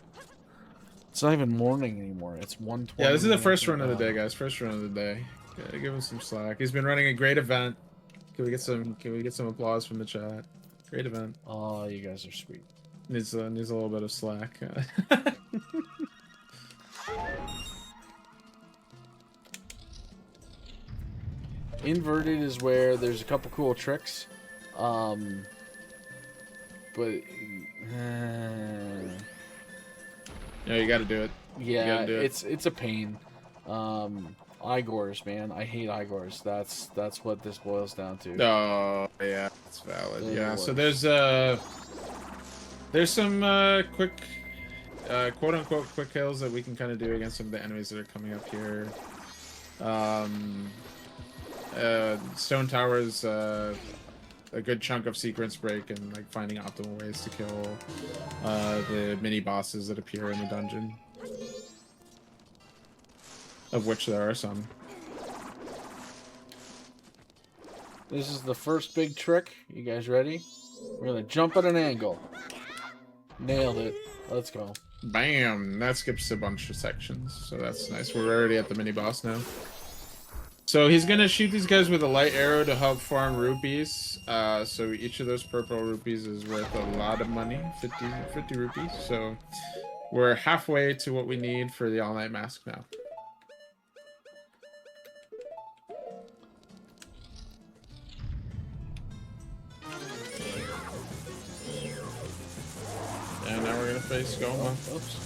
It's not even morning anymore. It's 1:20. Yeah, this is the first run of the day, guys. First run of the day. Gotta give him some slack. He's been running a great event. Can we get some applause from the chat? Great event. Oh, you guys are sweet. Needs a little bit of slack. Inverted is where there's a couple cool tricks, but Yeah, you got to do it. yeah, do it. it's a pain. Igors, man, I hate Igors. That's what this boils down to. Oh, yeah, that's valid. They're Yeah, the so worst. there's some quick, quote unquote quick kills that we can kind of do against some of the enemies that are coming up here. Stone Towers, a good chunk of sequence break and like finding optimal ways to kill the mini bosses that appear in the dungeon, of which there are some. This is the first big trick. You guys ready? We're gonna jump at an angle. Nailed it. Let's go. Bam! That skips a bunch of sections, so that's nice. We're already at the mini boss now. So he's gonna shoot these guys with a light arrow to help farm rupees. So each of those purple rupees is worth a lot of money, 50 rupees. So we're halfway to what we need for the all-night mask now. And now we're gonna face Goma. Oops.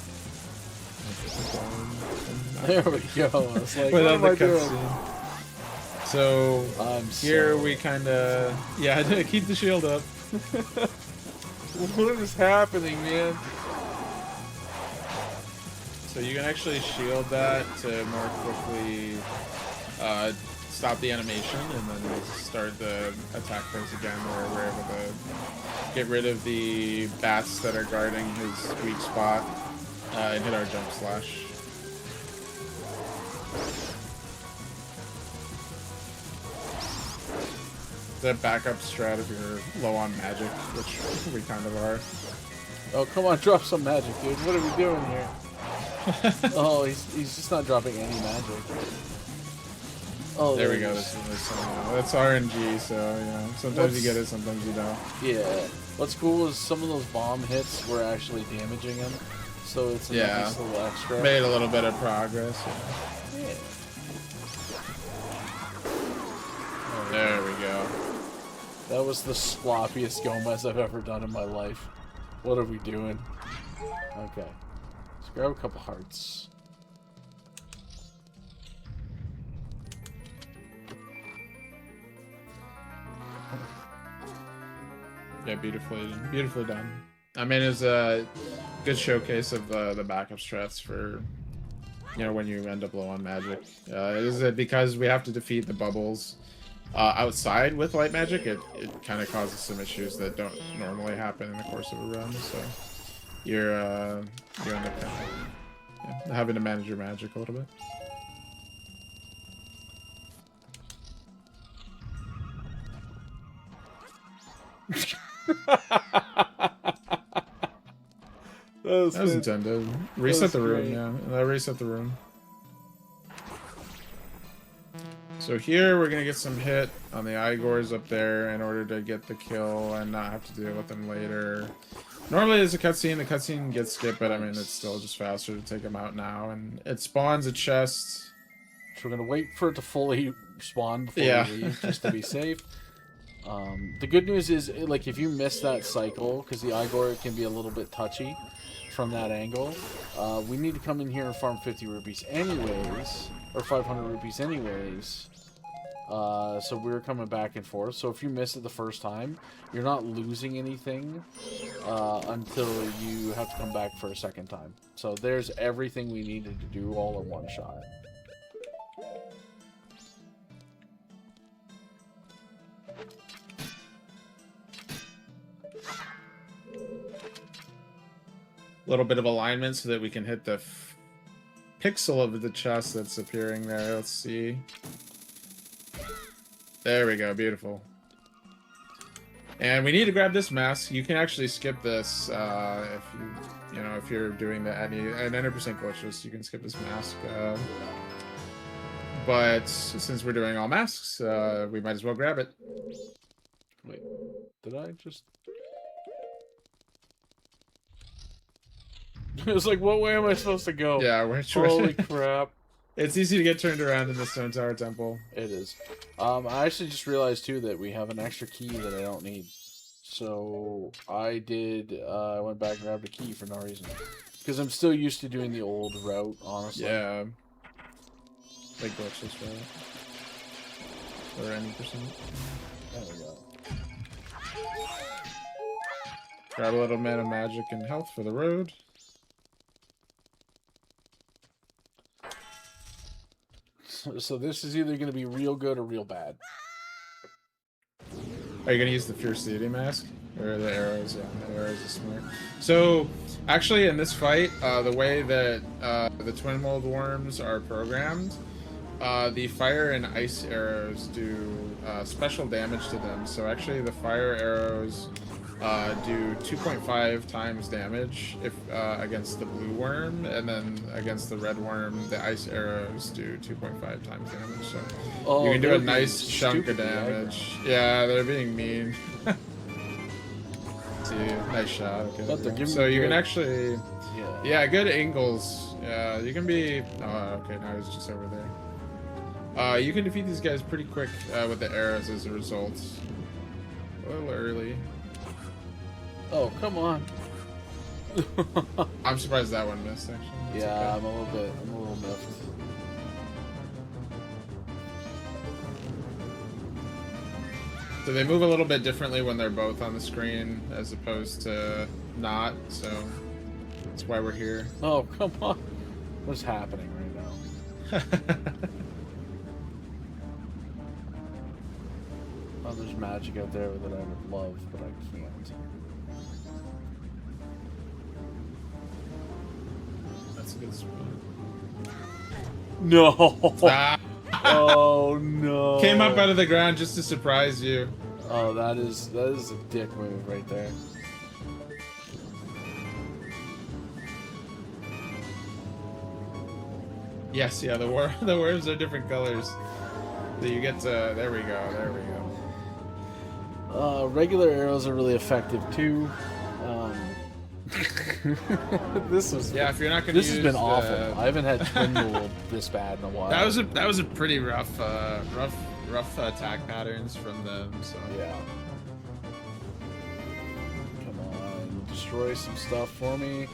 There we go. I was like, Without what the am I doing? cutscene. So here we kind of keep the shield up. What is happening, man? So you can actually shield that to more quickly stop the animation, and then start the attack phase again, where we're able to get rid of the bats that are guarding his weak spot and hit our jump slash. The backup strat if you're low on magic, which we kind of are. Oh, come on, drop some magic, dude. What are we doing here? Oh, he's just not dropping any magic. Oh, there we go. That's RNG, so you know, sometimes you get it, sometimes you don't. Yeah. What's cool is some of those bomb hits were actually damaging him, so it's a nice little extra. Made a little bit of progress. Yeah. There we go. That was the sloppiest Gomez I've ever done in my life. What are we doing? Okay. Let's grab a couple hearts. Yeah, beautifully done. I mean, it's a good showcase of the backup strats for, you know, when you end up low on magic. Is it because we have to defeat the bubbles outside with light magic? It kind of causes some issues that don't normally happen in the course of a run. So you end up having to manage your magic a little bit. That was intended. Reset the room, yeah. Reset the room. So here we're gonna get some hit on the Igors up there in order to get the kill and not have to deal with them later. Normally there's a cutscene, the cutscene gets skipped, but I mean it's still just faster to take them out now, and it spawns a chest. So we're gonna wait for it to fully spawn before we leave, just to be safe. The good news is, like, if you miss that cycle, because the Igor can be a little bit touchy from that angle, we need to come in here and farm 50 rupees anyways, or 500 rupees anyways. So we're coming back and forth. So if you miss it the first time, you're not losing anything until you have to come back for a second time. So there's everything we needed to do all in one shot. Little bit of alignment so that we can hit the pixel of the chest that's appearing there. Let's see. There we go. Beautiful. And we need to grab this mask. You can actually skip this if you're doing an 100% glitchless. You can skip this mask. But since we're doing all masks, we might as well grab it. Wait. Did I just... It's like, what way am I supposed to go? Yeah, Holy crap. It's easy to get turned around in the Stone Tower Temple. It is. I actually just realized, too, that we have an extra key that I don't need. So, I went back and grabbed a key for no reason. Because I'm still used to doing the old route, honestly. Yeah. Like Glitchless route. Or any percent. There we go. Grab a little mana magic and health for the road. So this is either going to be real good or real bad. Are you going to use the Fierce Deity Mask? Or the arrows? Yeah, the arrows are smart. So, actually in this fight, the way that the Twin Mold Worms are programmed, the fire and ice arrows do special damage to them. So actually the fire arrows do 2.5 times damage if against the blue worm, and then against the red worm, the ice arrows do 2.5 times damage. So you can do a nice chunk of damage. Yeah, they're being mean. See, nice shot. Okay, so you can actually, yeah, good angles. Yeah, you can be. Oh, okay, now he's just over there. You can defeat these guys pretty quick with the arrows as a result. A little early. Oh, come on. I'm surprised that one missed, actually. That's yeah, okay. I'm a little miffed. So they move a little bit differently when they're both on the screen as opposed to not, so that's why we're here. Oh, come on. What's happening right now? Oh, there's magic out there that I would love, but I can't. That's a good spot. No! Ah. Oh no! Came up out of the ground just to surprise you. Oh, that is a dick move right there. Yes, yeah, the worms are different colors. So you get to, there we go. Regular arrows are really effective too. This was if you're not gonna this use has been awful. I haven't had twin mold this bad in a while. That was a pretty rough attack patterns from them. So yeah. Come on, destroy some stuff for me.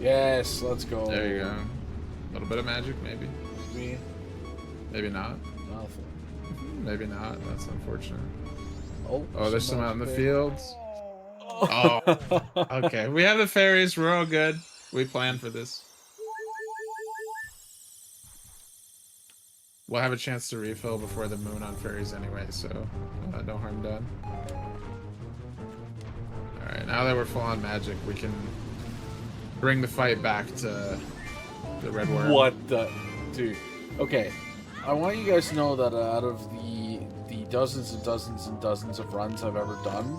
Yes, let's go. There you go. A little bit of magic, maybe. Me? Maybe not. Nothing. Maybe not. That's unfortunate. Oh, there's some out in the fields. Oh, okay. We have the fairies. We're all good. We planned for this. We'll have a chance to refill before the moon on fairies anyway, so no harm done. Alright, now that we're full on magic, we can bring the fight back to the red worm. What the... Dude. Okay. I want you guys to know that out of the dozens and dozens and dozens of runs I've ever done,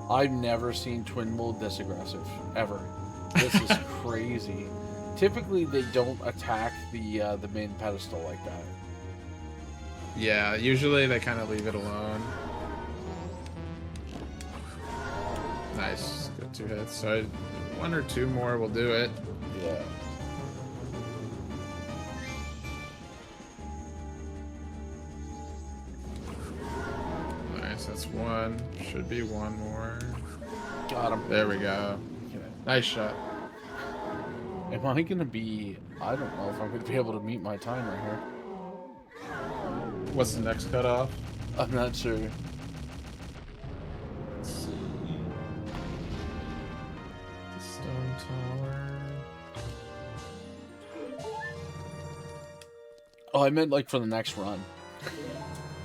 I've never seen twin mold this aggressive. Ever. This is crazy. Typically, they don't attack the main pedestal like that. Yeah, usually they kind of leave it alone. Nice. Good 2 hits. So 1 or 2 more will do it. Yeah. Nice, that's 1. Should be 1 more. Got him. There we go. Okay. Nice shot. Am I gonna be... I don't know if I'm gonna be able to meet my timer here. What's the next cutoff? I'm not sure. Let's see. The stone tower. Oh, I meant like for the next run.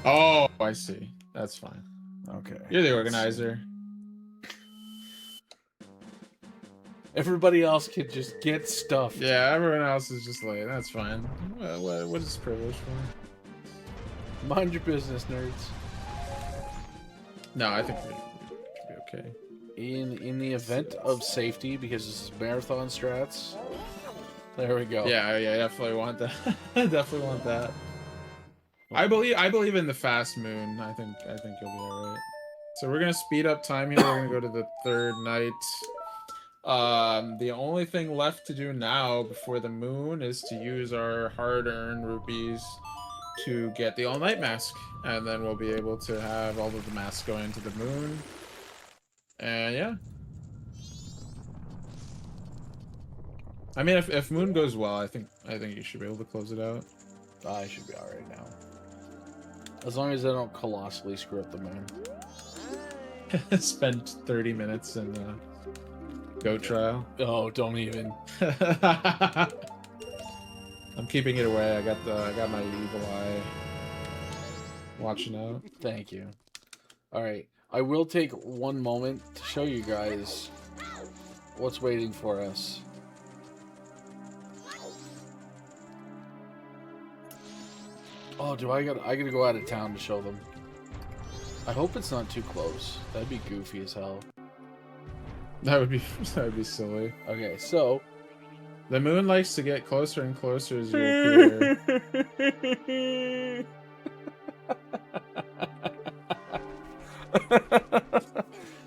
Oh, I see. That's fine. Okay. You're the organizer. Everybody else can just get stuff. Yeah, everyone else is just like, that's fine. What is privilege for? Mind your business, nerds. No, I think we should be okay. In the event of safety, because this is marathon strats. There we go. Yeah, definitely want that. Definitely want that. I believe in the fast moon. I think you'll be alright. So we're gonna speed up time here. We're gonna go to the third night. The only thing left to do now before the moon is to use our hard-earned rupees to get the all-night mask, and then we'll be able to have all of the masks go into the moon. And yeah. I mean, if moon goes well, I think you should be able to close it out. I should be alright now. As long as I don't colossally screw up the moon. Spent 30 minutes in the goat trial. Oh, don't even. I'm keeping it away. I got my evil eye watching out. Thank you. Alright. I will take one moment to show you guys what's waiting for us. Oh, I gotta go out of town to show them. I hope it's not too close. That'd be goofy as hell. That would be silly. Okay, so the moon likes to get closer and closer as you appear.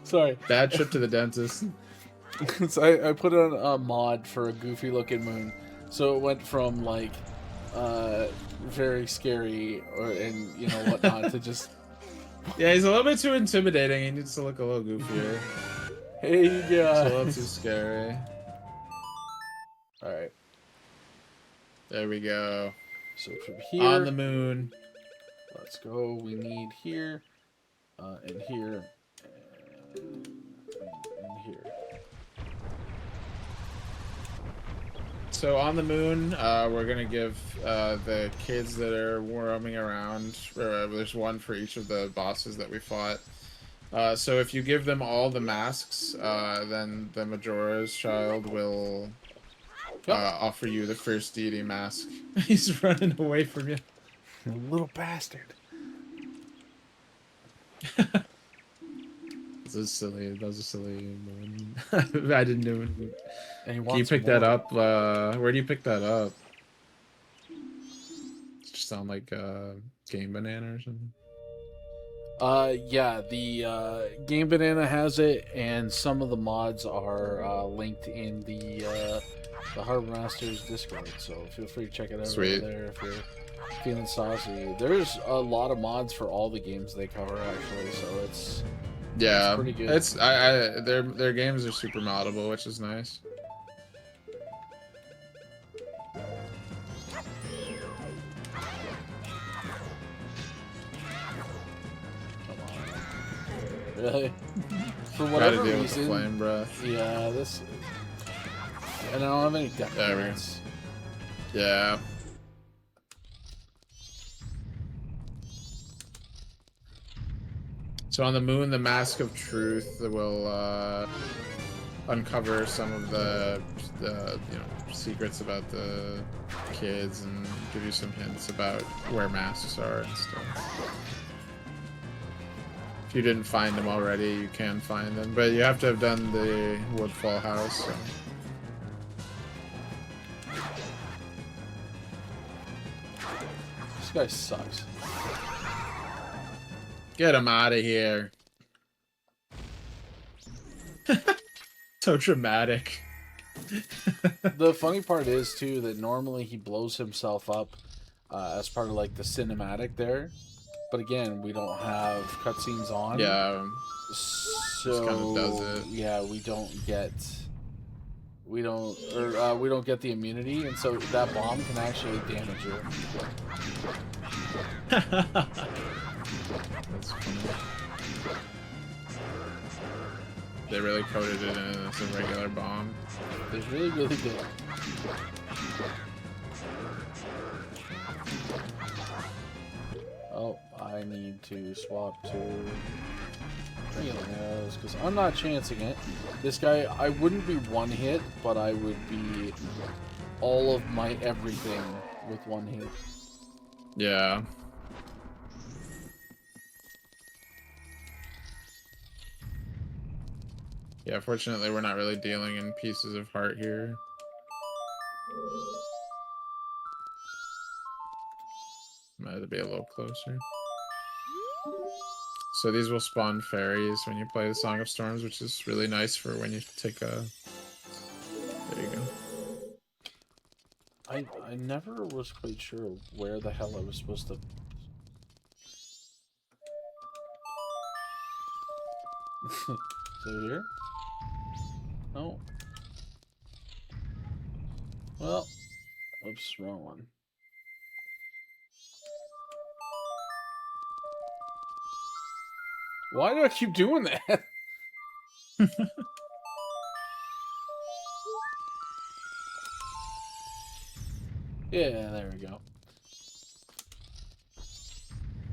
Sorry. Bad trip to the dentist. So I put on a mod for a goofy looking moon. So it went from like very scary and you know whatnot to just yeah, he's a little bit too intimidating. He needs to look a little goofier. Hey guys. It's a little too scary. Alright. There we go. So from here on the moon. Let's go. We need here and here and here. So on the moon, we're gonna give the kids that are roaming around. There's one for each of the bosses that we fought. So if you give them all the masks, then the Majora's child will offer you the first deity mask. He's running away from you, you little bastard. That was silly moon. I didn't know. Can you pick that up? Where do you pick that up? Does it just sound like Game Banana or something? Yeah, the Game Banana has it, and some of the mods are linked in the Harbor Masters Discord, so feel free to check it out over there if you're feeling saucy. There's a lot of mods for all the games they cover, actually, so it's pretty good. Their games are super moddable, which is nice. Really? For whatever deal reason, with the flame breath. Yeah, this. And I don't have any death points. Yeah. So on the moon, the Mask of Truth will uncover some of the secrets about the kids and give you some hints about where masks are and stuff. If you didn't find them already, you can find them, but you have to have done the Woodfall House. So. This guy sucks. Get him out of here. So dramatic. The funny part is, too, that normally he blows himself up as part of, like, the cinematic there. But again, we don't have cutscenes on. Yeah. So, just kind of does it. Yeah, we don't get the immunity, and so that bomb can actually damage you. That's funny. They really coded it in as a regular bomb. They really, really did. Oh, I need to swap to arrows because I'm not chancing it. This guy, I wouldn't be one hit, but I would be all of my everything with one hit. Yeah. Yeah, fortunately we're not really dealing in pieces of heart here. Might have to be a little closer. So these will spawn fairies when you play the Song of Storms, which is really nice for when you take a... There you go. I never was quite sure where the hell I was supposed to... So here? Oh. Well, oops, wrong one. Why do I keep doing that? Yeah, there we go.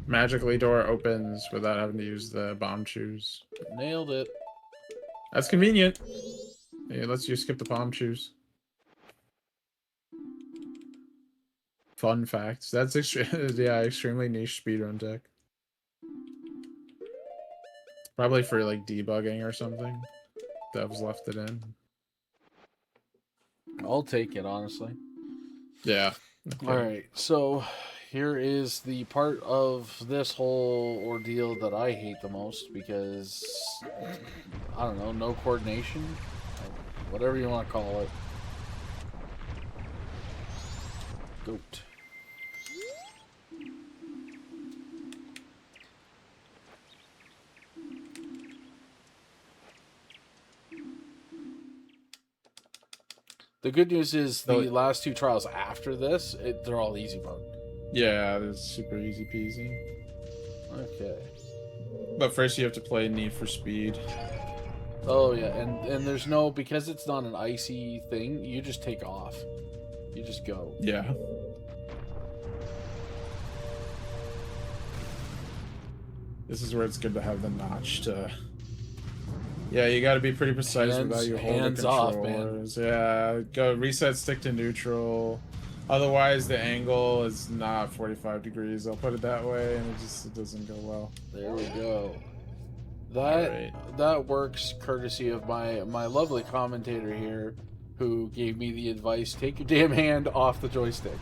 Magically door opens without having to use the bomb shoes. Nailed it. That's convenient. Yeah, lets you skip the bomb shoes. Fun facts. That's yeah, extremely niche speedrun tech. Probably for like debugging or something. Devs left it in. I'll take it, honestly. Yeah. Okay. Alright, so here is the part of this whole ordeal that I hate the most because, I don't know, no coordination? Whatever you want to call it. Goat. The good news is the last two trials after this, they're all easy mode. Yeah, it's super easy peasy. Okay. But first you have to play Need for Speed. Oh yeah, and there's no, because it's not an icy thing, you just take off. You just go. Yeah. This is where it's good to have the notch to... Yeah, you got to be pretty precise without you holding controllers. Yeah, go reset stick to neutral. Otherwise, the angle is not 45 degrees. I'll put it that way, and it doesn't go well. There we go. That works courtesy of my lovely commentator here, who gave me the advice: take your damn hand off the joystick.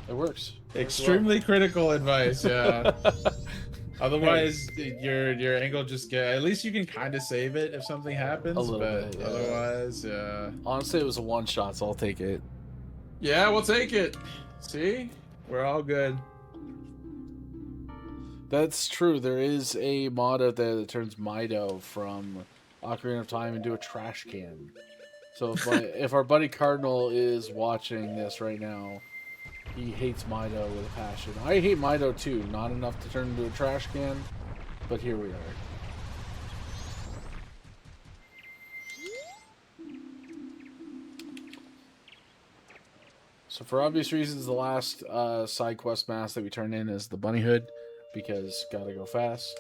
It works. Extremely critical advice. Yeah. Otherwise, your angle just at least you can kind of save it if something happens. A little bit, yeah. Otherwise, yeah. Honestly, it was a one shot, so I'll take it. Yeah, we'll take it. See? We're all good. That's true. There is a mod out there that turns Mido from Ocarina of Time into a trash can. So if our buddy Cardinal is watching this right now, he hates Mido with a passion. I hate Mido too. Not enough to turn into a trash can, but here we are. So for obvious reasons, the last side quest mask that we turn in is the bunny hood, because gotta go fast.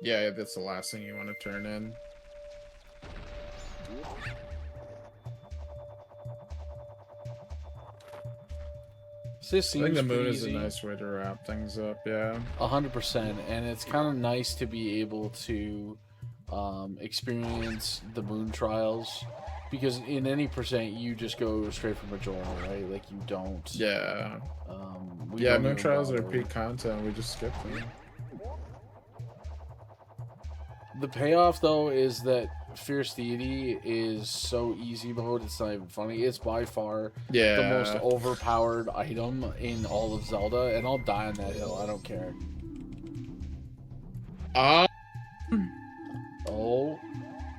Yeah, that's the last thing you want to turn in. This seems I think the moon easy. is a nice way to wrap things up, yeah. 100%, and it's kind of nice to be able to experience the moon trials, because in any percent you just go straight for Majora, right? Like you don't. Yeah. Yeah, moon trials are peak content. We just skip them. The payoff, though, is that Fierce Deity is so easy mode, it's not even funny. It's by far the most overpowered item in all of Zelda, and I'll die on that hill. I don't care. Oh,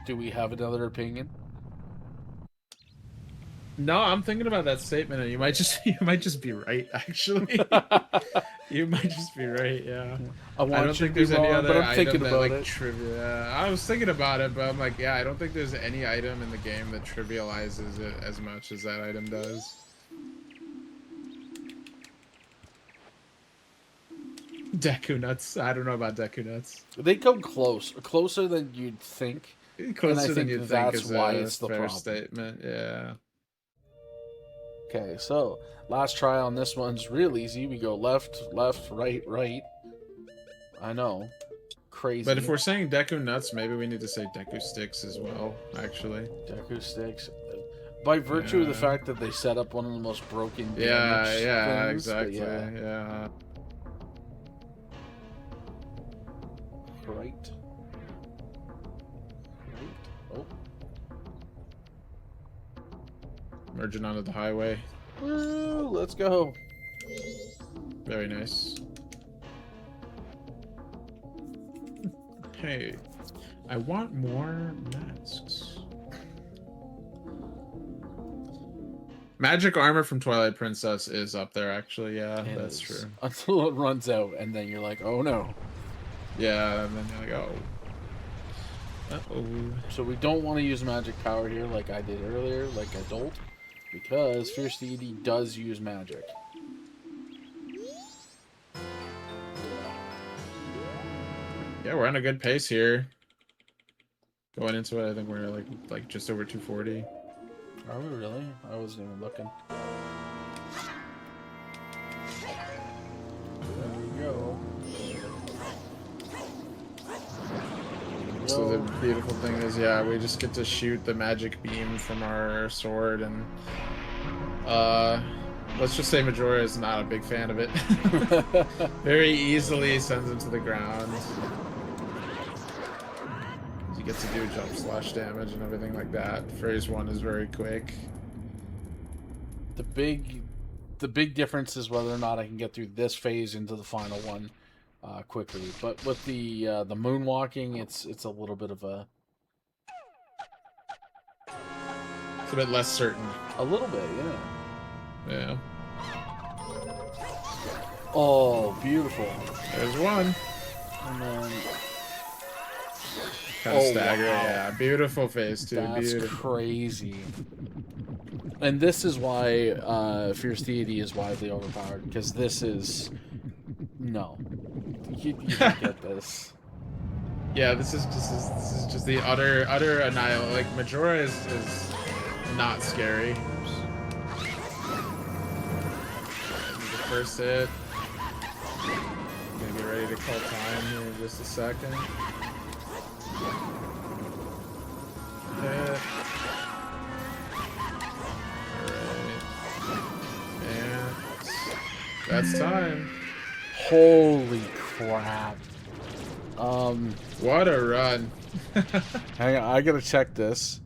do we have another opinion? No, I'm thinking about that statement, and you might just be right. Actually, you might just be right. Yeah, I don't think there's any other item that like trivia. I was thinking about it, but I'm like, yeah, I don't think there's any item in the game that trivializes it as much as that item does. Deku nuts. I don't know about Deku nuts. They come closer than you'd think. Closer than you'd think is why it's the fair problem. statement. Yeah. Okay, so last try on this one's real easy. We go left, left, right, right. I know. Crazy. But if we're saying Deku nuts, maybe we need to say Deku sticks as well, actually. Deku sticks. By virtue of the fact that they set up one of the most broken yeah, things, exactly. Yeah. right. Oh. Merging onto the highway. Woo, let's go. Very nice. Hey, I want more masks. Magic armor from Twilight Princess is up there, actually. Yeah, that's true. Until it runs out, and then you're like, oh no. Yeah, and then you're like, oh. Uh-oh. So we don't want to use magic power here like I did earlier, like Adult, because Fierce Deity does use magic. Yeah, we're on a good pace here. Going into it, I think we're like just over 240. Are we really? I wasn't even looking. There we go. So the beautiful thing is, yeah, we just get to shoot the magic beam from our sword, and let's just say Majora is not a big fan of it. Very easily sends him to the ground. You get to do jump slash damage and everything like that. Phase 1 is very quick. The big difference is whether or not I can get through this phase into the final one quickly. But with the moonwalking, it's a little bit of a... It's a bit less certain. A little bit, yeah. Yeah. Oh, beautiful. There's one. And then... Kind of Oh, stagger, wow. yeah. Beautiful phase 2. That's Beautiful. crazy. And this is why Fierce Deity is widely overpowered, because this is... No. You don't get this. Yeah, this is just the utter annihilation. Like, Majora is not scary. The first hit. Gonna get ready to call time here in just a second. Hit. Alright. And that's time. Holy crap. What a run. Hang on, I gotta check this.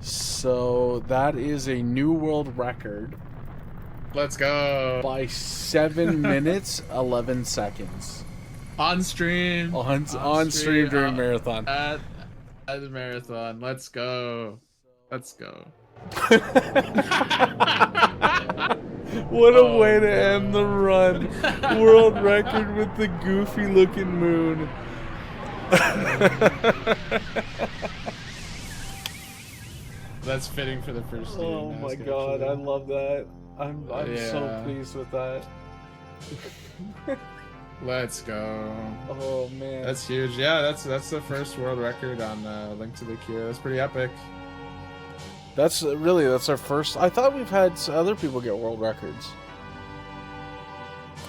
So, that is a new world record Let's go. by 7 minutes, 11 seconds. On stream. On stream during marathon. At the marathon. Let's go. Let's go. What a way to end the run. World record with the goofy looking moon. That's fitting for the first game. Oh my god, I love that. I'm so Yeah. pleased with that. Let's go. Oh man. That's huge. Yeah, that's the first world record on Link to the Cure. That's pretty epic. That's our first. I thought we've had other people get world records.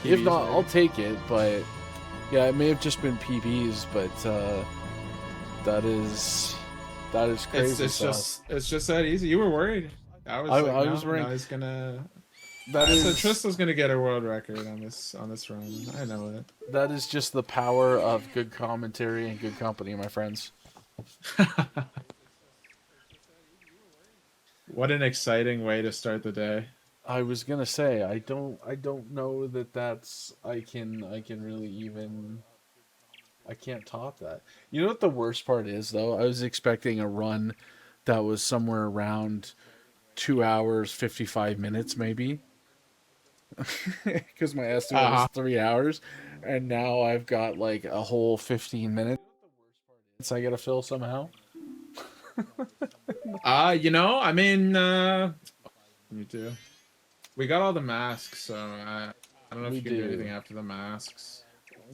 If not, maybe. I'll take it, but yeah, it may have just been PBs, but that is crazy. It's just that easy. You were worried. I was worried. I was gonna. So Tristnal's gonna get a world record on this run. I know it. That is just the power of good commentary and good company, my friends. What an exciting way to start the day. I was gonna say I don't know that's I can really even. I can't top that. You know what the worst part is though? I was expecting a run that was somewhere around 2 hours 55 minutes maybe. Because my estimate was 3 hours, and now I've got like a whole 15 minutes I gotta fill somehow. I mean, me too. We got all the masks, so I don't know if you can do anything after the masks.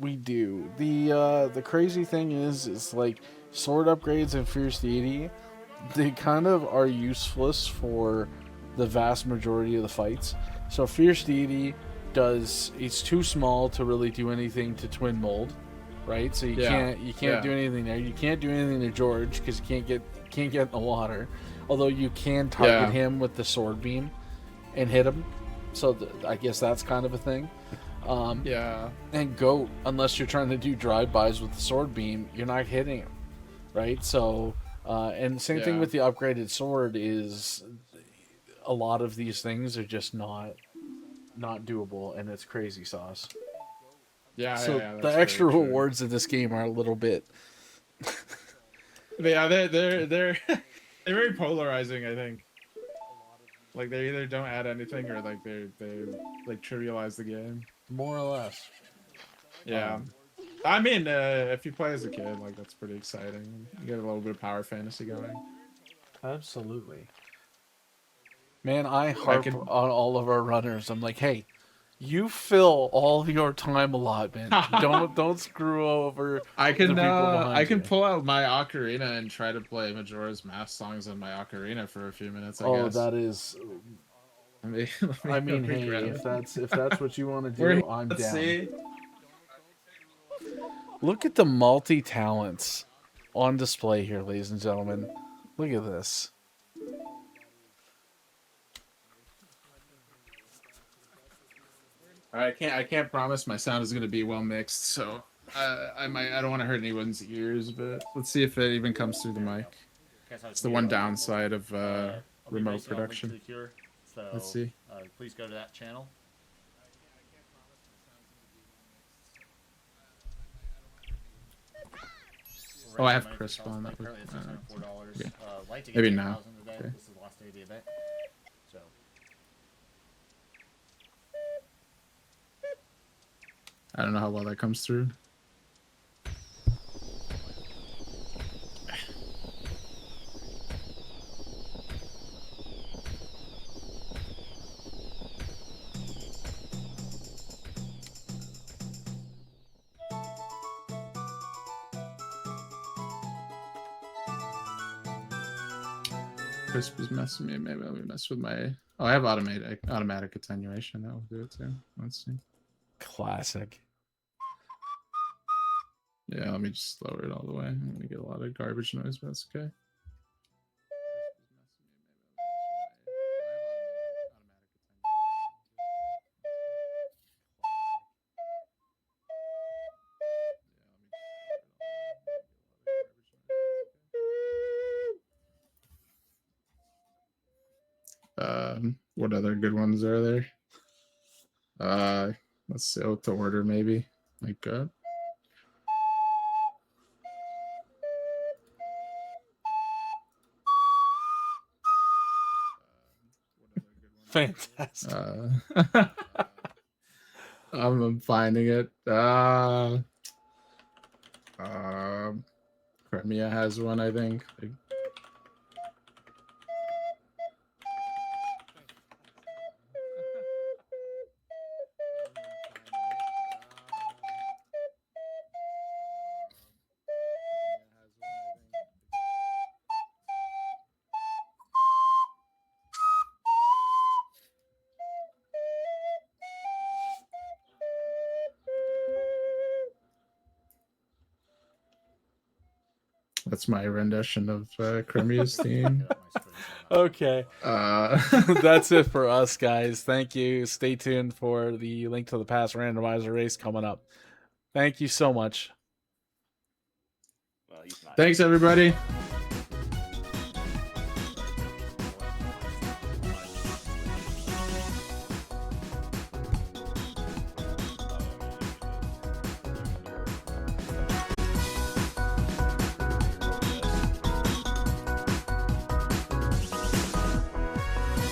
We do. The crazy thing is like sword upgrades and Fierce Deity, they kind of are useless for the vast majority of the fights. So Fierce Deity it's too small to really do anything to twin mold, right? So you can't do anything there. You can't do anything to George because you can't get in the water. Although you can target him with the sword beam and hit him. So I guess that's kind of a thing. Yeah. And Goat, unless you're trying to do drive-bys with the sword beam, you're not hitting him, right? So, and same thing Yeah. with the upgraded sword is a lot of these things are just not doable, and it's crazy sauce. Yeah, So yeah, the that's extra very true. rewards in this game are a little bit. Yeah, they're they're very polarizing, I think. Like they either don't add anything or like they like trivialize the game. More or less. Yeah. I mean, if you play as a kid, like that's pretty exciting. You get a little bit of power fantasy going. Absolutely. Man, I I harp could. on all of our runners. I'm like, hey, you fill all your time allotment. Don't screw over I the can people behind I can you. pull out my ocarina and try to play Majora's Mask songs on my ocarina for a few minutes. I Oh, guess. that is. I mean, hey, if that's what you want to do, I'm Let's down. see. Look at the multi talents on display here, ladies and gentlemen. Look at this. I can't promise my sound is gonna be well mixed, so I don't want to hurt anyone's ears, but let's see if it even comes through the mic. It's the one downside of remote production. So, Let's see. Please go to that channel. Oh, I have crisp on that. Currently it's $604. Okay. Like to get Maybe 10,000 now. today. Okay. This is the last day of the event. So. I don't know how well that comes through. Crisp is messing me. Maybe let me mess with my. Oh, I have automatic attenuation. That will do it too. Let's see. Classic. Yeah, let me just lower it all the way. I'm gonna get a lot of garbage noise, but that's okay. What other good ones are there? Let's see, out to order maybe. Like Fantastic. I'm finding it. Crimea has one, I think. That's my rendition of Crimea's theme. Okay. That's it for us, guys. Thank you. Stay tuned for the Link to the Past randomizer race coming up. Thank you so much. Thanks, everybody.